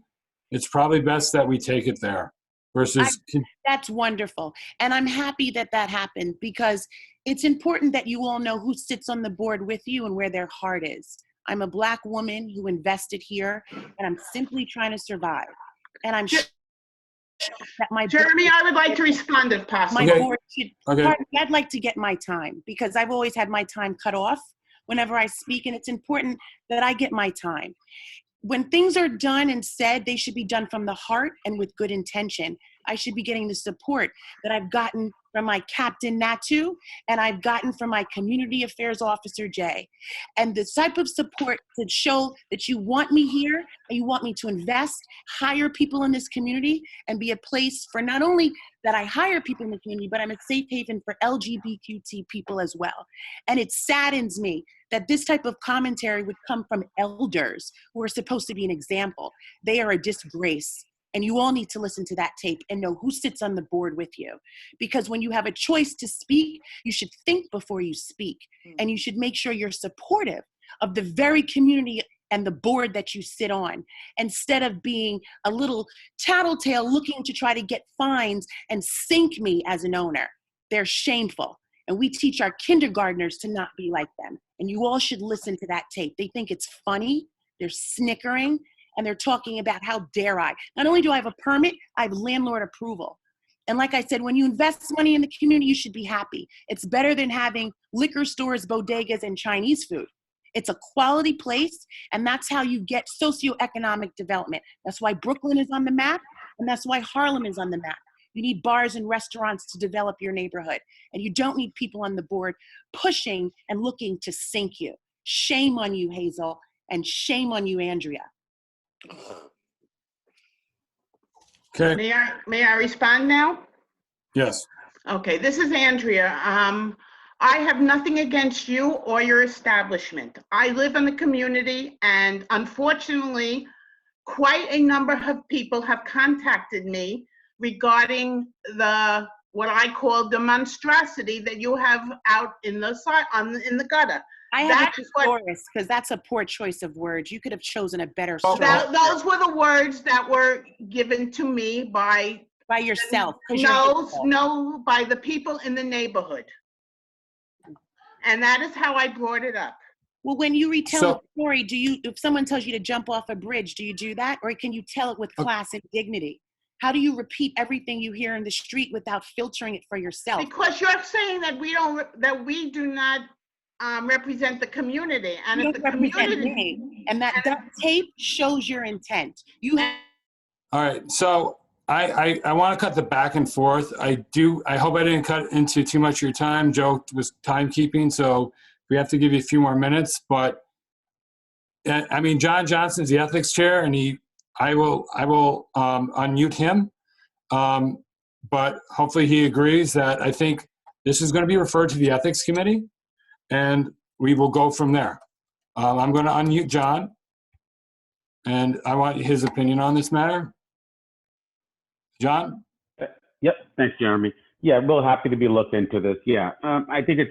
it's probably best that we take it there versus. That's wonderful. And I'm happy that that happened, because it's important that you all know who sits on the board with you and where their heart is. I'm a Black woman who invested here, and I'm simply trying to survive. And I'm that my Jeremy, I would like to respond if possible. My board should, Okay. pardon me, I'd like to get my time, because I've always had my time cut off whenever I speak, and it's important that I get my time. When things are done and said, they should be done from the heart and with good intention. I should be getting the support that I've gotten from my captain, Natu, and I've gotten from my community affairs officer, Jay. And the type of support to show that you want me here, and you want me to invest, hire people in this community, and be a place for not only that I hire people in the community, but I'm a safe haven for LGBTQ people as well. And it saddens me that this type of commentary would come from elders who are supposed to be an example. They are a disgrace. And you all need to listen to that tape and know who sits on the board with you. Because when you have a choice to speak, you should think before you speak. And you should make sure you're supportive of the very community and the board that you sit on, instead of being a little tattletale looking to try to get fines and sink me as an owner. They're shameful. And we teach our kindergartners to not be like them. And you all should listen to that tape. They think it's funny. They're snickering. And they're talking about how dare I. Not only do I have a permit, I have landlord approval. And like I said, when you invest money in the community, you should be happy. It's better than having liquor stores, bodegas, and Chinese food. It's a quality place, and that's how you get socioeconomic development. That's why Brooklyn is on the map, and that's why Harlem is on the map. You need bars and restaurants to develop your neighborhood, and you don't need people on the board pushing and looking to sink you. Shame on you, Hazel, and shame on you, Andrea. Okay. May I respond now? Yes. Okay, this is Andrea. I have nothing against you or your establishment. I live in the community, and unfortunately, quite a number of people have contacted me regarding what I call the monstrosity that you have out in the gutter. I have a thesaurus, because that's a poor choice of words. You could have chosen a better story. Those were the words that were given to me by yourself. No, by the people in the neighborhood. And that is how I brought it up. Well, when you retell a story, if someone tells you to jump off a bridge, do you do that? Or can you tell it with class and dignity? How do you repeat everything you hear in the street without filtering it for yourself? Because you're saying that we do not represent the community, and if the community me. And that tape shows your intent. All right. So I want to cut the back and forth. I hope I didn't cut into too much of your time. Joe was timekeeping, so we have to give you a few more minutes. But I mean, John Johnson's the ethics chair, and I will unmute him. But hopefully he agrees that I think this is going to be referred to the ethics committee, and we will go from there. I'm going to unmute John, and I want his opinion on this matter. John? Yep, thanks, Jeremy. Yeah, real happy to be looked into this. Yeah, I think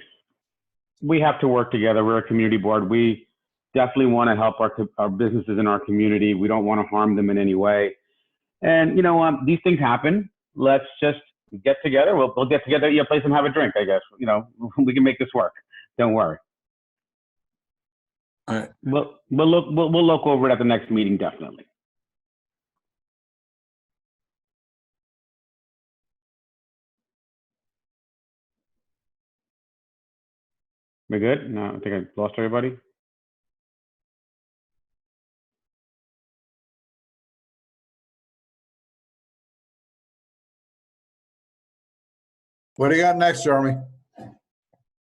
we have to work together. We're a community board. We definitely want to help our businesses in our community. We don't want to harm them in any way. And, these things happen. Let's just get together. We'll get together at your place and have a drink, I guess. We can make this work. Don't worry. All right. We'll look over it at the next meeting, definitely. We good? No, I think I lost everybody. What do you got next, Jeremy?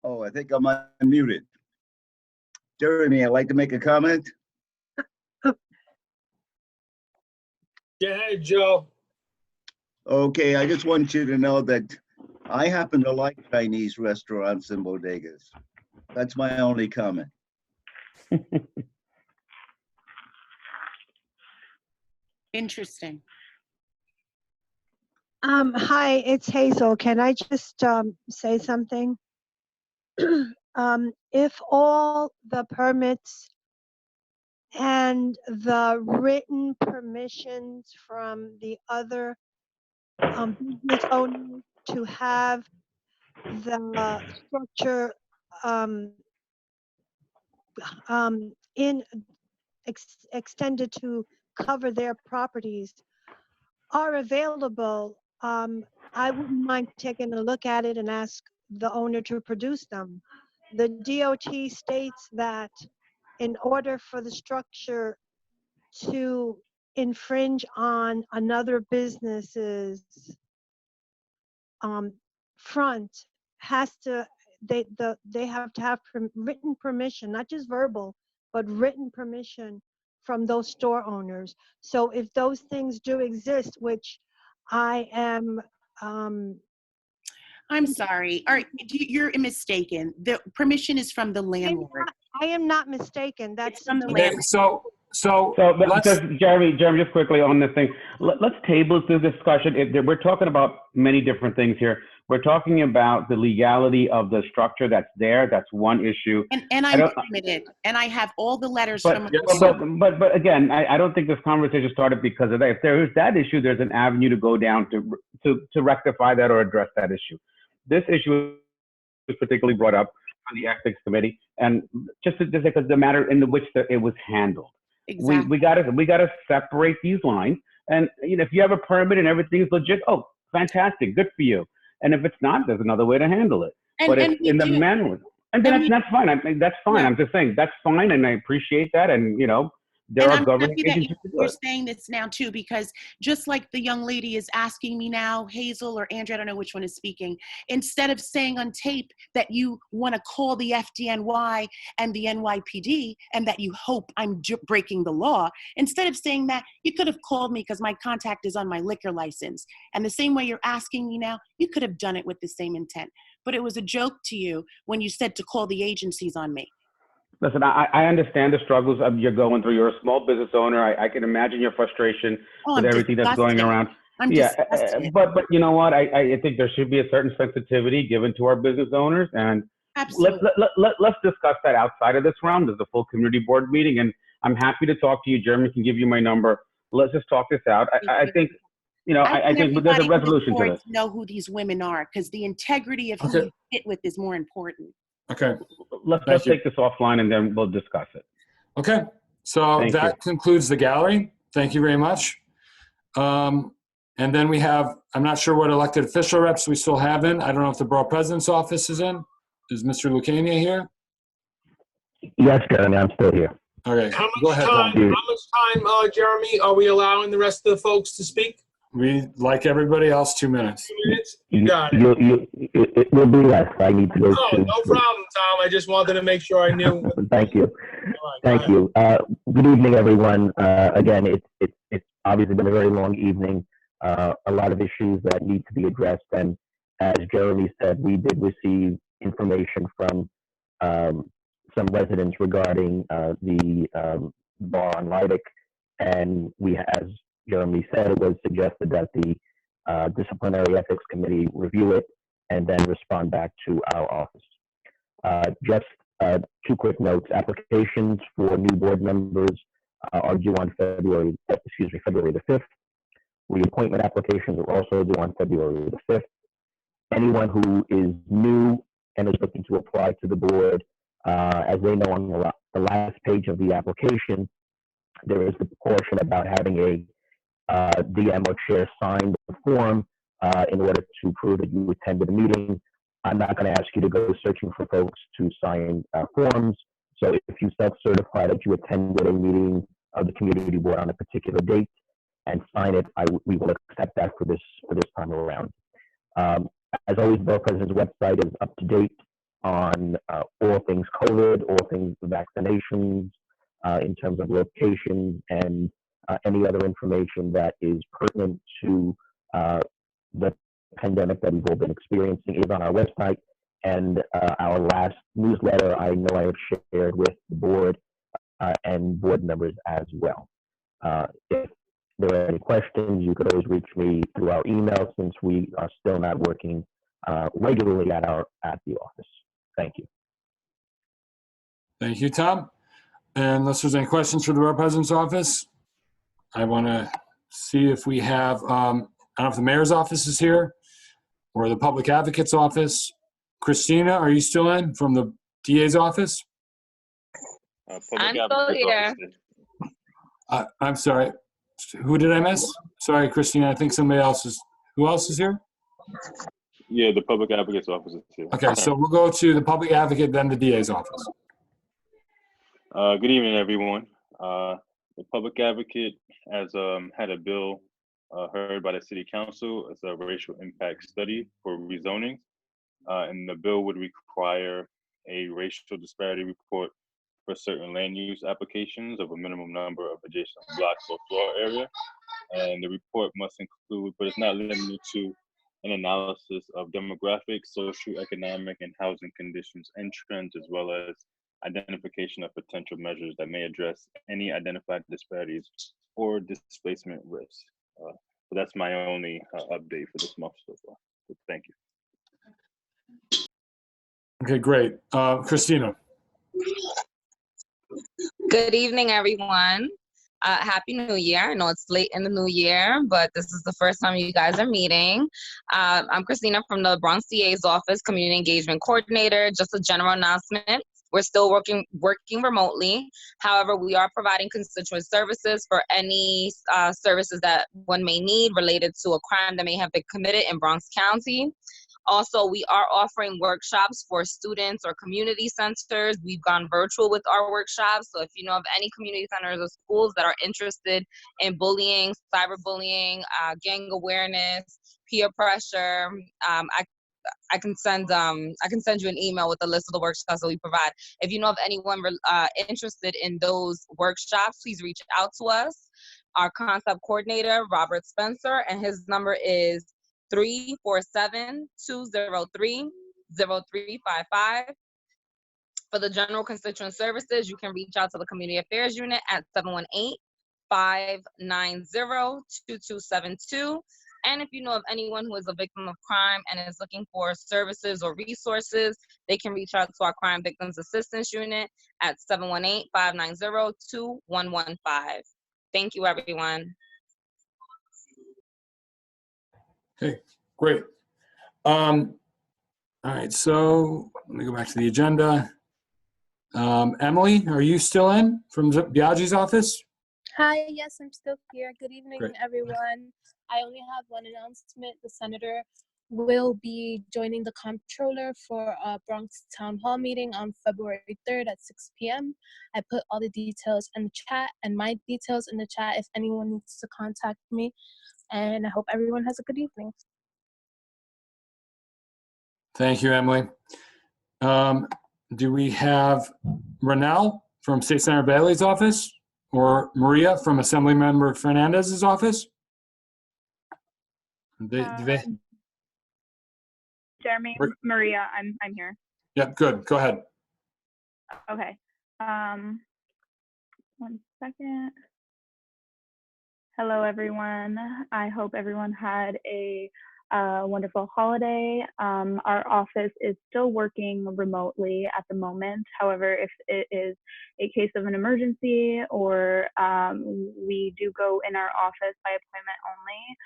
Oh, I think I'm unmuted. Jeremy, I'd like to make a comment. Go ahead, Joe. Okay, I just want you to know that I happen to like Chinese restaurants and bodegas. That's my only comment. Interesting. Hi, it's Hazel. Can I just say something? If all the permits and the written permissions from the other business owners to have the structure extended to cover their properties are available, I wouldn't mind taking a look at it and ask the owner to produce them. The DOT states that in order for the structure to infringe on another business's front, they have to have written permission, not just verbal, but written permission from those store owners. So if those things do exist, which I am, I'm sorry. All right, you're mistaken. The permission is from the landlord. I am not mistaken. That's from the Okay, landlord. so but let's, just, Jeremy, just quickly on this thing, let's table this discussion. We're talking about many different things here. We're talking about the legality of the structure that's there. That's one issue. And I'm permitted, and I have all the letters from. But again, I don't think this conversation started because of that. If there is that issue, there's an avenue to go down to rectify that or address that issue. This issue was particularly brought up on the ethics committee, and just because the matter in which it was handled. Exactly. We gotta separate these lines. And if you have a permit and everything is legit, oh, fantastic, good for you. And if it's not, there's another way to handle it. But if in the manner, and that's fine. That's fine. Yeah. I'm just saying that's fine, and I appreciate that. And there are I'm governing happy that agencies to do you're it. saying this now too, because just like the young lady is asking me now, Hazel or Andrea, I don't know which one is speaking, instead of saying on tape that you want to call the FDNY and the NYPD and that you hope I'm breaking the law, instead of saying that, you could have called me because my contact is on my liquor license. And the same way you're asking me now, you could have done it with the same intent. But it was a joke to you when you said to call the agencies on me. Listen, I understand the struggles you're going through. You're a small business owner. I can imagine your frustration with everything that's going around. I'm disgusted. But you know what? I think there should be a certain sensitivity given to our business owners, and let's discuss that outside of this realm. There's a full community board meeting, and I'm happy to talk to you. Jeremy can give you my number. Let's just talk this out. I think, I think there's a resolution to this. Know who these women are, because the integrity of who you fit with is more important. Okay. Let's take this offline and then we'll discuss it. Okay. So that concludes the gallery. Thank you very much. And then we have, I'm not sure what elected official reps we still have in. I don't know if the borough president's office is in. Is Mr. Lucania here? Yes, Jeremy, I'm still here. Okay. Go ahead, How Tom. much time, Jeremy, are we allowing the rest of the folks to speak? We, like everybody else, 2 minutes. 2 minutes? You got it. It will be less. I need to go No to. problem, Tom. I just wanted to make sure I knew. Thank you. Thank you. Good evening, everyone. Again, it's obviously been a very long evening. A lot of issues that need to be addressed. And as Jeremy said, we did receive information from some residents regarding the bar on Leidick. And we, as Jeremy said, it was suggested that the Disciplinary Ethics Committee review it and then respond back to our office. Just 2 quick notes. Applications for new board members are due on February the 5th. Reappointment applications are also due on February the 5th. Anyone who is new and is looking to apply to the board, as they know on the last page of the application, there is the portion about having a DM or chair sign the form in order to prove that you attended a meeting. I'm not going to ask you to go searching for folks to sign forms. So if you self-certify that you attended a meeting of the community board on a particular date and sign it, we will accept that for this time around. As always, the Borough President's website is up to date on all things COVID, all things vaccinations, in terms of locations and any other information that is pertinent to the pandemic that we've all been experiencing is on our website. And our last newsletter, I know I have shared with the board and board members as well. If there are any questions, you could always reach me through our email since we are still not working regularly at the office. Thank you. Thank you, Tom. And unless there's any questions for the Borough President's office, I want to see if we have, I don't know if the mayor's office is here or the public advocate's office. Christina, are you still in from the DA's office? I'm still here. I'm sorry. Who did I miss? Sorry, Christina. I think somebody else is. Who else is here? Yeah, the public advocate's office is here. Okay, so we'll go to the public advocate, then the DA's office. Good evening, everyone. The public advocate has had a bill heard by the city council. It's a racial impact study for rezoning. And the bill would require a racial disparity report for certain land use applications of a minimum number of adjacent blocks or floor area. And the report must include, but it's not limited to, an analysis of demographic, social, economic, and housing conditions and trends, as well as identification of potential measures that may address any identified disparities or displacement risks. So that's my only update for this month so far. So thank you. Okay, great. Christina. Good evening, everyone. Happy New Year. I know it's late in the new year, but this is the first time you guys are meeting. I'm Christina from the Bronx DA's office, Community Engagement Coordinator. Just a general announcement. We're still working remotely. However, we are providing constituent services for any services that one may need related to a crime that may have been committed in Bronx County. Also, we are offering workshops for students or community centers. We've gone virtual with our workshops. So if you know of any community centers or schools that are interested in bullying, cyberbullying, gang awareness, peer pressure, I can send you an email with a list of the workshops that we provide. If you know of anyone interested in those workshops, please reach out to us. Our concept coordinator, Robert Spencer, and his number is 347-203-0355. For the general constituent services, you can reach out to the Community Affairs Unit at 718-590-2272. And if you know of anyone who is a victim of crime and is looking for services or resources, they can reach out to our Crime Victims Assistance Unit at 718-590-2115. Thank you, everyone. Okay, great. All right, so let me go back to the agenda. Emily, are you still in from Biagi's office? Hi, yes, I'm still here. Good evening, Great. everyone. I only have one announcement. The senator will be joining the comptroller for a Bronx Town Hall meeting on February 3rd at 6 p.m. I put all the details in the chat and my details in the chat if anyone needs to contact me. And I hope everyone has a good evening. Thank you, Emily. Do we have Ronell from State Senator Bailey's office or Maria from Assemblymember Fernandez's office? Jeremy, Maria, I'm here. Yeah, good. Go ahead. Okay. 1 second. Hello, everyone. I hope everyone had a wonderful holiday. Our office is still working remotely at the moment. However, if it is a case of an emergency or we do go in our office by appointment only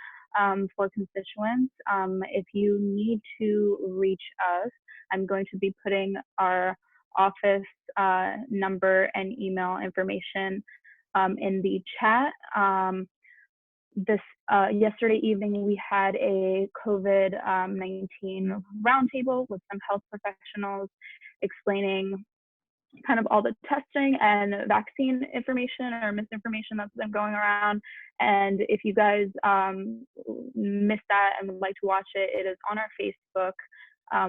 for constituents, if you need to reach us, I'm going to be putting our office number and email information in the chat. Yesterday evening, we had a COVID-19 roundtable with some health professionals explaining kind of all the testing and vaccine information or misinformation that's been going around. And if you guys missed that and would like to watch it, it is on our Facebook.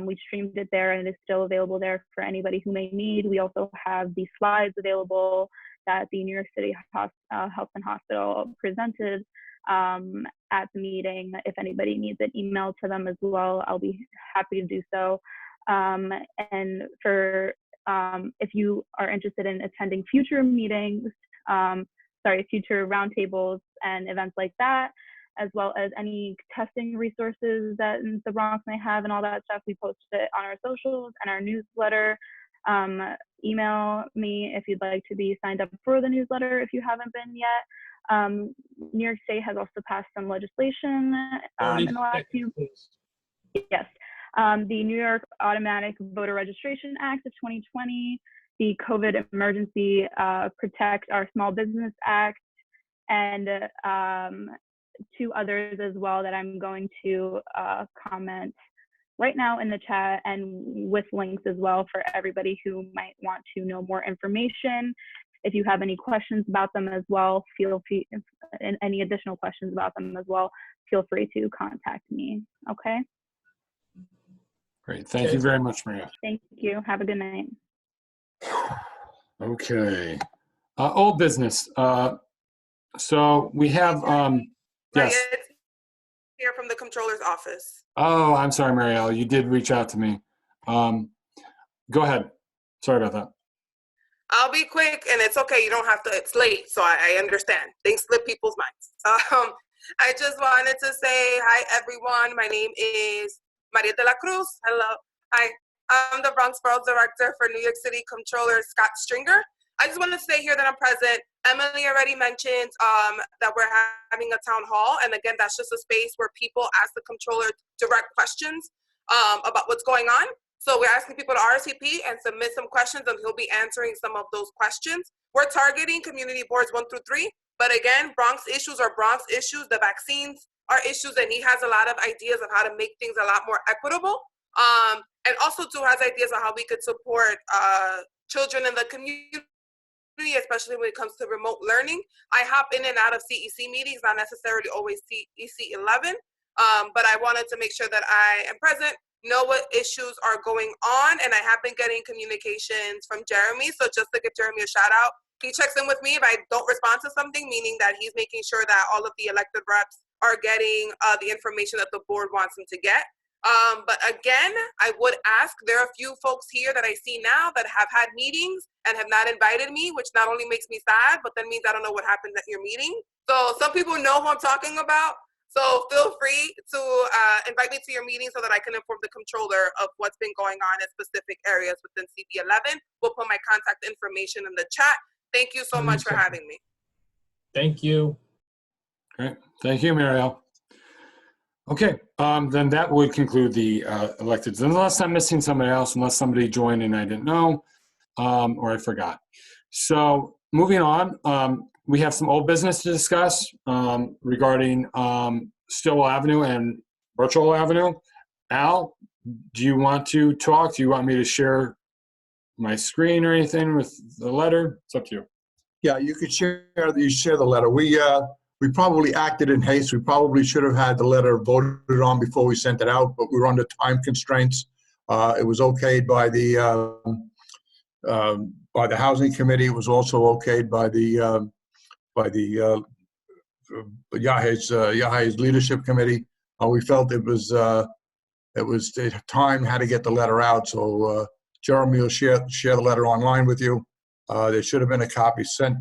We streamed it there and it is still available there for anybody who may need. We also have the slides available that the New York City Health and Hospital presented at the meeting. If anybody needs an email to them as well, I'll be happy to do so. And for if you are interested in attending future meetings, future roundtables and events like that, as well as any testing resources that the Bronx may have and all that stuff, we post it on our socials and our newsletter. Email me if you'd like to be signed up for the newsletter if you haven't been yet. New York State has also passed some legislation in the last few. Yes, the New York Automatic Voter Registration Act of 2020, the COVID Emergency Protect Our Small Business Act, and two others as well that I'm going to comment right now in the chat and with links as well for everybody who might want to know more information. If you have any questions about them as well, feel free, and any additional questions about them as well, feel free to contact me, okay? Great, thank you very much, Maria. Thank you, have a good night. Okay, old business. So we have, yes. Here from the Comptroller's office. Oh, I'm sorry, Marielle, you did reach out to me. Go ahead, sorry about that. I'll be quick, and it's okay. You don't have to. It's late, so I understand. Things slip people's minds. I just wanted to say hi, everyone. My name is Maria de la Cruz. Hello. Hi. I'm the Bronx Borough Director for New York City Comptroller Scott Stringer. I just want to say here that I'm present. Emily already mentioned that we're having a town hall, and again, that's just a space where people ask the Comptroller direct questions about what's going on. So we're asking people to RSVP and submit some questions, and he'll be answering some of those questions. We're targeting community boards 1 through 3, but again, Bronx issues are Bronx issues. The vaccines are issues, and he has a lot of ideas of how to make things a lot more equitable. And also too has ideas on how we could support children in the community, especially when it comes to remote learning. I hop in and out of CEC meetings, not necessarily always CEC 11, but I wanted to make sure that I am present, know what issues are going on, and I have been getting communications from Jeremy. So just to give Jeremy a shout out, he checks in with me if I don't respond to something, meaning that he's making sure that all of the elected reps are getting the information that the board wants them to get. But again, I would ask, there are a few folks here that I see now that have had meetings and have not invited me, which not only makes me sad, but then means I don't know what happened at your meeting. So some people know who I'm talking about. So feel free to invite me to your meeting so that I can inform the Comptroller of what's been going on in specific areas within CB 11. We'll put my contact information in the chat. Thank you so much for having me. Thank you. Great, thank you, Marielle. Okay, then that would conclude the electeds, unless I'm missing somebody else, unless somebody joined and I didn't know, or I forgot. So moving on, we have some old business to discuss regarding Stillwell Avenue and Birchall Avenue. Al, do you want to talk? Do you want me to share my screen or anything with the letter? It's up to you. Yeah, you could share the letter. We probably acted in haste. We probably should have had the letter voted on before we sent it out, but we were under time constraints. It was okayed by the housing committee. It was also okayed by the Yahe's leadership committee. We felt it was time had to get the letter out. So Jeremy will share the letter online with you. There should have been a copy sent.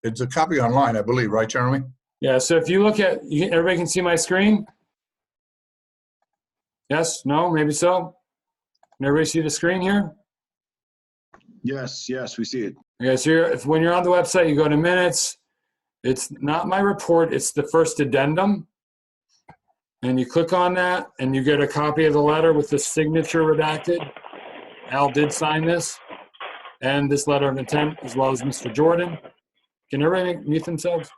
It's a copy online, I believe, right, Jeremy? Yeah, so if you look at, everybody can see my screen? Yes, no, maybe so? Can everybody see the screen here? Yes, we see it. Okay, so when you're on the website, you go to minutes. It's not my report, it's the first addendum. And you click on that, and you get a copy of the letter with the signature redacted. Al did sign this, and this letter of intent, as well as Mr. Jordan. Can everybody mute themselves?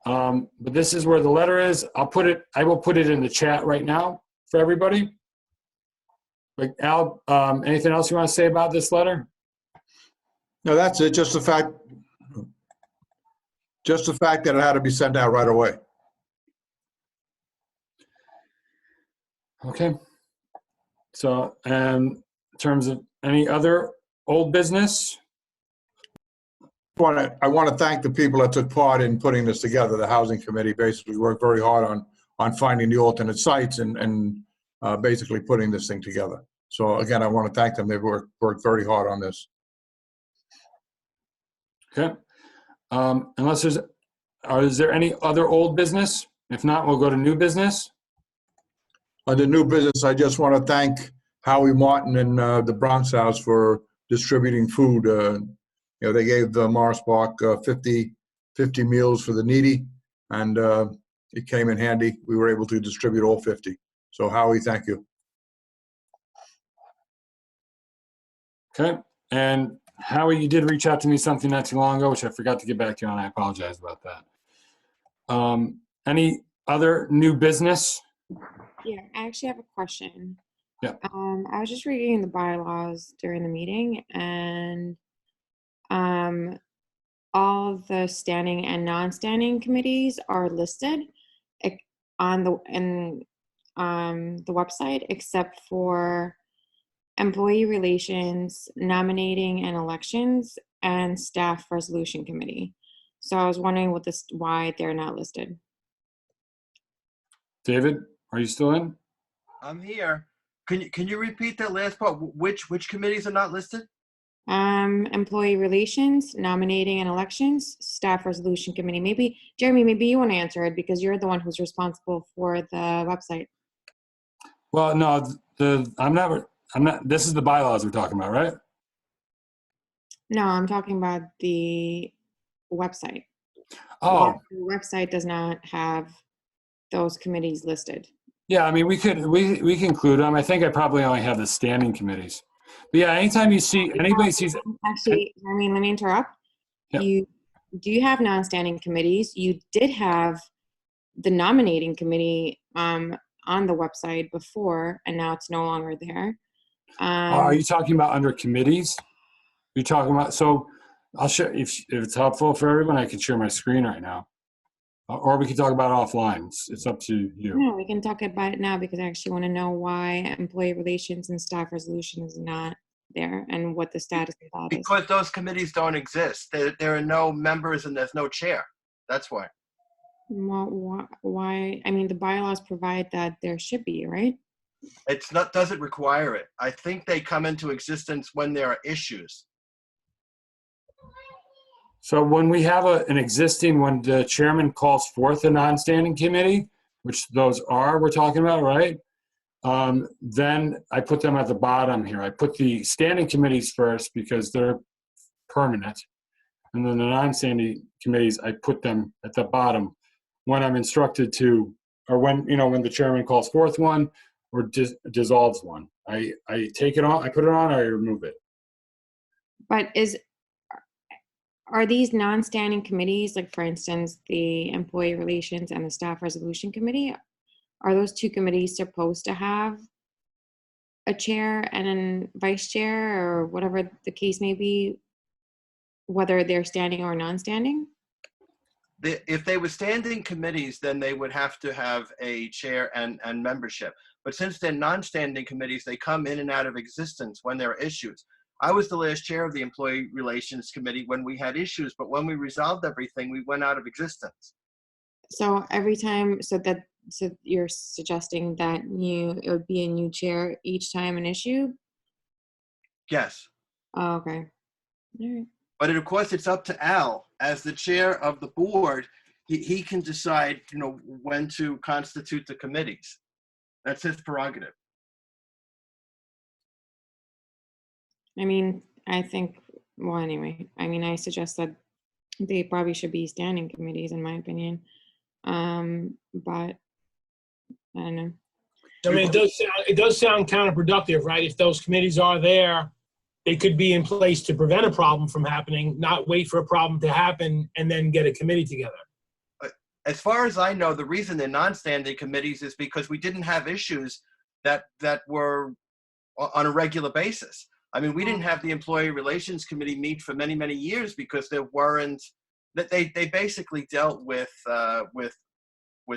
But this is where the letter is. I will put it in the chat right now for everybody. But Al, anything else you want to say about this letter? No, that's it. Just the fact that it had to be sent out right away. Okay. So, in terms of any other old business, I want to thank the people that took part in putting this together. The Housing Committee basically worked very hard on finding the alternate sites and basically putting this thing together. So again, I want to thank them. They've worked very hard on this. Okay. Unless is there any other old business? If not, we'll go to new business. Under new business, I just want to thank Howie Martin and the Bronx House for distributing food. You know, they gave the Morris Park 50 meals for the needy, and it came in handy. We were able to distribute all 50. So Howie, thank you. Okay. And Howie, you did reach out to me something not too long ago, which I forgot to get back to you on. I apologize about that. Any other new business? Yeah, I actually have a question. Yeah. I was just reading the bylaws during the meeting, and all the standing and non-standing committees are listed on the website, except for employee relations, nominating and elections, and staff resolution committee. So I was wondering why they're not listed. David, are you still in? I'm here. Can you repeat that last part? Which committees are not listed? Employee relations, nominating and elections, staff resolution committee. Maybe, Jeremy, maybe you want to answer it because you're the one who's responsible for the website. Well, no, I'm not, this is the bylaws we're talking about, right? No, I'm talking about the website. Oh. The website does not have those committees listed. Yeah, I mean, we can include them. I think I probably only have the standing committees. But yeah, anytime you see, anybody sees. Actually, I mean, let me interrupt. Yeah. You have non-standing committees. You did have the nominating committee on the website before, and now it's no longer there. Are you talking about under committees? You're talking about, so I'll share, if it's helpful for everyone, I can share my screen right now. Or we can talk about it offline. It's up to you. No, we can talk about it now because I actually want to know why employee relations and staff resolution is not there and what the status of that is. Because those committees don't exist. There are no members and there's no chair. That's why. Well, why? I mean, the bylaws provide that there should be, right? It's not, doesn't require it. I think they come into existence when there are issues. So when we have when the chairman calls forth a non-standing committee, which those are we're talking about, right? Then I put them at the bottom here. I put the standing committees first because they're permanent. And then the non-standing committees, I put them at the bottom when I'm instructed to, or when the chairman calls forth one or dissolves one. I take it on, I put it on, or I remove it. But are these non-standing committees, like for instance, the employee relations and the staff resolution committee, are those two committees supposed to have a chair and a vice chair or whatever the case may be, whether they're standing or non-standing? If they were standing committees, then they would have to have a chair and membership. But since they're non-standing committees, they come in and out of existence when there are issues. I was the last chair of the Employee Relations Committee when we had issues, but when we resolved everything, we went out of existence. So every time, so you're suggesting that it would be a new chair each time an issue? Yes. Oh, okay. All right. But of course, it's up to Al as the chair of the board. He can decide, when to constitute the committees. That's his prerogative. I mean, I think, well, anyway, I mean, I suggest that they probably should be standing committees, in my opinion. But I don't know. I mean, it does sound counterproductive, right? If those committees are there, they could be in place to prevent a problem from happening, not wait for a problem to happen and then get a committee together. As far as I know, the reason they're non-standing committees is because we didn't have issues that were on a regular basis. I mean, we didn't have the Employee Relations Committee meet for many, many years because there weren't, that they basically dealt with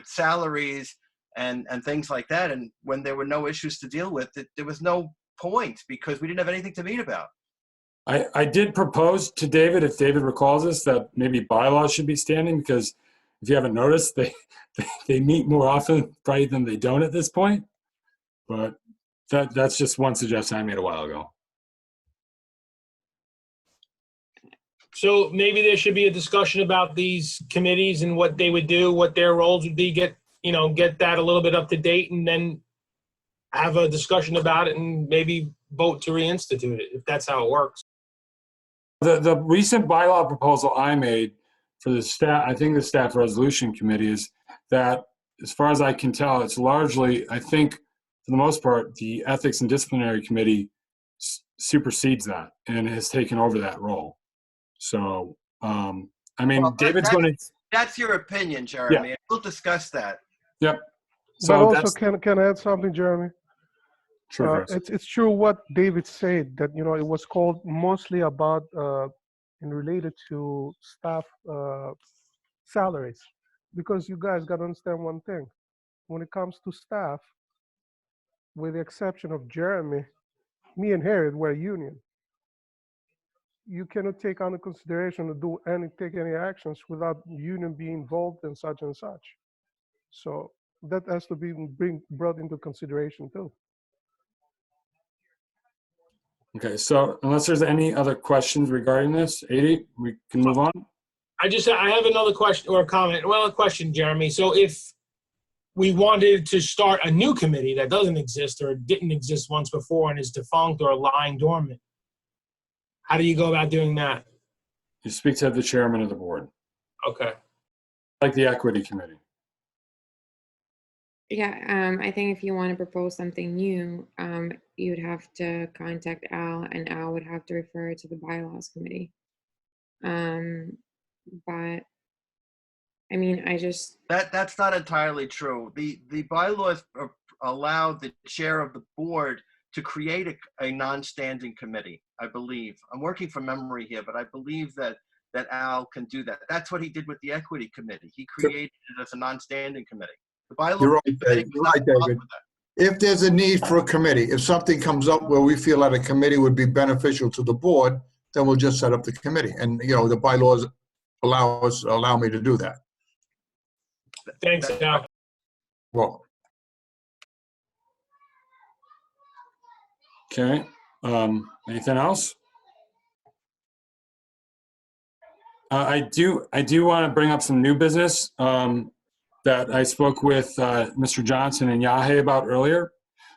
salaries and things like that. And when there were no issues to deal with, there was no point because we didn't have anything to meet about. I did propose to David, if David recalls this, that maybe bylaws should be standing, because if you haven't noticed, they meet more often probably than they don't at this point. But that's just one suggestion I made a while ago. So maybe there should be a discussion about these committees and what they would do, what their roles would be, get that a little bit up to date, and then have a discussion about it and maybe vote to reinstitute it, if that's how it works. The recent bylaw proposal I made for the staff, I think the staff resolution committee, is that, as far as I can tell, it's largely, I think, for the most part, the ethics and disciplinary committee supersedes that and has taken over that role. So, I mean, Well, David's going to. That's your opinion, Jeremy. Yeah. We'll discuss that. Yep. But So also, can I add something, Jeremy? Sure, Chris. It's true what David said, that, it was called mostly about and related to staff salaries. Because you guys got to understand one thing. When it comes to staff, with the exception of Jeremy, me and Harriet were a union. You cannot take under consideration to take any actions without union being involved in such and such. So that has to be brought into consideration too. Okay, so unless there's any other questions regarding this, 80, we can move on. I have another question or a comment. Well, a question, Jeremy. So if we wanted to start a new committee that doesn't exist or didn't exist once before and is defunct or lying dormant, how do you go about doing that? You speak to the chairman of the board, Okay. like the equity committee. Yeah, I think if you want to propose something new, you'd have to contact Al, and Al would have to refer it to the bylaws committee. But I mean, That's not entirely true. The bylaws allow the chair of the board to create a non-standing committee, I believe. I'm working from memory here, but I believe that Al can do that. That's what he did with the equity committee. He created it as a non-standing committee. The bylaw You're right, committee David. was You're not right, involved David. with that. If there's a need for a committee, if something comes up where we feel that a committee would be beneficial to the board, then we'll just set up the committee. And, the bylaws allow me to do that. Thanks, Al. Well, Okay, anything else? I do want to bring up some new business that I spoke with Mr. Johnson and Yahe about earlier.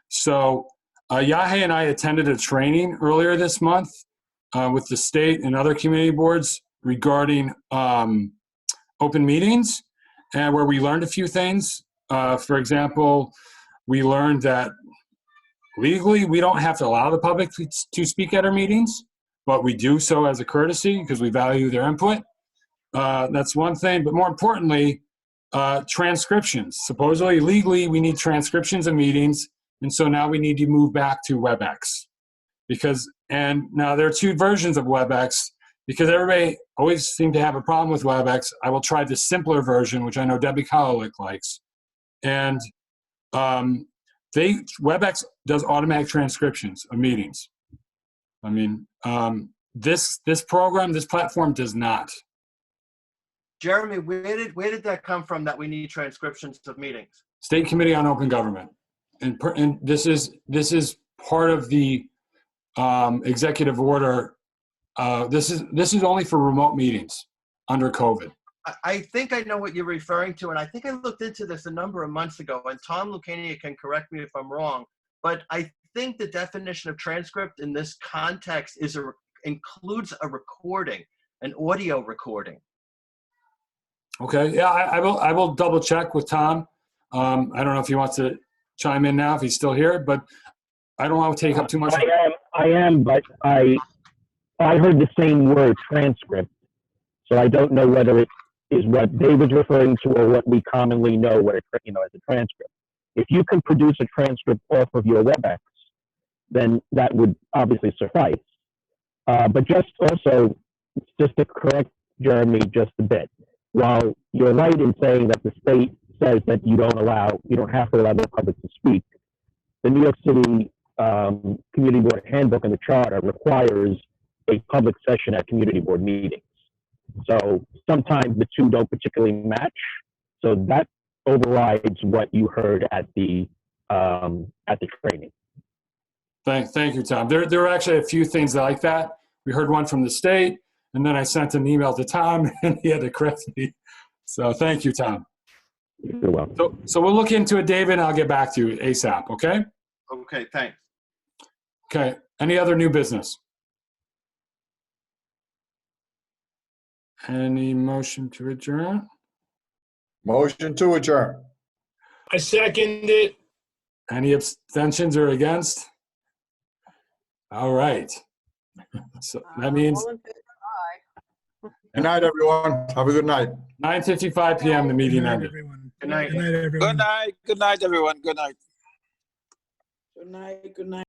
So Yahe and I attended a training earlier this month with the state and other community boards regarding open meetings, and where we learned a few things. For example, we learned that legally we don't have to allow the public to speak at our meetings, but we do so as a courtesy because we value their input. That's one thing, but more importantly, transcriptions. Supposedly, legally, we need transcriptions of meetings, and so now we need to move back to WebEx. And now there are two versions of WebEx, because everybody always seemed to have a problem with WebEx. I will try the simpler version, which I know Debbie Kololik likes. And WebEx does automatic transcriptions of meetings. I mean, this platform does not. Jeremy, where did that come from that we need transcriptions of meetings? State Committee on Open Government, and this is part of the executive order. This is only for remote meetings under COVID. I think I know what you're referring to, and I think I looked into this a number of months ago, and Tom Lucania can correct me if I'm wrong, but I think the definition of transcript in this context includes a recording, an audio recording. Okay, yeah, I will double check with Tom. I don't know if he wants to chime in now, if he's still here, but I don't want to take up too much. I am, but I heard the same word, transcript, so I don't know whether it is what David's referring to or what we commonly know as a transcript. If you can produce a transcript off of your WebEx, then that would obviously suffice. But just to correct Jeremy just a bit, while you're right in saying that the state says that you don't have to allow the public to speak, the New York City Community Board Handbook and the Charter requires a public session at community board meetings. So sometimes the two don't particularly match. So that overrides what you heard at the training. Thank you, Tom. There are actually a few things like that. We heard one from the state, and then I sent an email to Tom, and he had to correct me. So thank you, Tom. You're welcome. So we'll look into it, David, and I'll get back to you ASAP, okay? Okay, thanks. Okay. Any other new business? Any motion to adjourn? Motion to adjourn. I second it. Any abstentions or against? All right. So that means Good night, everyone. Have a good night. 9:55 p.m. the meeting ended. Good night. Good night, everyone. Good night, everyone. Good night. Good night. Good night.